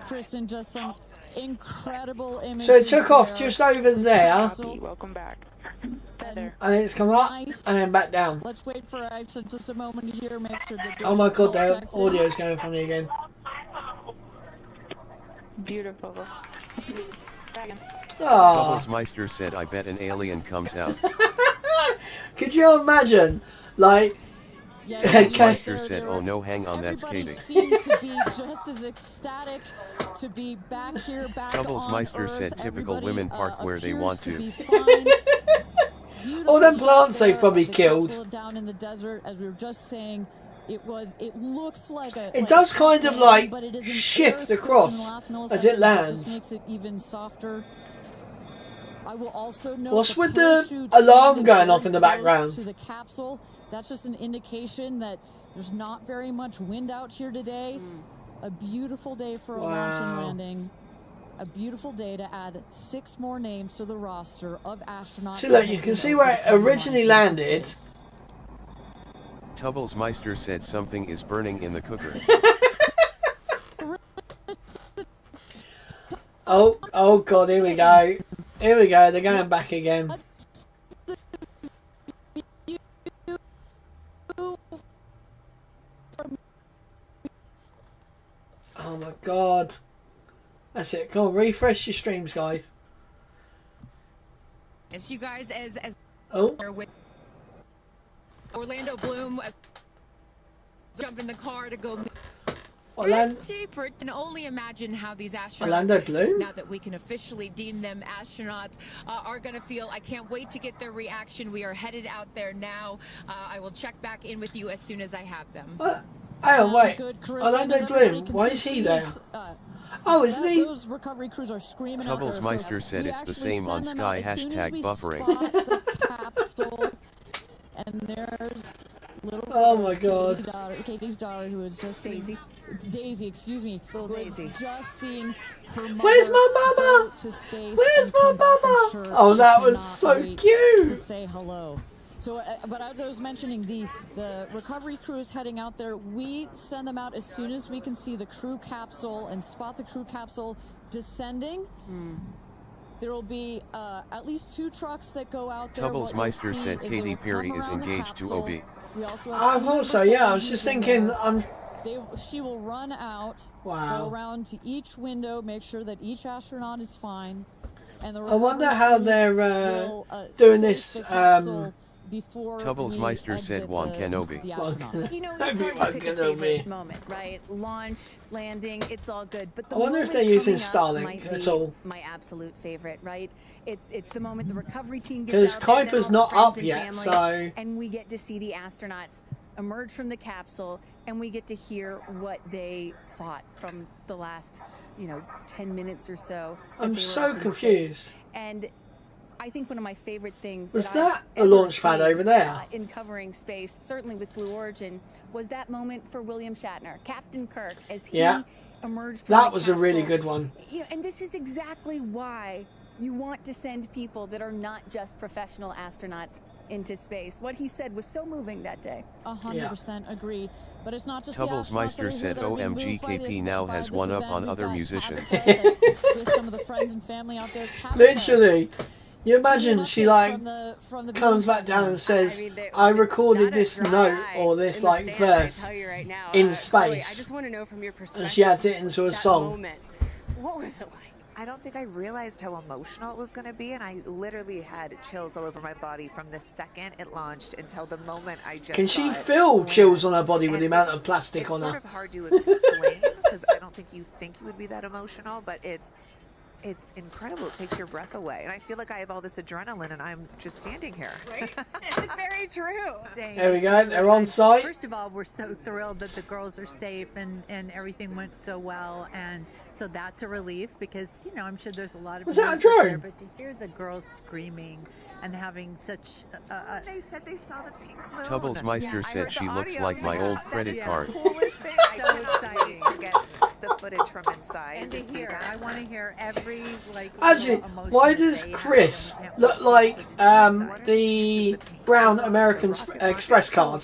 [SPEAKER 4] Kristen, just some incredible images.
[SPEAKER 1] So it took off just over there.
[SPEAKER 16] Welcome back.
[SPEAKER 1] And it's come up and then back down.
[SPEAKER 4] Let's wait for just a moment here. Make sure that.
[SPEAKER 1] Oh my god, their audio's going funny again.
[SPEAKER 16] Beautiful.
[SPEAKER 2] Tubblesmeister said, I bet an alien comes out.
[SPEAKER 1] Could you imagine? Like,
[SPEAKER 2] Tubblesmeister said, oh no, hang on, that's Katy.
[SPEAKER 4] Seemed to be just as ecstatic to be back here, back
[SPEAKER 2] Tubblesmeister said, typical women park where they want to.
[SPEAKER 1] All them plants they've probably killed.
[SPEAKER 4] Down in the desert, as we were just saying, it looks like a.
[SPEAKER 1] It does kind of like shift across as it lands.
[SPEAKER 4] Just makes it even softer. I will also note
[SPEAKER 1] what's with the alarm going off in the background?
[SPEAKER 4] To the capsule, that's just an indication that there's not very much wind out here today. A beautiful day for a launch and landing. A beautiful day to add 6 more names to the roster of astronauts.
[SPEAKER 1] See, look, you can see where it originally landed.
[SPEAKER 2] Tubblesmeister said something is burning in the cooker.
[SPEAKER 1] Oh god, here we go. Here we go, they're going back again. Oh my god. That's it. Come on, refresh your streams, guys.
[SPEAKER 7] It's you guys as with Orlando Bloom. Jump in the car to go. Cheaper. Can only imagine how these astronauts,
[SPEAKER 1] Orlando Bloom?
[SPEAKER 7] now that we can officially deem them astronauts, are going to feel. I can't wait to get their reaction. We are headed out there now. I will check back in with you as soon as I have them.
[SPEAKER 1] What? Oh wait, Orlando Bloom. Why is he there? Oh, isn't he?
[SPEAKER 4] Those recovery crews are screaming
[SPEAKER 2] Tubblesmeister said it's the same on Sky #buffering.
[SPEAKER 4] And there's little
[SPEAKER 1] oh my god.
[SPEAKER 4] Katy's daughter, who is just Daisy. Daisy, excuse me. Who is just seeing her mother.
[SPEAKER 1] Where's my mama?
[SPEAKER 4] To space.
[SPEAKER 1] Where's my mama? Oh, that was so cute.
[SPEAKER 4] To say hello. So, but as I was mentioning, the recovery crew is heading out there. We send them out as soon as we can see the crew capsule and spot the crew capsule descending. There will be at least 2 trucks that go out there.
[SPEAKER 2] Tubblesmeister said Katy Perry is engaged to OB.
[SPEAKER 1] I've also, yeah, I was just thinking,
[SPEAKER 4] she will run out, go around to each window, make sure that each astronaut is fine. And
[SPEAKER 1] I wonder how they're doing this.
[SPEAKER 2] Tubblesmeister said Juan Kenobi.
[SPEAKER 3] You know, it's hard to pick a favorite moment, right? Launch, landing, it's all good. But the
[SPEAKER 1] I wonder if they're using Starlink at all.
[SPEAKER 3] My absolute favorite, right? It's the moment the recovery team gets
[SPEAKER 1] because
[SPEAKER 3] out there,
[SPEAKER 1] Kuiper's not up yet, so
[SPEAKER 3] and we get to see the astronauts emerge from the capsule, and we get to hear what they thought from the last, 10 minutes or so.
[SPEAKER 1] I'm so confused.
[SPEAKER 3] And I think one of my favorite things
[SPEAKER 1] Was
[SPEAKER 3] I've
[SPEAKER 1] that a
[SPEAKER 3] ever
[SPEAKER 1] launch pad
[SPEAKER 3] seen,
[SPEAKER 1] over there?
[SPEAKER 3] in covering space, certainly with Blue Origin, was that moment for William Shatner, Captain Kirk, as he emerged from
[SPEAKER 1] that
[SPEAKER 3] the
[SPEAKER 1] was a really
[SPEAKER 3] capsule.
[SPEAKER 1] good one.
[SPEAKER 3] You know, and this is exactly why you want to send people that are not just professional astronauts into space. What he said was so moving that day.
[SPEAKER 4] 100% agree. But it's not just
[SPEAKER 2] Tubbles
[SPEAKER 4] the astronauts
[SPEAKER 2] Meister
[SPEAKER 4] that are here
[SPEAKER 2] said
[SPEAKER 4] that are being
[SPEAKER 2] OMG
[SPEAKER 4] moved by
[SPEAKER 2] KP
[SPEAKER 4] this,
[SPEAKER 2] now
[SPEAKER 4] by
[SPEAKER 2] has
[SPEAKER 4] this
[SPEAKER 2] one up
[SPEAKER 4] event.
[SPEAKER 2] on
[SPEAKER 4] We've
[SPEAKER 2] other
[SPEAKER 4] got
[SPEAKER 2] musicians.
[SPEAKER 4] Tabitha that's with some of the friends and family out there. Tabitha,
[SPEAKER 1] Literally, you imagine she like
[SPEAKER 4] from the
[SPEAKER 1] comes back down and says, I recorded this note or this like verse in space,
[SPEAKER 6] I just want to know from your perspective.
[SPEAKER 1] and she adds it into a
[SPEAKER 6] that
[SPEAKER 1] song.
[SPEAKER 6] Moment. What was it like?
[SPEAKER 14] I don't think I realized how emotional it was going to be, and I literally had chills all over my body from the second it launched until the moment I just
[SPEAKER 1] Can
[SPEAKER 14] saw
[SPEAKER 1] she
[SPEAKER 14] it
[SPEAKER 1] feel
[SPEAKER 14] land.
[SPEAKER 1] chills on her body with
[SPEAKER 14] And
[SPEAKER 1] the amount of
[SPEAKER 14] it's-
[SPEAKER 1] plastic on
[SPEAKER 14] It's
[SPEAKER 1] her?
[SPEAKER 14] sort of hard to explain because I don't think you would be that emotional, but it's incredible. It takes your breath away, and I feel like I have all this adrenaline, and I'm just standing here.
[SPEAKER 6] Right? It's very true.
[SPEAKER 1] There we go. They're on site.
[SPEAKER 13] First of all, we're so thrilled that the girls are safe and everything went so well, and so that's a relief because I'm sure there's a lot of
[SPEAKER 1] Was that a
[SPEAKER 13] nerves out there,
[SPEAKER 1] drone?
[SPEAKER 13] but to hear the girls screaming and having such
[SPEAKER 14] They said they saw the pink moon.
[SPEAKER 2] Tubbles Meister said she looks like my old credit card.
[SPEAKER 14] Coolest thing. I cannot wait to get the footage from inside
[SPEAKER 13] and
[SPEAKER 14] to
[SPEAKER 13] to
[SPEAKER 14] see
[SPEAKER 13] hear.
[SPEAKER 14] that.
[SPEAKER 13] I want to hear every
[SPEAKER 1] Actually, why does Chris look like the brown American Express card?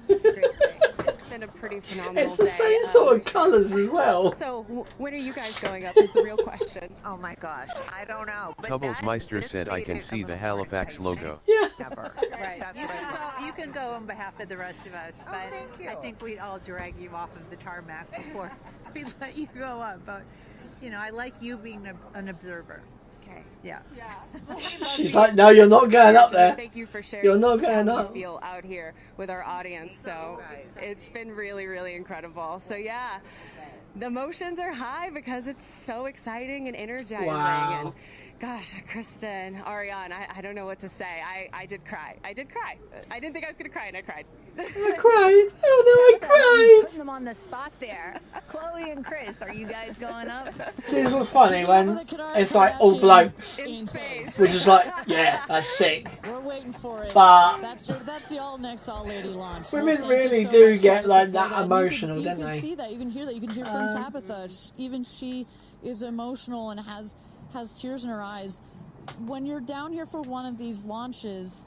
[SPEAKER 6] It's been a pretty phenomenal
[SPEAKER 1] It's the
[SPEAKER 6] day.
[SPEAKER 1] same sort of colours as well.
[SPEAKER 6] So when are you guys going up is the real question.
[SPEAKER 14] Oh my gosh, I don't know. But
[SPEAKER 2] Tubbles Meister said I can see the Halifax logo.
[SPEAKER 1] Yeah.
[SPEAKER 13] Right. You can go on behalf of the rest of us, but I think we'd all drag you off of the tarmac before we let you go up. But I like you being an observer.
[SPEAKER 14] Okay.
[SPEAKER 13] Yeah.
[SPEAKER 1] She's like, no, you're not going up there.
[SPEAKER 6] Thank you for sharing
[SPEAKER 1] You're not going
[SPEAKER 6] how
[SPEAKER 1] up.
[SPEAKER 6] you feel out here with our audience. So it's been really, really incredible. So yeah, the emotions are high because it's so exciting and energizing.
[SPEAKER 1] Wow.
[SPEAKER 6] And gosh, Kristen, Ariane, I don't know what to say. I did cry. I did cry. I didn't think I was going to cry, and I cried.
[SPEAKER 1] I cried. Oh no, I cried.
[SPEAKER 3] Putting them on the spot there. Chloe and Chris, are you guys going up?
[SPEAKER 1] See, this was funny when it's like all blokes, which is like, yeah, that's sick.
[SPEAKER 4] We're waiting for it.
[SPEAKER 1] But
[SPEAKER 4] that's the all next all lady launch.
[SPEAKER 1] women
[SPEAKER 4] Well, thank you
[SPEAKER 1] really
[SPEAKER 4] so
[SPEAKER 1] do
[SPEAKER 4] much,
[SPEAKER 1] get
[SPEAKER 4] Tabitha,
[SPEAKER 1] like
[SPEAKER 4] for
[SPEAKER 1] that
[SPEAKER 4] that.
[SPEAKER 1] emotional,
[SPEAKER 4] you
[SPEAKER 1] don't
[SPEAKER 4] can
[SPEAKER 1] they?
[SPEAKER 4] see that. You can hear that. You can hear from Tabitha. Even she is emotional and has tears in her eyes. When you're down here for one of these launches,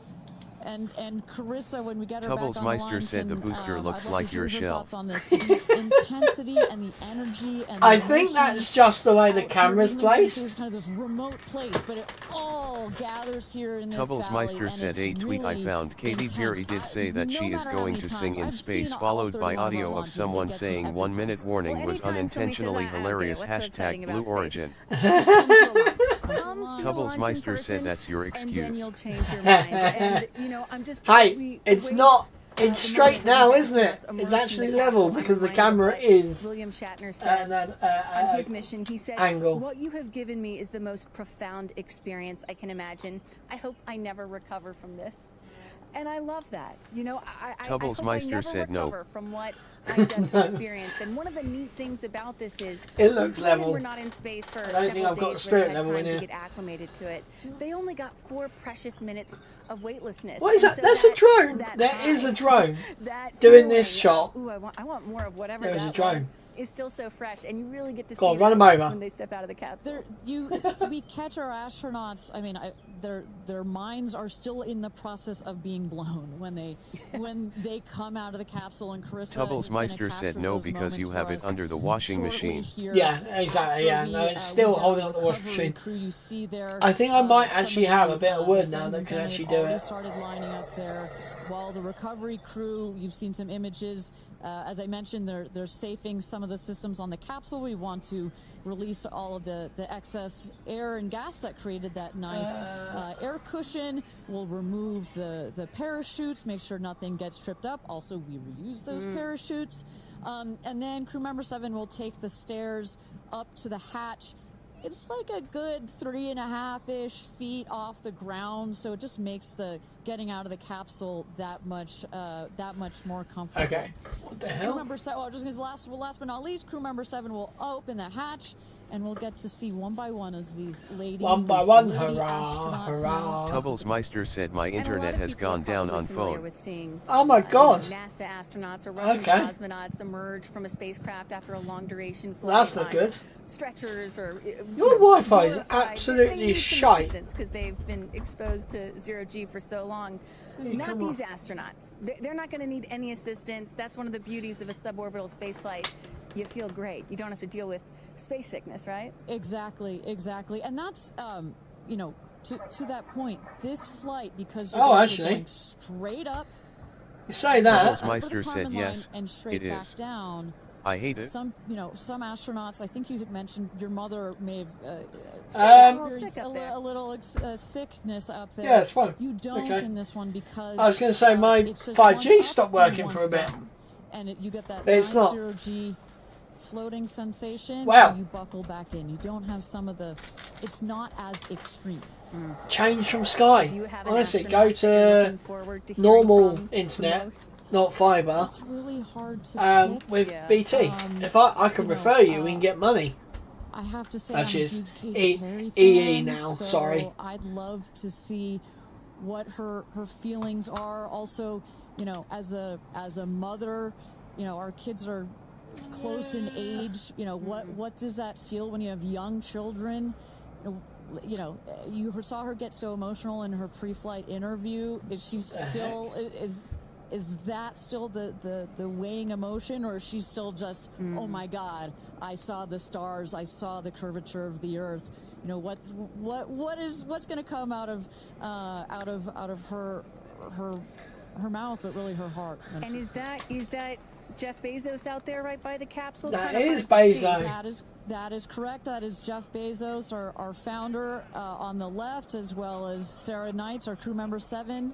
[SPEAKER 4] and Carissa, when we get her
[SPEAKER 2] Tubbles
[SPEAKER 4] back on the
[SPEAKER 2] Meister
[SPEAKER 4] line,
[SPEAKER 2] said the
[SPEAKER 4] can,
[SPEAKER 2] booster
[SPEAKER 4] I'd
[SPEAKER 2] looks
[SPEAKER 4] love
[SPEAKER 2] like
[SPEAKER 4] to hear
[SPEAKER 2] your
[SPEAKER 4] her
[SPEAKER 2] shell.
[SPEAKER 4] thoughts on this. The intensity and the energy and
[SPEAKER 1] I
[SPEAKER 4] the
[SPEAKER 1] think
[SPEAKER 4] emotion
[SPEAKER 1] that's just the way the
[SPEAKER 4] out
[SPEAKER 1] camera's
[SPEAKER 4] here, even though this is
[SPEAKER 1] placed.
[SPEAKER 4] kind of this remote place, but it all gathers here in this
[SPEAKER 2] Tubbles
[SPEAKER 4] valley,
[SPEAKER 2] Meister
[SPEAKER 4] and
[SPEAKER 2] said
[SPEAKER 4] it's
[SPEAKER 2] a tweet I
[SPEAKER 4] really
[SPEAKER 2] found. Katy
[SPEAKER 4] intense.
[SPEAKER 2] Perry did say that
[SPEAKER 4] No
[SPEAKER 2] she is
[SPEAKER 4] matter how
[SPEAKER 2] going
[SPEAKER 4] many
[SPEAKER 2] to sing
[SPEAKER 4] times
[SPEAKER 2] in
[SPEAKER 4] I've
[SPEAKER 2] space,
[SPEAKER 4] seen all
[SPEAKER 2] followed
[SPEAKER 4] 31
[SPEAKER 2] by
[SPEAKER 4] of our
[SPEAKER 2] audio of
[SPEAKER 4] launches, it
[SPEAKER 2] someone
[SPEAKER 4] gets me
[SPEAKER 2] saying
[SPEAKER 4] every
[SPEAKER 2] 1
[SPEAKER 4] time.
[SPEAKER 2] minute warning
[SPEAKER 3] Well,
[SPEAKER 2] was
[SPEAKER 3] anytime somebody says,
[SPEAKER 2] unintentionally
[SPEAKER 3] "I don't get it,
[SPEAKER 2] hilarious.
[SPEAKER 3] what's so exciting
[SPEAKER 2] Blue
[SPEAKER 3] about space?"
[SPEAKER 2] Origin.
[SPEAKER 3] Come see the
[SPEAKER 2] Tubbles
[SPEAKER 3] launch in
[SPEAKER 2] Meister said
[SPEAKER 3] person,
[SPEAKER 2] that's your
[SPEAKER 3] and then
[SPEAKER 2] excuse.
[SPEAKER 3] you'll change your mind. And I'm just
[SPEAKER 1] Hey, it's not. It's straight now, isn't it? It's actually level because the camera is
[SPEAKER 3] William Shatner said on his mission. He said,
[SPEAKER 1] angle.
[SPEAKER 3] "What you have given me is the most profound experience I can imagine. I hope I never recover from this." And I love that. I
[SPEAKER 2] Tubbles
[SPEAKER 3] hope
[SPEAKER 2] Meister
[SPEAKER 3] I never
[SPEAKER 2] said no.
[SPEAKER 3] recover from what I just experienced. And one of the neat things about this is
[SPEAKER 1] It looks
[SPEAKER 3] these women
[SPEAKER 1] level.
[SPEAKER 3] were not in space for
[SPEAKER 1] I don't think
[SPEAKER 3] several
[SPEAKER 1] I've got
[SPEAKER 3] days
[SPEAKER 1] the
[SPEAKER 3] where
[SPEAKER 1] spirit
[SPEAKER 3] they had
[SPEAKER 1] level
[SPEAKER 3] time
[SPEAKER 1] in
[SPEAKER 3] to
[SPEAKER 1] here.
[SPEAKER 3] get acclimated to it. They only got 4 precious minutes of weightlessness.
[SPEAKER 1] What is
[SPEAKER 3] And
[SPEAKER 1] that?
[SPEAKER 3] so
[SPEAKER 1] That's a drone. There is a drone
[SPEAKER 3] that
[SPEAKER 1] doing this
[SPEAKER 3] feeling,
[SPEAKER 1] shot.
[SPEAKER 3] Ooh, I want more of whatever
[SPEAKER 1] There is
[SPEAKER 3] that
[SPEAKER 1] a drone.
[SPEAKER 3] was. Is still so fresh, and you really get to
[SPEAKER 1] Go
[SPEAKER 3] see
[SPEAKER 1] on, run
[SPEAKER 3] them
[SPEAKER 1] 'em over.
[SPEAKER 3] when they step out of the capsule.
[SPEAKER 4] We catch our astronauts. I mean, their minds are still in the process of being blown when they come out of the capsule. And Carissa
[SPEAKER 2] Tubbles
[SPEAKER 4] is gonna
[SPEAKER 2] Meister said
[SPEAKER 4] capture
[SPEAKER 2] no
[SPEAKER 4] those
[SPEAKER 2] because you
[SPEAKER 4] moments
[SPEAKER 2] have
[SPEAKER 4] for
[SPEAKER 2] it
[SPEAKER 4] us
[SPEAKER 2] under the washing
[SPEAKER 4] shortly
[SPEAKER 2] machine.
[SPEAKER 4] here
[SPEAKER 1] Yeah, exactly.
[SPEAKER 4] after
[SPEAKER 1] Yeah, no,
[SPEAKER 4] we,
[SPEAKER 1] it's still
[SPEAKER 4] we get
[SPEAKER 1] holding
[SPEAKER 4] our
[SPEAKER 1] on the washing
[SPEAKER 4] recovery
[SPEAKER 1] machine.
[SPEAKER 4] crew. You see there.
[SPEAKER 1] I think I might
[SPEAKER 4] some
[SPEAKER 1] actually
[SPEAKER 4] of
[SPEAKER 1] have
[SPEAKER 4] the,
[SPEAKER 1] a bit of
[SPEAKER 4] the
[SPEAKER 1] wood now
[SPEAKER 4] friends
[SPEAKER 1] that
[SPEAKER 4] and
[SPEAKER 1] can
[SPEAKER 4] family
[SPEAKER 1] actually
[SPEAKER 4] have
[SPEAKER 1] do
[SPEAKER 4] already
[SPEAKER 1] it.
[SPEAKER 4] started lining up there. While the recovery crew, you've seen some images. As I mentioned, they're safing some of the systems on the capsule. We want to release all of the excess air and gas that created that nice air cushion. We'll remove the parachutes, make sure nothing gets tripped up. Also, we reuse those parachutes. And then crew member 7 will take the stairs up to the hatch. It's like a good 3.5-ish feet off the ground, so it just makes the getting out of the capsule that much more comfortable.
[SPEAKER 1] Okay. What the hell?
[SPEAKER 4] Crew member 7, well, just as last but not least, crew member 7 will open the hatch, and we'll get to see one by one as these ladies.
[SPEAKER 1] One by one, hurrah, hurrah.
[SPEAKER 2] Tubblesmeister said my internet has gone down on phone.
[SPEAKER 3] With seeing,
[SPEAKER 1] oh my God.
[SPEAKER 3] NASA astronauts or Russian cosmonauts emerge from a spacecraft after a long duration flight.
[SPEAKER 1] That's not good.
[SPEAKER 3] Stretchers or
[SPEAKER 1] your Wi-Fi is absolutely shite
[SPEAKER 3] because they've been exposed to zero G for so long. Not these astronauts. They're not going to need any assistance. That's one of the beauties of a suborbital spaceflight. You feel great. You don't have to deal with space sickness, right?
[SPEAKER 4] Exactly. And that's, you know, to that point, this flight, because you're going straight up.
[SPEAKER 1] You say that.
[SPEAKER 2] Tubblesmeister said yes,
[SPEAKER 4] and straight
[SPEAKER 2] it
[SPEAKER 4] back
[SPEAKER 2] is.
[SPEAKER 4] Down.
[SPEAKER 2] I hate it.
[SPEAKER 4] Some astronauts. I think you had mentioned your mother may have experienced a little sickness up there.
[SPEAKER 1] Yeah, it's fine.
[SPEAKER 4] You don't in this one because
[SPEAKER 1] I was going to say my 5G stopped working for a bit.
[SPEAKER 4] And you get that
[SPEAKER 1] it's not.
[SPEAKER 4] 0G floating sensation.
[SPEAKER 1] Wow.
[SPEAKER 4] And you buckle back in. You don't have some of the. It's not as extreme.
[SPEAKER 1] Change from Sky. Honestly, go to normal internet, not fibre.
[SPEAKER 4] It's really hard to pick.
[SPEAKER 1] With BT. If I can refer you, we can get money.
[SPEAKER 4] I have to say,
[SPEAKER 1] which
[SPEAKER 4] I'm
[SPEAKER 1] is
[SPEAKER 4] a huge Katy Perry
[SPEAKER 1] EE
[SPEAKER 4] fan,
[SPEAKER 1] now.
[SPEAKER 4] so
[SPEAKER 1] Sorry.
[SPEAKER 4] I'd love to see what her feelings are. Also, you know, as a mother, you know, our kids are close in age. You know, what does that feel when you have young children? You know, you saw her get so emotional in her pre-flight interview. Is she still is that still the weighing emotion, or is she still just oh my God, I saw the stars, I saw the curvature of the earth? You know, what's going to come out of her mouth, but really her heart?
[SPEAKER 3] And is that Jeff Bezos out there right by the capsule?
[SPEAKER 1] That is Bezos.
[SPEAKER 4] That is correct. That is Jeff Bezos, our founder, on the left, as well as Sarah Knights, our crew member 7.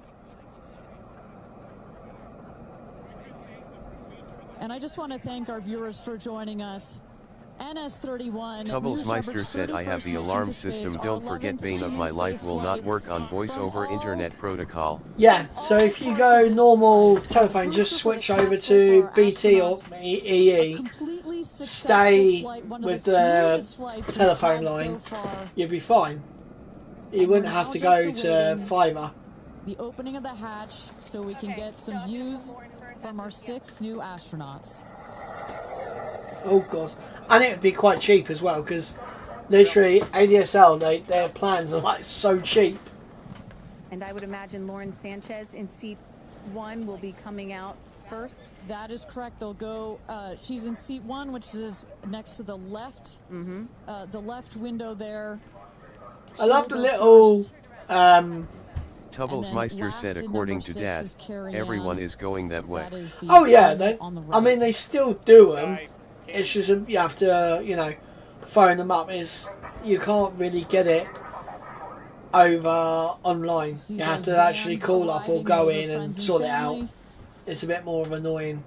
[SPEAKER 4] And I just want to thank our viewers for joining us. NS-31.
[SPEAKER 2] Tubblesmeister said I have the alarm system. Don't forget Bane of my life will not work on voice over internet protocol.
[SPEAKER 1] Yeah, so if you go normal telephone, just switch over to BT or EE. Stay with the telephone line. You'll be fine. You wouldn't have to go to fibre.
[SPEAKER 4] The opening of the hatch so we can get some views from our 6 new astronauts.
[SPEAKER 1] Oh God. And it would be quite cheap as well, because literally ADSL, their plans are like so cheap.
[SPEAKER 3] And I would imagine Lauren Sanchez in seat 1 will be coming out first.
[SPEAKER 4] That is correct. They'll go. She's in seat 1, which is next to the left. The left window there.
[SPEAKER 1] I love the little.
[SPEAKER 2] Tubblesmeister said, according to Dad, everyone is going that way.
[SPEAKER 1] Oh yeah, I mean they still do them. It's just you have to, you know, phone them up. You can't really get it over online. You have to actually call up or go in and sort it out. It's a bit more of annoying.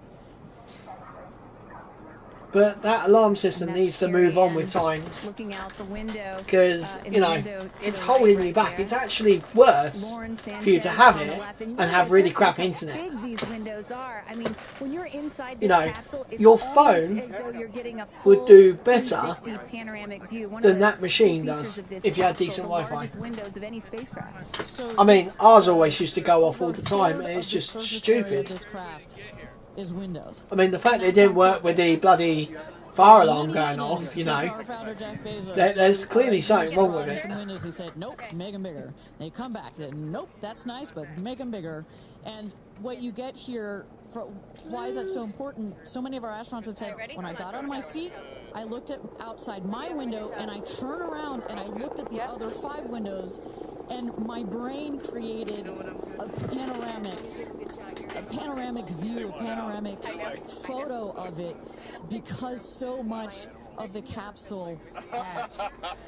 [SPEAKER 1] But that alarm system needs to move on with times.
[SPEAKER 3] Looking out the window,
[SPEAKER 1] because you know it's holding you back. It's actually worse for you to have it and have really crap internet.
[SPEAKER 3] Big these windows are. I mean, when you're inside
[SPEAKER 1] You
[SPEAKER 3] this
[SPEAKER 1] know,
[SPEAKER 3] capsule, it's
[SPEAKER 1] your phone
[SPEAKER 3] as though you're getting a
[SPEAKER 1] would do better
[SPEAKER 3] 360 panoramic view. One of
[SPEAKER 1] than
[SPEAKER 3] the
[SPEAKER 1] that machine
[SPEAKER 3] features
[SPEAKER 1] does
[SPEAKER 3] of this
[SPEAKER 1] if you had
[SPEAKER 3] capsule,
[SPEAKER 1] decent
[SPEAKER 3] the
[SPEAKER 1] Wi-Fi.
[SPEAKER 3] largest windows of any spacecraft.
[SPEAKER 1] I mean, ours always used to go off all the time, and it's just stupid.
[SPEAKER 4] Is Windows.
[SPEAKER 1] I mean, the fact they didn't work with the bloody fire alarm going off, you know, there's clearly something wrong with it.
[SPEAKER 4] Windows, he said, nope, make them bigger. They come back, nope, that's nice, but make them bigger. And what you get here, why is that so important? So many of our astronauts have said, when I got out of my seat, I looked at outside my window, and I turned around, and I looked at the other 5 windows, and my brain created a panoramic view, a panoramic photo of it, because so much of the capsule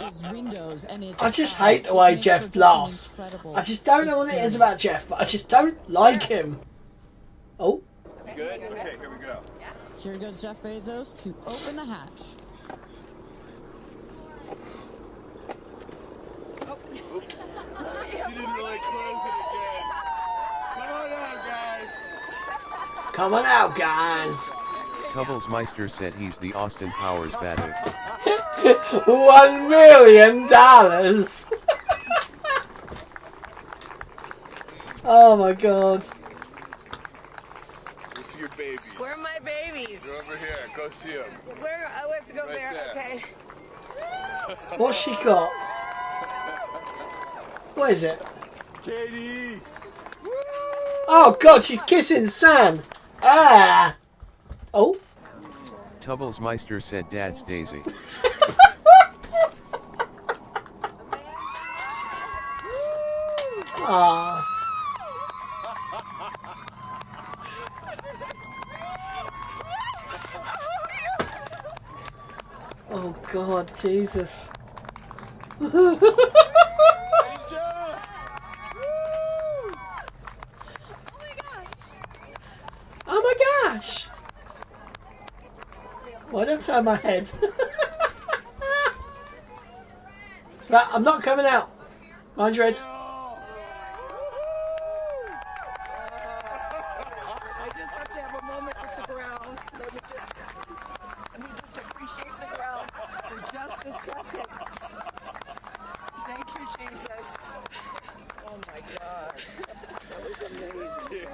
[SPEAKER 4] is windows, and it's.
[SPEAKER 1] I just hate the way Jeff laughs. I just don't know what it is about Jeff, but I just don't like him. Oh.
[SPEAKER 12] Good? Okay, here we go.
[SPEAKER 4] Here goes Jeff Bezos to open the hatch.
[SPEAKER 12] She didn't really close it again.
[SPEAKER 1] Come on out, guys.
[SPEAKER 2] Tubblesmeister said he's the Austin Powers Badu.
[SPEAKER 1] $1 million. Oh my God.
[SPEAKER 20] This is your baby.
[SPEAKER 21] Where are my babies?
[SPEAKER 20] They're over here. Go see them.
[SPEAKER 21] Where? Oh, we have to go
[SPEAKER 20] Right
[SPEAKER 21] there.
[SPEAKER 20] there.
[SPEAKER 21] Okay.
[SPEAKER 1] What's she got? What is it?
[SPEAKER 20] Katy.
[SPEAKER 1] Oh God, she's kissing sand. Ah. Oh.
[SPEAKER 2] Tubblesmeister said Dad's Daisy.
[SPEAKER 1] Ah. Oh God, Jesus. Oh my gosh! Why don't I turn my head? So I'm not coming out. Mind your head.
[SPEAKER 21] I just have to have a moment with the ground. Let me just appreciate the ground for just a second. Thank you, Jesus. Oh my God. That was amazing.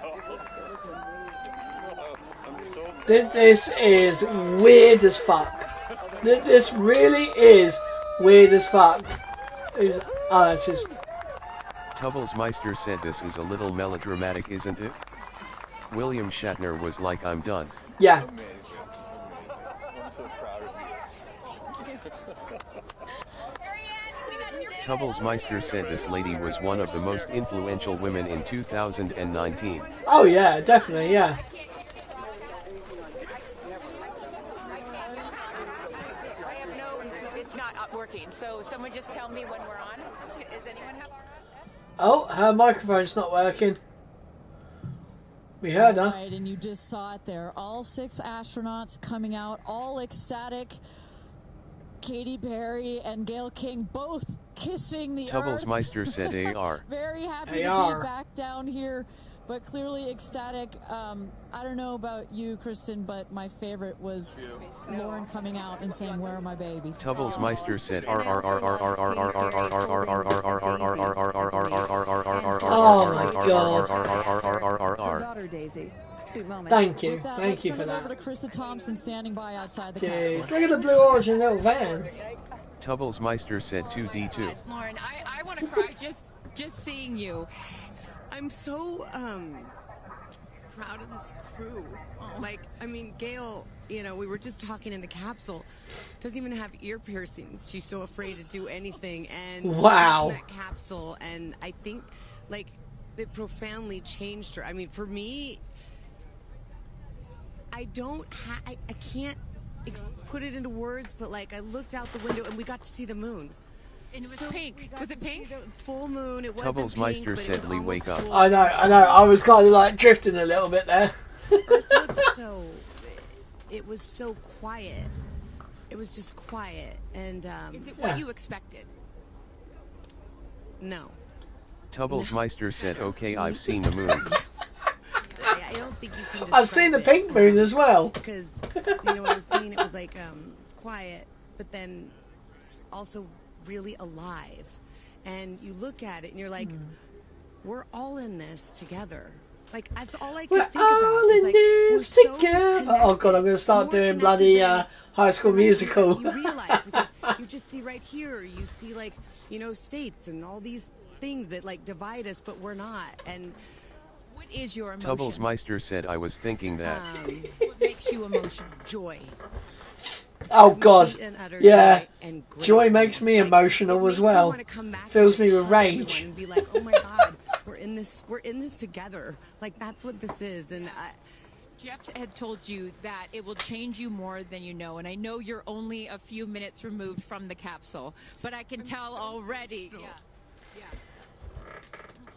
[SPEAKER 1] This is weird as fuck. This really is weird as fuck. Oh, that's just...
[SPEAKER 2] Tubblesmeister said this is a little melodramatic, isn't it? William Shatner was like, I'm done.
[SPEAKER 1] Yeah.
[SPEAKER 20] I'm so proud of you.
[SPEAKER 2] Tubblesmeister said this lady was one of the most influential women in 2019.
[SPEAKER 1] Oh yeah, definitely, yeah.
[SPEAKER 7] It's not working, so someone just tell me when we're on. Does anyone have our...
[SPEAKER 1] Oh, her microphone's not working. We heard her.
[SPEAKER 4] Right, and you just saw it there. All 6 astronauts coming out, all ecstatic. Katy Perry and Gail King both kissing the
[SPEAKER 2] Tubblesmeister said AR.
[SPEAKER 4] Very happy to
[SPEAKER 1] AR.
[SPEAKER 4] be back down here, but clearly ecstatic. I don't know about you, Kristen, but my favorite was Lauren coming out and saying, "Where are my babies?"
[SPEAKER 2] Tubblesmeister said
[SPEAKER 1] Oh my God.
[SPEAKER 3] Her daughter Daisy. Sweet moment.
[SPEAKER 1] Thank you.
[SPEAKER 4] With that,
[SPEAKER 1] Thank
[SPEAKER 4] let's
[SPEAKER 1] you
[SPEAKER 4] send
[SPEAKER 1] for
[SPEAKER 4] it over
[SPEAKER 1] that.
[SPEAKER 4] to Krista Thompson standing by outside the
[SPEAKER 1] Jeez,
[SPEAKER 4] capsule.
[SPEAKER 1] look at the blue, orange and little vans.
[SPEAKER 2] Tubblesmeister said 2D2.
[SPEAKER 7] Lauren, I want to cry just seeing you.
[SPEAKER 22] I'm so proud of this crew. Like, I mean, Gail, you know, we were just talking in the capsule, doesn't even have ear piercings. She's so afraid to do anything. And
[SPEAKER 1] Wow.
[SPEAKER 22] she's in that capsule, and I think, like, it profoundly changed her. I mean, for me, I can't put it into words, but, like, I looked out the window, and we got to see the moon.
[SPEAKER 7] And it was pink. Was it pink?
[SPEAKER 22] Full moon. It wasn't
[SPEAKER 2] Tubblesmeister
[SPEAKER 22] pink, but it
[SPEAKER 2] said
[SPEAKER 22] was
[SPEAKER 2] Lee,
[SPEAKER 22] almost
[SPEAKER 2] wake up.
[SPEAKER 22] full.
[SPEAKER 1] I know. I was kind of like drifting a little bit there.
[SPEAKER 22] It was so quiet. It was just quiet, and
[SPEAKER 7] Is it what you expected?
[SPEAKER 22] No.
[SPEAKER 2] Tubblesmeister said, okay, I've seen the moon.
[SPEAKER 22] I don't think you can.
[SPEAKER 1] I've seen the pink moon as well.
[SPEAKER 22] Because you know what I was seeing, it was like quiet, but then also really alive. And you look at it, and you're like, we're all in this together. Like, that's all I could think about.
[SPEAKER 1] All in
[SPEAKER 22] like,
[SPEAKER 1] this
[SPEAKER 22] so
[SPEAKER 1] together. Oh God, I'm going to start doing bloody High School Musical.
[SPEAKER 22] You realize, because you just see right here, you see, like, you know, states and all these things that, like, divide us, but we're not. And
[SPEAKER 7] what is your emotion?
[SPEAKER 2] Tubblesmeister said, I was thinking that.
[SPEAKER 7] What makes you emotional?
[SPEAKER 22] Joy.
[SPEAKER 1] Oh God, yeah.
[SPEAKER 22] And
[SPEAKER 1] Joy makes me emotional as well. Fills me with rage.
[SPEAKER 22] And be like, oh my God, we're in this together. Like, that's what this is. And
[SPEAKER 7] Jeff had told you that it will change you more than you know, and I know you're only a few minutes removed from the capsule, but I can tell already. Yeah.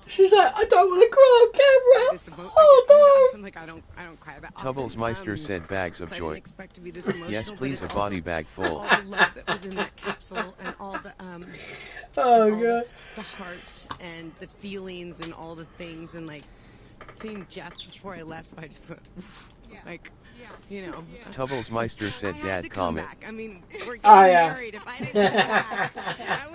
[SPEAKER 1] She's like, I don't want to cry on camera. Oh
[SPEAKER 22] I'm like, I don't cry about.
[SPEAKER 2] Tubblesmeister said bags of
[SPEAKER 22] I
[SPEAKER 2] joy.
[SPEAKER 22] didn't expect to be this emotional.
[SPEAKER 2] Yes, please,
[SPEAKER 22] but
[SPEAKER 2] a
[SPEAKER 22] it
[SPEAKER 2] body
[SPEAKER 22] also-
[SPEAKER 2] bag full.
[SPEAKER 22] All the love that was in that capsule, and all the
[SPEAKER 1] Oh
[SPEAKER 22] all
[SPEAKER 1] God.
[SPEAKER 22] the heart and the feelings and all the things, and like, seen Jeff before I left, but I just went, like, you know.
[SPEAKER 2] Tubbles Meister said,
[SPEAKER 22] I had
[SPEAKER 2] "Dad,
[SPEAKER 22] to come
[SPEAKER 2] comment."
[SPEAKER 22] back. I mean, we're getting married. If I didn't come back, that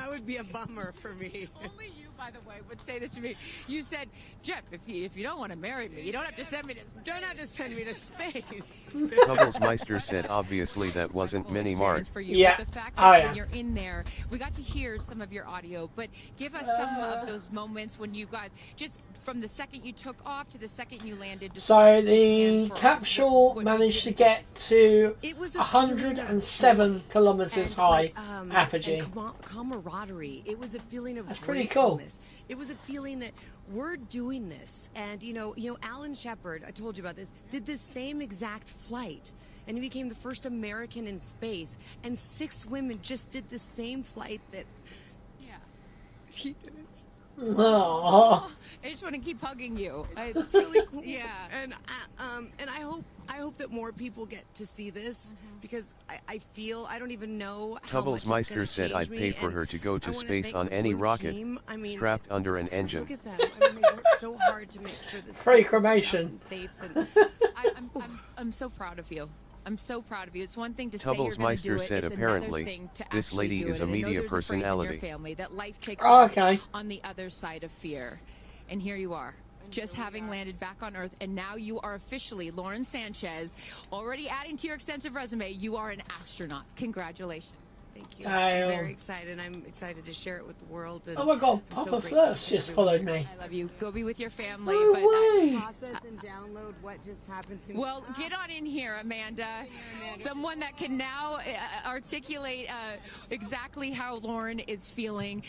[SPEAKER 22] would be a bummer for me.
[SPEAKER 7] Only you, by the way, would say this to me. You said, Jeff, if you don't want to marry me, you don't have to send me to space.
[SPEAKER 22] Don't have to send me to space.
[SPEAKER 2] Tubbles Meister said, "Obviously that wasn't mini mart."
[SPEAKER 7] For you. But the fact that when you're in there, we got to hear some of your audio, but give us some of those moments when you guys, just from the second you took off to the second you landed.
[SPEAKER 1] So the capsule managed to get to 107 kilometers high apogee.
[SPEAKER 22] Camaraderie. It was a feeling of
[SPEAKER 1] That's pretty cool.
[SPEAKER 22] It was a feeling that we're doing this, and you know, Alan Shepard, I told you about this, did this same exact flight, and he became the first American in space, and 6 women just did the same flight that he didn't.
[SPEAKER 1] Aww.
[SPEAKER 7] I just want to keep hugging you.
[SPEAKER 22] It's really cool.
[SPEAKER 7] Yeah.
[SPEAKER 22] And I hope that more people get to see this, because I feel, I don't even know how
[SPEAKER 2] Tubbles
[SPEAKER 22] much it's
[SPEAKER 2] Meister
[SPEAKER 22] gonna
[SPEAKER 2] said, "I'd
[SPEAKER 22] change
[SPEAKER 2] pay
[SPEAKER 22] me,
[SPEAKER 2] for
[SPEAKER 22] and
[SPEAKER 2] her to go to
[SPEAKER 22] I wanna
[SPEAKER 2] space
[SPEAKER 22] thank
[SPEAKER 2] on
[SPEAKER 22] the
[SPEAKER 2] any
[SPEAKER 22] Blue
[SPEAKER 2] rocket
[SPEAKER 22] team. I mean,
[SPEAKER 2] strapped under an engine."
[SPEAKER 22] Look at them. I mean, they worked so hard to make sure this
[SPEAKER 1] Free
[SPEAKER 22] is
[SPEAKER 1] cremation.
[SPEAKER 22] safe. And
[SPEAKER 7] I'm so proud of you. I'm so proud of you. It's one thing to
[SPEAKER 2] Tubbles
[SPEAKER 7] say you're going to do
[SPEAKER 2] Meister
[SPEAKER 7] it.
[SPEAKER 2] said,
[SPEAKER 7] It's
[SPEAKER 2] "Apparently,
[SPEAKER 7] another thing to
[SPEAKER 2] this
[SPEAKER 7] actually
[SPEAKER 2] lady
[SPEAKER 7] do
[SPEAKER 2] is
[SPEAKER 7] it.
[SPEAKER 2] a
[SPEAKER 7] And I know
[SPEAKER 2] media
[SPEAKER 7] there's a phrase in
[SPEAKER 2] personality."
[SPEAKER 7] your family that life takes on the other side of fear. And here you are, just having landed back on Earth, and now you are officially Lauren Sanchez. Already adding to your extensive resume, you are an astronaut. Congratulations.
[SPEAKER 22] Thank you. I'm very excited. I'm excited to share it with the world. And
[SPEAKER 1] Oh my God,
[SPEAKER 22] I'm so
[SPEAKER 1] Papa
[SPEAKER 22] grateful
[SPEAKER 1] Flirt's
[SPEAKER 22] for
[SPEAKER 1] just
[SPEAKER 22] everyone.
[SPEAKER 1] followed me.
[SPEAKER 7] I love you. Go be with your family.
[SPEAKER 1] No
[SPEAKER 7] but
[SPEAKER 1] way.
[SPEAKER 22] Process and download what just happened to me.
[SPEAKER 7] Well, get on in here, Amanda. Someone that can now articulate exactly how Lauren is feeling.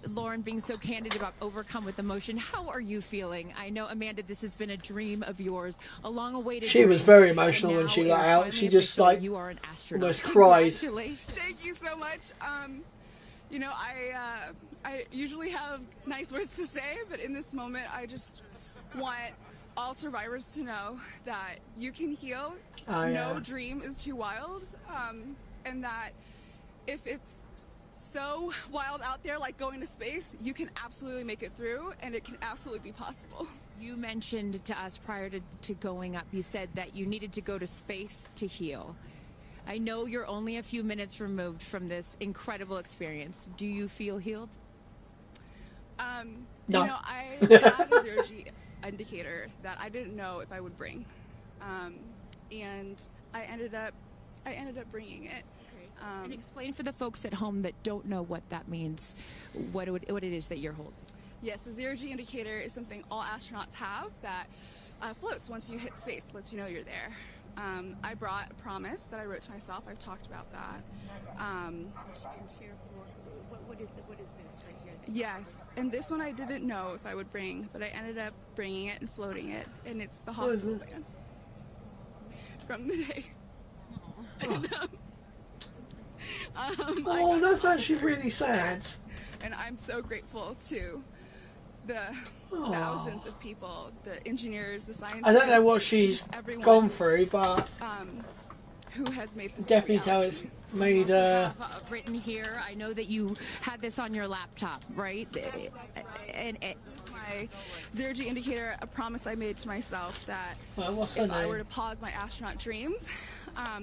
[SPEAKER 7] Lauren being so candid about overcome with emotion. How are you feeling? I know, Amanda, this has been a dream of yours, a long awaited
[SPEAKER 1] She was very emotional when she got out. She just like
[SPEAKER 7] you are an astronaut.
[SPEAKER 1] almost cried.
[SPEAKER 23] Thank you so much. You know, I usually have nice words to say, but in this moment, I just want all survivors to know that you can heal. No dream is too wild, and that if it's so wild out there, like going to space, you can absolutely make it through, and it can absolutely be possible.
[SPEAKER 7] You mentioned to us prior to going up, you said that you needed to go to space to heal. I know you're only a few minutes removed from this incredible experience. Do you feel healed?
[SPEAKER 23] No.
[SPEAKER 7] No.
[SPEAKER 23] You know, I had a zero-G indicator that I didn't know if I would bring, and I ended up bringing it.
[SPEAKER 7] And explain for the folks at home that don't know what that means, what it is that you're holding.
[SPEAKER 23] Yes, the zero-G indicator is something all astronauts have that floats once you hit space, lets you know you're there. I brought a promise that I wrote to myself. I've talked about that.
[SPEAKER 7] And share for what is this right here?
[SPEAKER 23] Yes, and this one I didn't know if I would bring, but I ended up bringing it and floating it, and it's the hospital band from the day.
[SPEAKER 1] Oh, that's actually really sad.
[SPEAKER 23] And I'm so grateful to the thousands of people, the engineers, the scientists.
[SPEAKER 1] I don't know what she's
[SPEAKER 23] everyone,
[SPEAKER 1] gone through, but
[SPEAKER 23] who has made this
[SPEAKER 1] definitely tell it's made
[SPEAKER 7] written here. I know that you had this on your laptop, right?
[SPEAKER 23] And my zero-G indicator, a promise I made to myself that
[SPEAKER 1] what's
[SPEAKER 23] if
[SPEAKER 1] her
[SPEAKER 23] I
[SPEAKER 1] name?
[SPEAKER 23] were to pause my astronaut dreams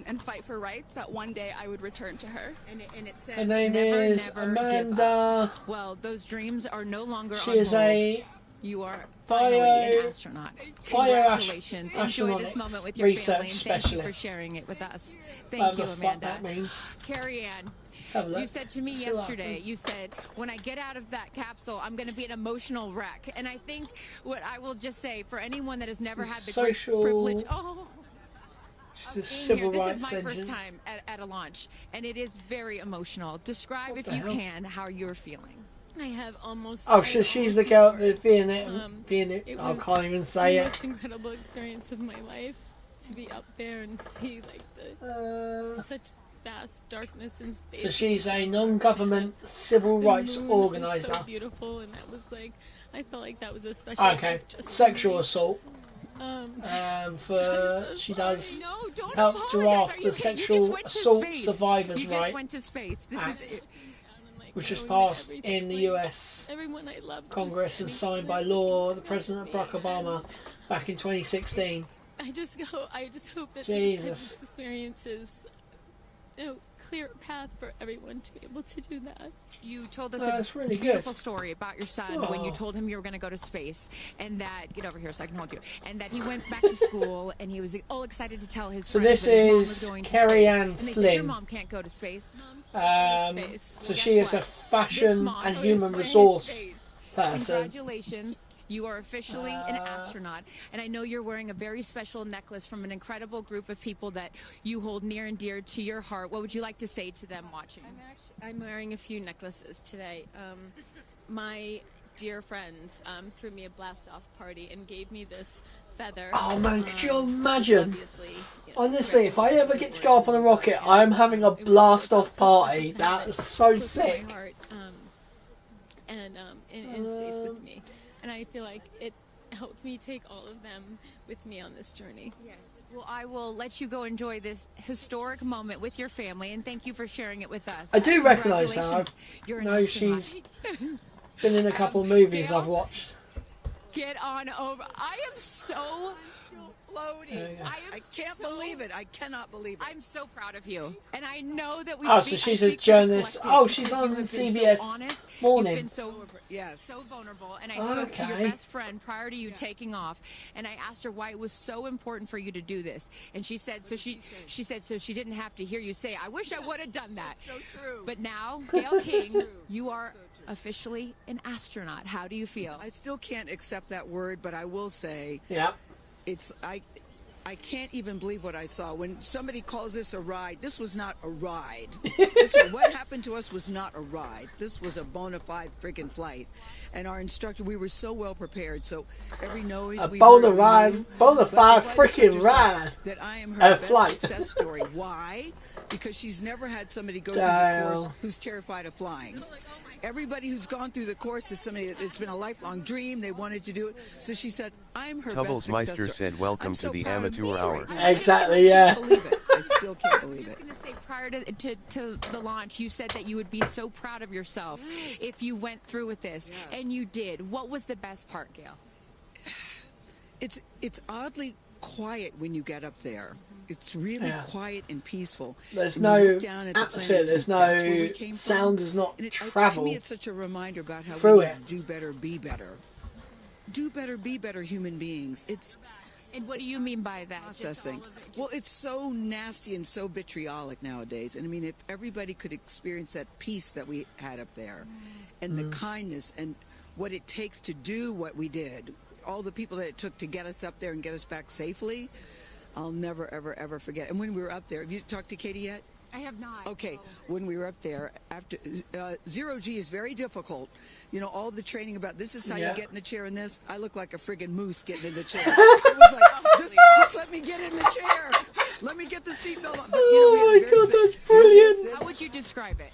[SPEAKER 23] and fight for rights, that one day I would return to her.
[SPEAKER 7] And it says
[SPEAKER 1] Her name
[SPEAKER 7] never,
[SPEAKER 1] is
[SPEAKER 7] never give
[SPEAKER 1] Amanda.
[SPEAKER 7] up. Well, those dreams are no longer
[SPEAKER 1] She
[SPEAKER 7] on
[SPEAKER 1] is
[SPEAKER 7] hold.
[SPEAKER 1] a
[SPEAKER 7] You are finally an astronaut. Congratulations. Enjoy this
[SPEAKER 1] astronautics
[SPEAKER 7] moment with your
[SPEAKER 1] research
[SPEAKER 7] family, and thank you for
[SPEAKER 1] specialist.
[SPEAKER 7] sharing it with us.
[SPEAKER 1] Whatever
[SPEAKER 7] Thank you,
[SPEAKER 1] the fuck
[SPEAKER 7] Amanda.
[SPEAKER 1] that means.
[SPEAKER 7] Carrie Ann,
[SPEAKER 1] have a look.
[SPEAKER 7] you said to me
[SPEAKER 1] See what
[SPEAKER 7] yesterday,
[SPEAKER 1] happens.
[SPEAKER 7] you said, when I get out of that capsule, I'm going to be an emotional wreck. And I think what I will just say, for anyone that has never had the
[SPEAKER 1] Social-
[SPEAKER 7] great privilege...
[SPEAKER 1] She's a civil
[SPEAKER 7] This
[SPEAKER 1] rights
[SPEAKER 7] is my
[SPEAKER 1] engine.
[SPEAKER 7] first time at a launch, and it is very emotional. Describe,
[SPEAKER 1] What
[SPEAKER 7] if
[SPEAKER 1] the
[SPEAKER 7] you
[SPEAKER 1] hell?
[SPEAKER 7] can, how you're feeling.
[SPEAKER 5] I have almost.
[SPEAKER 1] Oh, so she's the girl that being it.
[SPEAKER 5] It
[SPEAKER 1] I
[SPEAKER 5] was
[SPEAKER 1] can't even say
[SPEAKER 5] the
[SPEAKER 1] it.
[SPEAKER 5] most incredible experience of my life to be up there and see like the such vast darkness in space.
[SPEAKER 1] So she's a non-government civil
[SPEAKER 5] The
[SPEAKER 1] rights
[SPEAKER 5] moon was
[SPEAKER 1] organizer.
[SPEAKER 5] So beautiful, and that was like, I felt like that was a special.
[SPEAKER 1] Okay,
[SPEAKER 5] gift just for
[SPEAKER 1] sexual
[SPEAKER 5] me.
[SPEAKER 1] assault.
[SPEAKER 5] I'm
[SPEAKER 1] For
[SPEAKER 5] so
[SPEAKER 1] she
[SPEAKER 5] sorry.
[SPEAKER 1] does
[SPEAKER 5] No, don't
[SPEAKER 1] help
[SPEAKER 5] apologize.
[SPEAKER 1] draft
[SPEAKER 5] Are you
[SPEAKER 1] the
[SPEAKER 5] okay? You
[SPEAKER 1] Sexual
[SPEAKER 7] went to
[SPEAKER 1] Assault
[SPEAKER 7] space.
[SPEAKER 1] Survivors
[SPEAKER 7] You just
[SPEAKER 1] Right
[SPEAKER 7] went to space. This
[SPEAKER 1] Act.
[SPEAKER 7] is
[SPEAKER 1] which was
[SPEAKER 5] knowing
[SPEAKER 1] passed
[SPEAKER 5] that
[SPEAKER 1] in the US
[SPEAKER 5] everyone I loved
[SPEAKER 1] Congress and
[SPEAKER 5] was
[SPEAKER 1] signed by law, the President Barack Obama, back in 2016.
[SPEAKER 5] I just hope that these
[SPEAKER 1] Jesus.
[SPEAKER 5] types of experiences, clear a path for everyone to be able to do that.
[SPEAKER 7] You told us
[SPEAKER 1] That's
[SPEAKER 7] a
[SPEAKER 1] really
[SPEAKER 7] beautiful
[SPEAKER 1] good.
[SPEAKER 7] story about your son when you told him you were going to go to space, and that get over here so I can hold you, and that he went back to school and he was all excited to tell his
[SPEAKER 1] So
[SPEAKER 7] friends
[SPEAKER 1] this
[SPEAKER 7] that his mom was
[SPEAKER 1] is
[SPEAKER 7] going to
[SPEAKER 1] Carrie
[SPEAKER 7] space.
[SPEAKER 1] Ann
[SPEAKER 7] And they said,
[SPEAKER 1] Flynn.
[SPEAKER 7] your mom can't go to space.
[SPEAKER 1] So she is a fashion and human resource person.
[SPEAKER 7] Congratulations. You are officially an astronaut, and I know you're wearing a very special necklace from an incredible group of people that you hold near and dear to your heart. What would you like to say to them watching?
[SPEAKER 5] I'm wearing a few necklaces today. My dear friends threw me a blast-off party and gave me this feather.
[SPEAKER 1] Oh man, could you imagine?
[SPEAKER 5] Obviously,
[SPEAKER 1] Honestly, if I ever get to go up on a rocket, I'm having a blast-off party. That is so
[SPEAKER 5] close to
[SPEAKER 1] sick.
[SPEAKER 5] my heart, and in space with me. And I feel like it helped me take all of them with me on this journey.
[SPEAKER 7] Yes. Well, I will let you go enjoy this historic moment with your family, and thank you for sharing it with us.
[SPEAKER 1] I do recognise her. I
[SPEAKER 7] Congratulations. You're an
[SPEAKER 1] know
[SPEAKER 7] astronaut.
[SPEAKER 1] she's been in a couple of movies
[SPEAKER 7] Gail?
[SPEAKER 1] I've watched.
[SPEAKER 7] Get on over. I am so
[SPEAKER 15] Floating. I can't believe it. I cannot believe it.
[SPEAKER 7] I'm so proud of you, and I know that we.
[SPEAKER 1] Oh, so she's a journalist. Oh, she's on CBS Morning.
[SPEAKER 7] You've been so vulnerable, and I spoke to your
[SPEAKER 1] Okay.
[SPEAKER 7] best friend prior to you taking off, and I asked her why it was so important for you to do this, and she said so. She said so she didn't have to hear you say, "I wish I would have done that."
[SPEAKER 15] So true.
[SPEAKER 7] But now, Gail King, you are officially an astronaut. How do you feel?
[SPEAKER 15] I still can't accept that word, but I will say, I can't even believe what I saw. When somebody calls this a ride, this was not a ride. What happened to us was not a ride. This was a bona fide freaking flight. And our instructor, we were so well prepared. So every noise
[SPEAKER 1] A
[SPEAKER 15] we
[SPEAKER 1] bona
[SPEAKER 15] heard, we
[SPEAKER 1] fide,
[SPEAKER 15] knew.
[SPEAKER 1] bona
[SPEAKER 15] But
[SPEAKER 1] fide
[SPEAKER 15] the flight
[SPEAKER 1] freaking
[SPEAKER 15] instructor said
[SPEAKER 1] ride.
[SPEAKER 15] That I am her
[SPEAKER 1] A
[SPEAKER 15] best
[SPEAKER 1] flight.
[SPEAKER 15] success story. Why? Because she's never had somebody go through
[SPEAKER 1] Damn.
[SPEAKER 15] the course who's terrified of flying. Everybody who's gone through the course is somebody that it's been a lifelong dream. They wanted to do it. So she said, I'm her best success
[SPEAKER 2] Tubblesmeister
[SPEAKER 15] story.
[SPEAKER 2] said, welcome
[SPEAKER 15] I'm
[SPEAKER 2] to
[SPEAKER 15] so
[SPEAKER 2] the
[SPEAKER 15] proud of
[SPEAKER 2] amateur
[SPEAKER 15] me
[SPEAKER 2] hour.
[SPEAKER 15] right now.
[SPEAKER 1] Exactly, yeah.
[SPEAKER 15] I can't believe it. I still can't believe it.
[SPEAKER 7] I was going to say, prior to the launch, you said that you would be so proud of yourself if you went through with this, and you did. What was the best part, Gail?
[SPEAKER 15] It's oddly quiet when you get up there. It's really quiet and peaceful.
[SPEAKER 1] There's
[SPEAKER 15] And you
[SPEAKER 1] no
[SPEAKER 15] look down at the
[SPEAKER 1] atmosphere,
[SPEAKER 15] planet,
[SPEAKER 1] there's
[SPEAKER 15] that's where
[SPEAKER 1] no
[SPEAKER 15] we came
[SPEAKER 1] sound,
[SPEAKER 15] from.
[SPEAKER 1] does not
[SPEAKER 15] And
[SPEAKER 1] travel
[SPEAKER 15] to me, it's such a reminder about how
[SPEAKER 1] through
[SPEAKER 15] we
[SPEAKER 1] it.
[SPEAKER 15] need to do better, be better. Do better, be better human beings. It's
[SPEAKER 7] And what do you mean by that?
[SPEAKER 15] processing. Well, it's so nasty and so vitriolic nowadays. And I mean, if everybody could experience that peace that we had up there, and the kindness and what it takes to do what we did, all the people that it took to get us up there and get us back safely, I'll never, ever, ever forget. And when we were up there, have you talked to Katy yet?
[SPEAKER 7] I have not.
[SPEAKER 15] Okay, when we were up there, after zero G is very difficult. You know, all the training about this is how
[SPEAKER 1] Yeah.
[SPEAKER 15] you get in the chair and this. I look like a friggin' moose getting in the chair. It was like, just let me get in the chair. Let me get the seatbelt on. But, you know,
[SPEAKER 1] Oh
[SPEAKER 15] we
[SPEAKER 1] my
[SPEAKER 15] had very
[SPEAKER 1] God, that's
[SPEAKER 15] spe-
[SPEAKER 1] brilliant.
[SPEAKER 7] How would you describe it?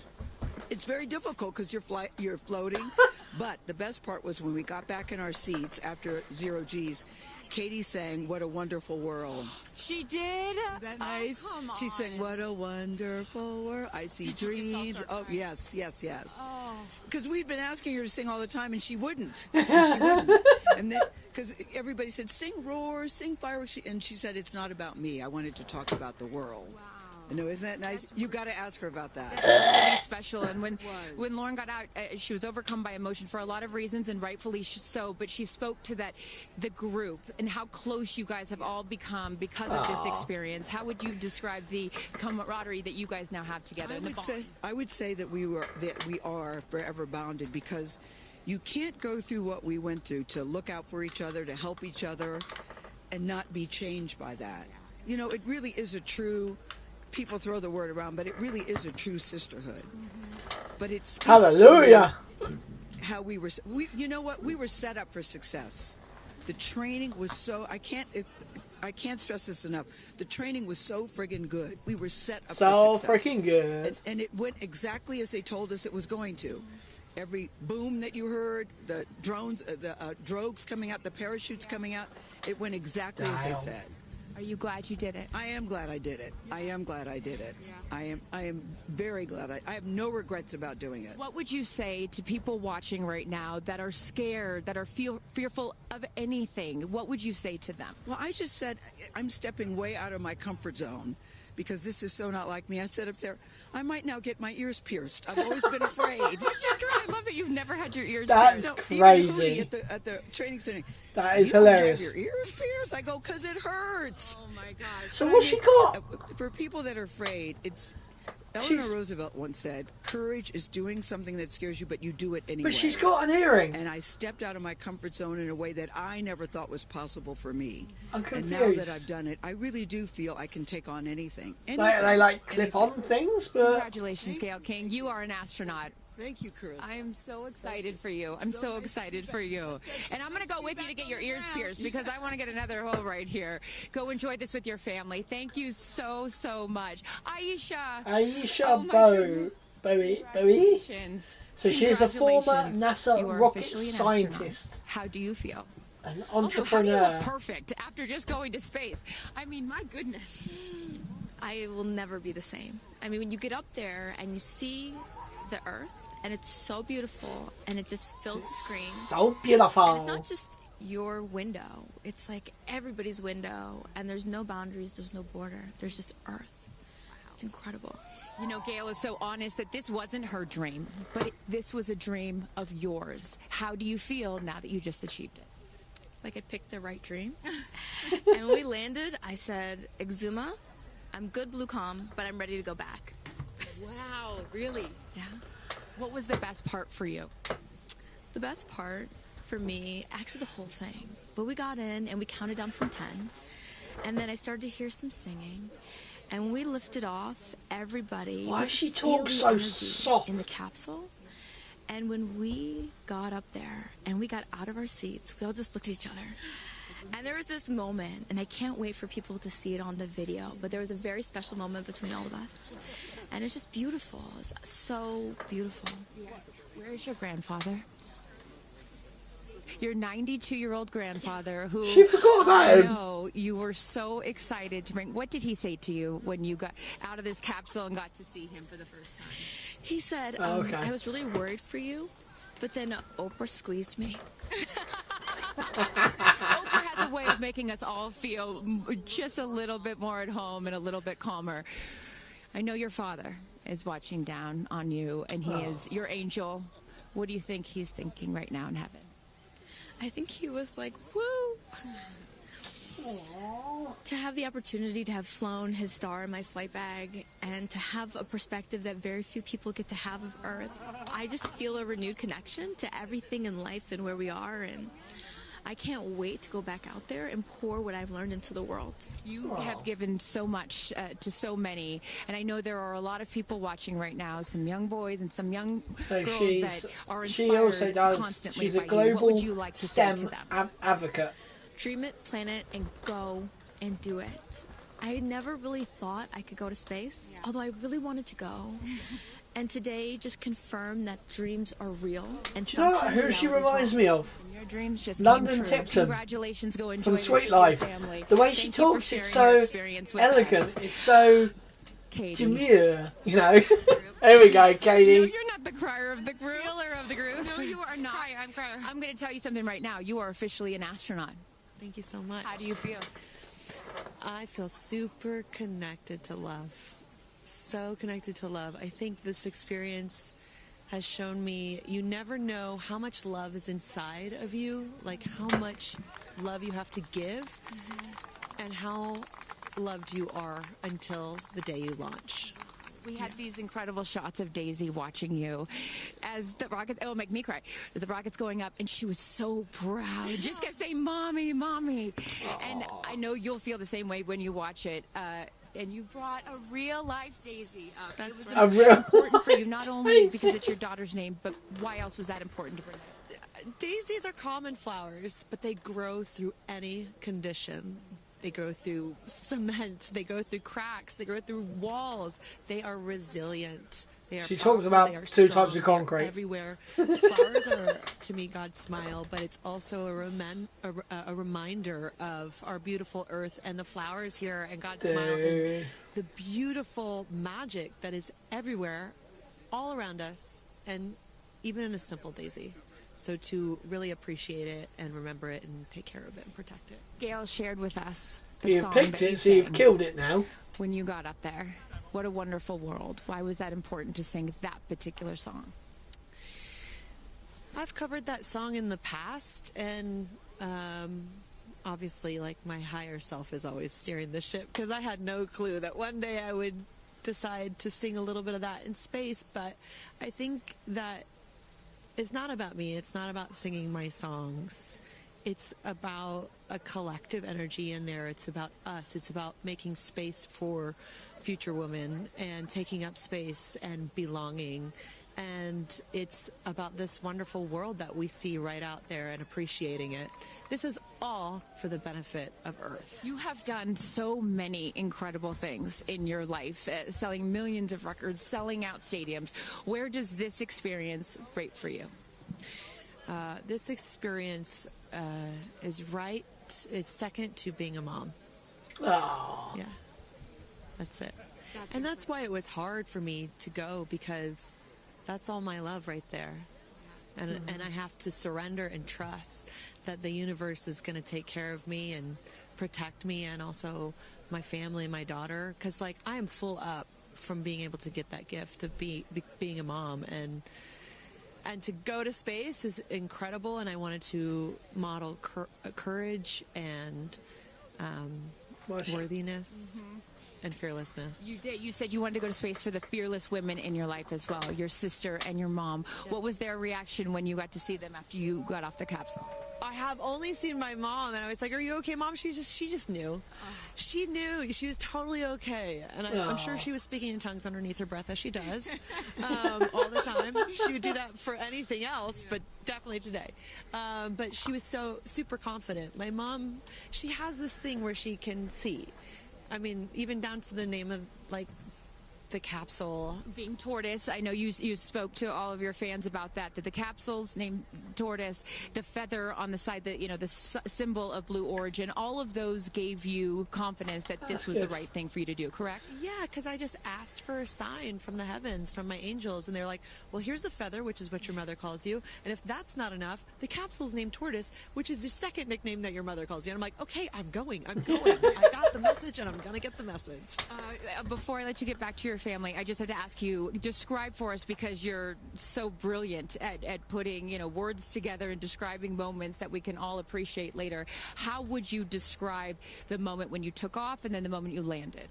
[SPEAKER 15] It's very difficult because you're floating. But the best part was when we got back in our seats after zero G's, Katy sang "What a Wonderful World."
[SPEAKER 7] She did?
[SPEAKER 15] Isn't that nice?
[SPEAKER 7] Oh, come on.
[SPEAKER 15] She sang "What a Wonderful World." I see
[SPEAKER 7] Did you get
[SPEAKER 15] dreams.
[SPEAKER 7] salsa
[SPEAKER 15] Oh
[SPEAKER 7] crying?
[SPEAKER 15] yes.
[SPEAKER 7] Oh.
[SPEAKER 15] Because we'd been asking her to sing all the time, and she wouldn't. And then, because everybody said, "Sing Roar, sing Fireworks," and she said, "It's not about me. I wanted to talk about the world." Wow. I know, isn't that nice? You got to ask her about that.
[SPEAKER 7] That's really special. And when Lauren got out, she was overcome by emotion for a lot of reasons, and rightfully so. But she spoke to the group and how close you guys have all become because of this experience. How would you describe the camaraderie that you guys now have together?
[SPEAKER 15] I would say that we are forever bounded, because you can't go through what we went through to look out for each other, to help each other, and not be changed by that. You know, it really is a true. People throw the word around, but it really is a true sisterhood. But it's
[SPEAKER 1] Hallelujah.
[SPEAKER 15] How we you know what? We were set up for success. The training was so. I can't stress this enough. The training was so friggin' good. We were set up
[SPEAKER 1] So
[SPEAKER 15] for success.
[SPEAKER 1] freaking good.
[SPEAKER 15] And it went exactly as they told us it was going to. Every boom that you heard, the drones, the drogues coming out, the parachutes coming out, it went exactly as they said.
[SPEAKER 3] Are you glad you did it?
[SPEAKER 8] I am glad I did it. I am glad I did it. Yeah. I am very glad. I have no regrets about doing it.
[SPEAKER 7] What would you say to people watching right now that are scared, that are fearful of anything? What would you say to them?
[SPEAKER 8] Well, I just said I'm stepping way out of my comfort zone because this is so not like me. I said up there, I might now get my ears pierced. I've always been afraid.
[SPEAKER 7] Which is great. I love that you've never had your ears
[SPEAKER 1] pierced. That's crazy.
[SPEAKER 8] At the training center.
[SPEAKER 1] That is hilarious.
[SPEAKER 8] Have your ears pierced? I go, because it hurts.
[SPEAKER 7] Oh, my gosh.
[SPEAKER 1] So what's she got?
[SPEAKER 8] For people that are afraid, it's... Eleanor Roosevelt once said, courage is doing something that scares you, but you do it anyway.
[SPEAKER 1] But she's got an earring.
[SPEAKER 8] And I stepped out of my comfort zone in a way that I never thought was possible for me.
[SPEAKER 1] I'm confused.
[SPEAKER 8] And now that I've done it, I really do feel I can take on anything.
[SPEAKER 1] They like clip on things, but...
[SPEAKER 7] Congratulations, Gail King. You are an astronaut.
[SPEAKER 8] Thank you, Chris.
[SPEAKER 7] I am so excited for you. I'm so excited for you. And I'm going to go with you to get your ears pierced because I want to get another hole right here. Go enjoy this with your family. Thank you so, so much. Aisha.
[SPEAKER 1] Bowie. So she is a former NASA rocket scientist.
[SPEAKER 7] How do you feel?
[SPEAKER 1] An entrepreneur.
[SPEAKER 7] Also, how do you look perfect after just going to space? I mean, my goodness.
[SPEAKER 9] I will never be the same. I mean, when you get up there and you see the Earth, and it's so beautiful, and it just fills the screen.
[SPEAKER 1] So beautiful.
[SPEAKER 9] And it's not just your window. It's like everybody's window, and there's no boundaries, there's no border. There's just Earth. It's incredible.
[SPEAKER 7] You know, Gail is so honest that this wasn't her dream, but this was a dream of yours. How do you feel now that you just achieved it?
[SPEAKER 9] Like I picked the right dream. And when we landed, I said, Exuma, I'm good, Blue Calm, but I'm ready to go back.
[SPEAKER 7] Wow, really?
[SPEAKER 9] Yeah.
[SPEAKER 7] What was the best part for you?
[SPEAKER 9] The best part for me, actually the whole thing. But we got in and we counted down from 10. And then I started to hear some singing. And when we lifted off, everybody...
[SPEAKER 1] Why does she talk so soft?
[SPEAKER 9] In the capsule. And when we got up there and we got out of our seats, we all just looked at each other. And there was this moment, and I can't wait for people to see it on the video, but there was a very special moment between all of us. And it's just beautiful. It's so beautiful.
[SPEAKER 7] Yes. Where is your grandfather? Your 92-year-old grandfather who...
[SPEAKER 1] She forgot about him.
[SPEAKER 7] I know, you were so excited to bring... What did he say to you when you got out of this capsule and got to see him for the first time?
[SPEAKER 9] He said, I was really worried for you, but then Oprah squeezed me.
[SPEAKER 7] Oprah has a way of making us all feel just a little bit more at home and a little bit calmer. I know your father is watching down on you, and he is your angel. What do you think he's thinking right now in heaven?
[SPEAKER 9] I think he was like, woo! Aww. To have the opportunity to have flown his star in my flight bag and to have a perspective that very few people get to have of Earth, I just feel a renewed connection to everything in life and where we are, and I can't wait to go back out there and pour what I've learned into the world.
[SPEAKER 7] You have given so much to so many, and I know there are a lot of people watching right now, some young boys and some young girls that are inspired
[SPEAKER 1] she also does,
[SPEAKER 7] constantly
[SPEAKER 1] she's a
[SPEAKER 7] by
[SPEAKER 1] global
[SPEAKER 7] you. What would you like to
[SPEAKER 1] STEM
[SPEAKER 7] say to them?
[SPEAKER 1] Advocate.
[SPEAKER 9] Dream it, plan it, and go and do it. I never really thought I could go to space, although I really wanted to go. And today just confirmed that dreams are real. And
[SPEAKER 1] do you know who she reminds me of?
[SPEAKER 7] Your dreams just
[SPEAKER 1] London
[SPEAKER 7] came true.
[SPEAKER 1] Tipton.
[SPEAKER 7] Congratulations, go enjoy
[SPEAKER 1] from
[SPEAKER 7] this
[SPEAKER 1] Sweet
[SPEAKER 7] with your
[SPEAKER 1] Life.
[SPEAKER 7] family.
[SPEAKER 1] The way
[SPEAKER 7] Thank
[SPEAKER 1] she
[SPEAKER 7] you
[SPEAKER 1] talks
[SPEAKER 7] for
[SPEAKER 1] is
[SPEAKER 7] sharing your
[SPEAKER 1] so
[SPEAKER 7] experience with
[SPEAKER 1] elegant.
[SPEAKER 7] us.
[SPEAKER 1] It's so
[SPEAKER 7] Katy.
[SPEAKER 1] demure, you know. There we go, Katy.
[SPEAKER 7] No, you're not the crier of the group.
[SPEAKER 3] Reeler of the group.
[SPEAKER 7] No, you are not.
[SPEAKER 3] I'm crier.
[SPEAKER 7] I'm going to tell you something right now. You are officially an astronaut.
[SPEAKER 10] Thank you so much.
[SPEAKER 7] How do you feel?
[SPEAKER 10] I feel super connected to love. So connected to love. I think this experience has shown me you never know how much love is inside of you, like how much love you have to give, and how loved you are until the day you launch.
[SPEAKER 7] We had these incredible shots of Daisy watching you as the rocket, it'll make me cry, as the rocket's going up, and she was so proud. Just kept saying, Mommy, Mommy. And I know you'll feel the same way when you watch it. And you brought a real-life Daisy up.
[SPEAKER 10] That's
[SPEAKER 7] it was
[SPEAKER 10] right.
[SPEAKER 7] important for you, not only because it's your daughter's name, but why else was that important to bring up?
[SPEAKER 10] Daisies are common flowers, but they grow through any condition. They go through cement, they go through cracks, they go through walls. They are resilient. They are
[SPEAKER 1] She
[SPEAKER 10] powerful,
[SPEAKER 1] talks about
[SPEAKER 10] they are
[SPEAKER 1] 2
[SPEAKER 10] strong,
[SPEAKER 1] types of
[SPEAKER 10] they are
[SPEAKER 1] concrete.
[SPEAKER 10] everywhere. Flowers are, to me, God's smile, but it's also a reminder of our beautiful earth and the flowers here and God's smile and the beautiful magic that is everywhere, all around us, and even in a simple daisy. So to really appreciate it and remember it and take care of it and protect it.
[SPEAKER 3] Gail shared with us the
[SPEAKER 1] You've
[SPEAKER 3] song
[SPEAKER 1] picked
[SPEAKER 3] that you
[SPEAKER 1] it, so you've
[SPEAKER 3] sang
[SPEAKER 1] killed it now.
[SPEAKER 3] when you got up there. What a wonderful world. Why was that important to sing that particular song?
[SPEAKER 10] I've covered that song in the past, and obviously, like, my higher self is always steering the ship, because I had no clue that one day I would decide to sing a little bit of that in space. But I think that it's not about me. It's not about singing my songs. It's about a collective energy in there. It's about us. It's about making space for future women and taking up space and belonging. And it's about this wonderful world that we see right out there and appreciating it. This is all for the benefit of Earth.
[SPEAKER 3] You have done so many incredible things in your life, selling millions of records, selling out stadiums. Where does this experience rate for you?
[SPEAKER 10] This experience is second to being a mom.
[SPEAKER 1] Oh.
[SPEAKER 10] Yeah, that's it. And that's why it was hard for me to go, because that's all my love right there. And I have to surrender and trust that the universe is going to take care of me and protect me, and also my family and my daughter. Because, like, I am full up from being able to get that gift of being a mom. And to go to space is incredible, and I wanted to model courage and worthiness and fearlessness.
[SPEAKER 3] You did. You said you wanted to go to space for the fearless women in your life as well, your sister and your mom. Yeah. What was their reaction when you got to see them after you got off the capsule?
[SPEAKER 10] I have only seen my mom, and I was like, "Are you okay, Mom?" She just knew. She knew. She was totally okay, and I'm sure she was speaking in tongues underneath her breath, as she does all the time. She would do that for anything else, but definitely today. But she was so super confident. My mom, she has this thing where she can see. I mean, even down to the name of, like, the capsule
[SPEAKER 3] being tortoise. I know you spoke to all of your fans about that the capsule's named tortoise, the feather on the side, that, you know, the symbol of Blue Origin, all of those gave you confidence that this was the right thing for you to do, correct?
[SPEAKER 10] Yeah, because I just asked for a sign from the heavens, from my angels, and they're like, well, here's the feather, which is what your mother calls you, and if that's not enough, the capsule's named Tortoise, which is the second nickname that your mother calls you. And I'm like, okay, I'm going. I got the message, and I'm gonna get the message.
[SPEAKER 3] Before I let you get back to your family, I just have to ask you, describe for us, because you're so brilliant at putting, you know, words together and describing moments that we can all appreciate later. How would you describe the moment when you took off and then the moment you landed?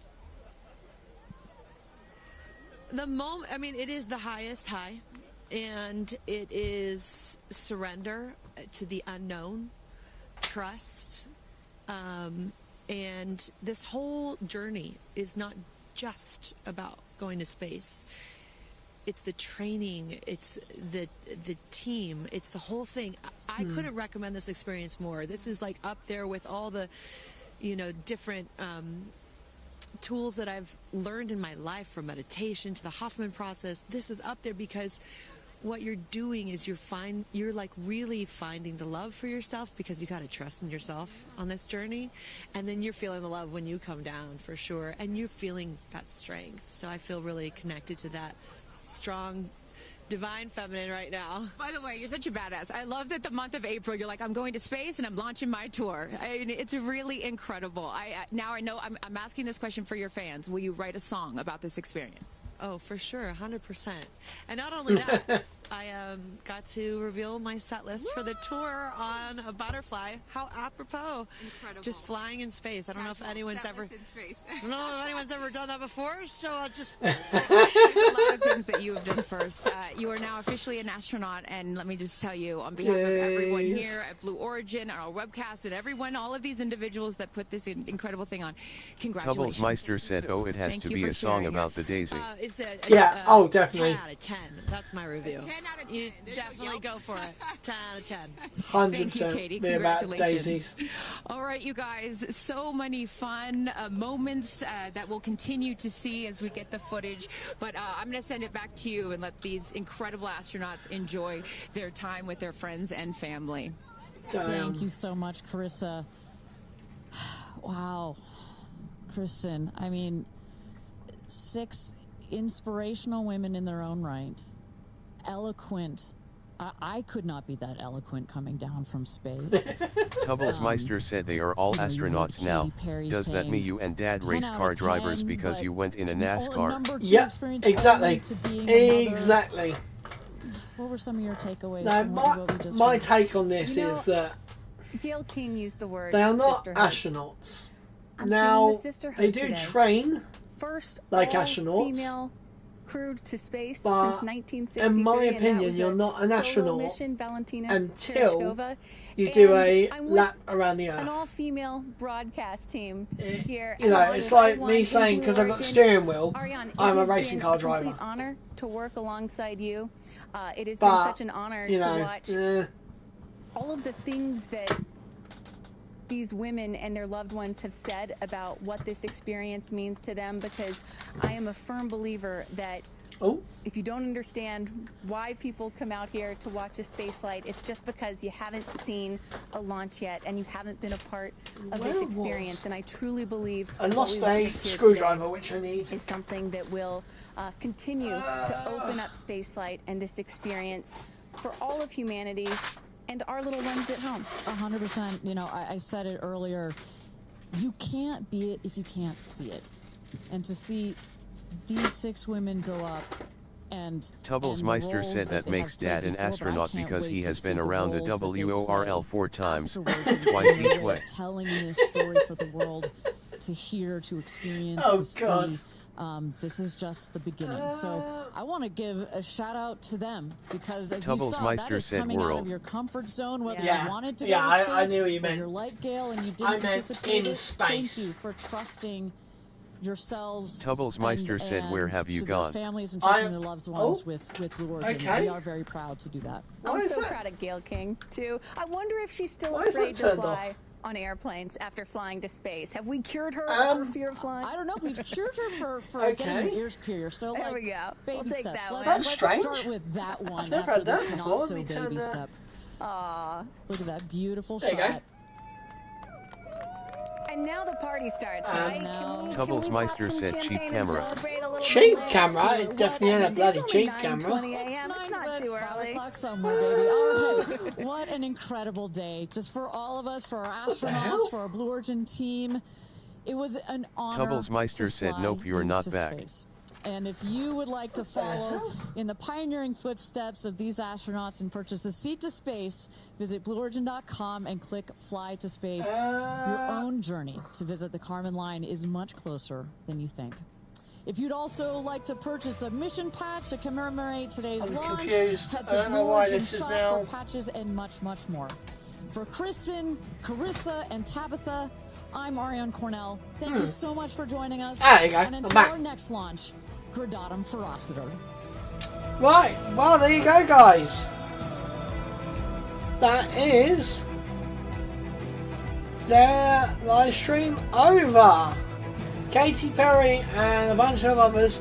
[SPEAKER 10] The moment, I mean, it is the highest high, and it is surrender to the unknown, trust, and this whole journey is not just about going to space. It's the training, it's the team, it's the whole thing. I couldn't recommend this experience more. This is, like, up there with all the, you know, different tools that I've learned in my life, from meditation to the Hoffman process. This is up there because what you're doing is you're like really finding the love for yourself, because you got to trust in yourself on this journey, and then you're feeling the love when you come down, for sure, and you're feeling that strength. So I feel really connected to that strong divine feminine right now.
[SPEAKER 3] By the way, you're such a badass. I love that the month of April, you're like, I'm going to space and I'm launching my tour. I mean, it's really incredible. Now I know I'm asking this question for your fans. Will you write a song about this experience?
[SPEAKER 10] Oh, for sure, 100%. And not only that, I got to reveal my set list for the tour on a butterfly. How apropos!
[SPEAKER 3] Incredible.
[SPEAKER 10] Just flying in space. I don't know if anyone's ever.
[SPEAKER 3] In space.
[SPEAKER 10] I don't know if anyone's ever done that before. So I'll just.
[SPEAKER 3] There's a lot of things that you have done first. You are now officially an astronaut, and let me just tell you, on behalf of everyone here at Blue Origin, our webcast, and everyone, all of these individuals that put this incredible thing on, congratulations.
[SPEAKER 2] Tubbles Meister said, "Oh, it has to be a song about the daisy."
[SPEAKER 10] It's a
[SPEAKER 1] Yeah, oh, definitely.
[SPEAKER 10] 10 out of 10. That's my review.
[SPEAKER 7] 10 out of 10.
[SPEAKER 10] You
[SPEAKER 7] There
[SPEAKER 10] definitely go for it. 10 out of 10.
[SPEAKER 1] 100%.
[SPEAKER 7] Thank you, Katy.
[SPEAKER 1] Be about
[SPEAKER 7] Congratulations.
[SPEAKER 1] daisies.
[SPEAKER 7] All right, you guys, so many fun moments that we'll continue to see as we get the footage. But I'm going to send it back to you and let these incredible astronauts enjoy their time with their friends and family.
[SPEAKER 4] Thank you so much, Carissa. Wow. Kristen, I mean, 6 inspirational women in their own right. Eloquent. I could not be that eloquent coming down from space.
[SPEAKER 2] Tubblesmeister said they are all astronauts now. Does that mean you and Dad race car drivers because you went in a NASCAR?
[SPEAKER 1] Yeah, exactly. Exactly.
[SPEAKER 4] What were some of your takeaways?
[SPEAKER 1] Now,
[SPEAKER 4] from what we just
[SPEAKER 1] my
[SPEAKER 4] heard?
[SPEAKER 1] take on this is that
[SPEAKER 3] Gail King used the word
[SPEAKER 1] they are not
[SPEAKER 3] sisterhood.
[SPEAKER 1] astronauts.
[SPEAKER 3] I'm
[SPEAKER 1] Now,
[SPEAKER 3] feeling the sisterhood
[SPEAKER 1] they do
[SPEAKER 3] today.
[SPEAKER 1] train
[SPEAKER 3] First
[SPEAKER 1] like
[SPEAKER 3] all
[SPEAKER 1] astronauts.
[SPEAKER 3] female crewed to space
[SPEAKER 1] But
[SPEAKER 3] since 1963.
[SPEAKER 1] in my
[SPEAKER 3] and that
[SPEAKER 1] opinion,
[SPEAKER 3] was
[SPEAKER 1] you're
[SPEAKER 3] a
[SPEAKER 1] not an
[SPEAKER 3] solo
[SPEAKER 1] astronaut
[SPEAKER 3] mission, Valentina
[SPEAKER 1] until
[SPEAKER 3] Tereshkova.
[SPEAKER 1] you do
[SPEAKER 3] And
[SPEAKER 1] a
[SPEAKER 3] I'm with
[SPEAKER 1] lap around the
[SPEAKER 3] an
[SPEAKER 1] Earth.
[SPEAKER 3] all-female broadcast team here.
[SPEAKER 1] You know,
[SPEAKER 3] and
[SPEAKER 1] it's
[SPEAKER 3] on
[SPEAKER 1] like
[SPEAKER 3] One
[SPEAKER 1] me
[SPEAKER 3] in
[SPEAKER 1] saying,
[SPEAKER 3] Blue
[SPEAKER 1] because I've got the
[SPEAKER 3] Origin.
[SPEAKER 1] steering wheel,
[SPEAKER 3] Ariane, it
[SPEAKER 1] I'm a
[SPEAKER 3] has
[SPEAKER 1] racing
[SPEAKER 3] been
[SPEAKER 1] car
[SPEAKER 3] a complete
[SPEAKER 1] driver.
[SPEAKER 3] honor to work alongside you. It has
[SPEAKER 1] But,
[SPEAKER 3] been such an honor
[SPEAKER 1] you know,
[SPEAKER 3] to watch all of the things that these women and their loved ones have said about what this experience means to them, because I am a firm believer that if you don't understand why people come out here to watch a space flight, it's just because you haven't seen a launch yet and you haven't been a part of this experience. And I truly believe
[SPEAKER 1] I
[SPEAKER 3] what
[SPEAKER 1] lost
[SPEAKER 3] we
[SPEAKER 1] a
[SPEAKER 3] witnessed here
[SPEAKER 1] screwdriver,
[SPEAKER 3] today
[SPEAKER 1] which I need.
[SPEAKER 3] is something that will continue to open up spaceflight and this experience for all of humanity and our little ones at home.
[SPEAKER 4] 100%. You know, I said it earlier. You can't be it if you can't see it. And to see these 6 women go up and
[SPEAKER 2] Tubblesmeister said that makes Dad an astronaut because he has been around the WORL 4 times, twice each way.
[SPEAKER 4] Telling this story for the world to hear, to experience,
[SPEAKER 1] Oh,
[SPEAKER 4] to
[SPEAKER 1] God.
[SPEAKER 4] see. This is just the beginning. So I want to give a shout out to them because as you saw, that is
[SPEAKER 2] said
[SPEAKER 4] coming out
[SPEAKER 2] world.
[SPEAKER 4] of your comfort zone, whether
[SPEAKER 1] Yeah.
[SPEAKER 4] you wanted to
[SPEAKER 1] Yeah,
[SPEAKER 4] go to space
[SPEAKER 1] I knew what you
[SPEAKER 4] or
[SPEAKER 1] meant.
[SPEAKER 4] you're like Gail and you
[SPEAKER 1] I
[SPEAKER 4] didn't
[SPEAKER 1] meant
[SPEAKER 4] participate.
[SPEAKER 1] in
[SPEAKER 4] Thank
[SPEAKER 1] space.
[SPEAKER 4] you for trusting yourselves.
[SPEAKER 2] Tubblesmeister said, "Where have you
[SPEAKER 4] to
[SPEAKER 2] gone?"
[SPEAKER 4] their families and trusting their loved ones with Blue Origin.
[SPEAKER 3] okay.
[SPEAKER 4] We are very proud to do that.
[SPEAKER 3] I'm so proud of Gail King, too. I wonder if she's still
[SPEAKER 4] Why is that
[SPEAKER 3] afraid to
[SPEAKER 4] turned
[SPEAKER 3] fly
[SPEAKER 4] off?
[SPEAKER 3] on airplanes after flying to space. Have we cured her of her fear of flying?
[SPEAKER 4] I don't know. We've cured her for getting her ears pierced. So
[SPEAKER 3] There
[SPEAKER 4] like,
[SPEAKER 3] we go.
[SPEAKER 4] baby
[SPEAKER 3] We'll take
[SPEAKER 4] steps.
[SPEAKER 3] that one.
[SPEAKER 4] Let's
[SPEAKER 1] strange.
[SPEAKER 4] start with that one.
[SPEAKER 1] I've never
[SPEAKER 4] after
[SPEAKER 1] had that
[SPEAKER 4] this
[SPEAKER 1] before.
[SPEAKER 4] not
[SPEAKER 1] Let
[SPEAKER 4] so
[SPEAKER 1] me turn
[SPEAKER 4] baby
[SPEAKER 1] that-
[SPEAKER 4] step.
[SPEAKER 3] Aw.
[SPEAKER 4] Look at that beautiful
[SPEAKER 1] There you go.
[SPEAKER 4] shot.
[SPEAKER 3] And now the party starts, right?
[SPEAKER 2] Tubblesmeister said cheap camera.
[SPEAKER 1] Cheap camera? It definitely ain't a bloody cheap camera.
[SPEAKER 3] 9:20 a.m. It's not too early.
[SPEAKER 4] 5 o'clock somewhere, baby. All right. What an incredible day. Just for all of us, for our
[SPEAKER 1] the hell?
[SPEAKER 4] astronauts, for our Blue Origin team. It was an honor
[SPEAKER 2] Tubblesmeister
[SPEAKER 4] to
[SPEAKER 2] said,
[SPEAKER 4] fly
[SPEAKER 2] "Nope, you're not
[SPEAKER 4] into
[SPEAKER 2] back."
[SPEAKER 4] space. And if you would like to follow in the pioneering footsteps of these astronauts and purchase a seat to space, visit BlueOrigin.com and click Fly to Space. Your own journey to visit the Kármán line is much closer than you think. If you'd also like to purchase a mission patch to commemorate today's
[SPEAKER 1] I'm
[SPEAKER 4] launch,
[SPEAKER 1] confused.
[SPEAKER 4] head
[SPEAKER 1] I
[SPEAKER 4] to
[SPEAKER 1] don't know why
[SPEAKER 4] Blue Origin
[SPEAKER 1] this is
[SPEAKER 4] shop
[SPEAKER 1] now.
[SPEAKER 4] for patches and much, much more. For Kristen, Carissa, and Tabitha, I'm Ariane Cornell. Thank you so much for joining us.
[SPEAKER 1] There you go.
[SPEAKER 4] And
[SPEAKER 1] I'm
[SPEAKER 4] until
[SPEAKER 1] back.
[SPEAKER 4] our next launch, Gradatum Ferociter.
[SPEAKER 1] Right, well, there you go, guys. That is their live stream over. Katy Perry and a bunch of others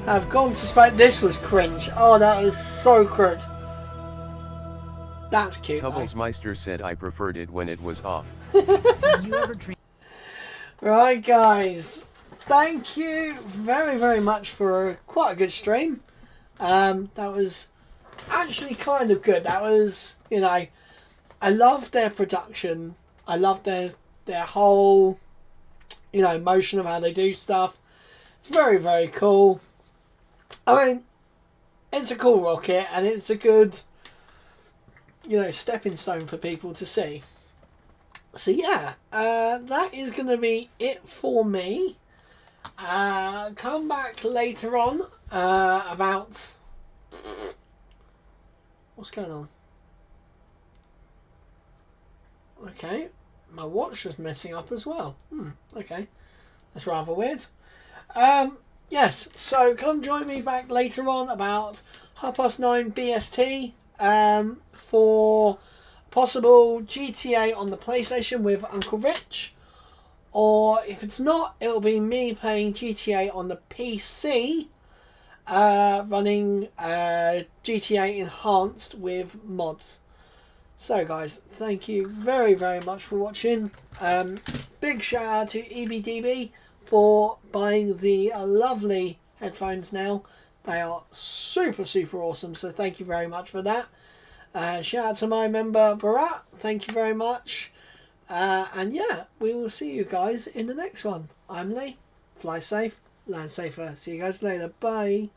[SPEAKER 1] have gone to space. This was cringe. Oh, that was so cringe. That's cute. though.
[SPEAKER 2] Tubblesmeister said, "I preferred it when it was off."
[SPEAKER 1] Right, guys. Thank you very, very much for quite a good stream. That was actually kind of good. That was, you know, I love their production. I love their whole, you know, motion of how they do stuff. It's very, very cool. I mean, it's a cool rocket and it's a good, you know, stepping stone for people to see. So yeah, that is going to be it for me. Come back later on about what's going on. Okay, my watch is messing up as well. Okay, that's rather weird. Yeah, yes, so come join me back later on about 9:30 BST for possible GTA on the PlayStation with Uncle Rich. Or if it's not, it'll be me playing GTA on the PC, running GTA Enhanced with mods. So guys, thank you very, very much for watching. Big shout out to EBDB for buying the lovely headphones now. They are super, super awesome, so thank you very much for that. Shout out to my member Barat, thank you very much. And yeah, we will see you guys in the next one. I'm Lee. Fly safe, land safer. See you guys later. Bye.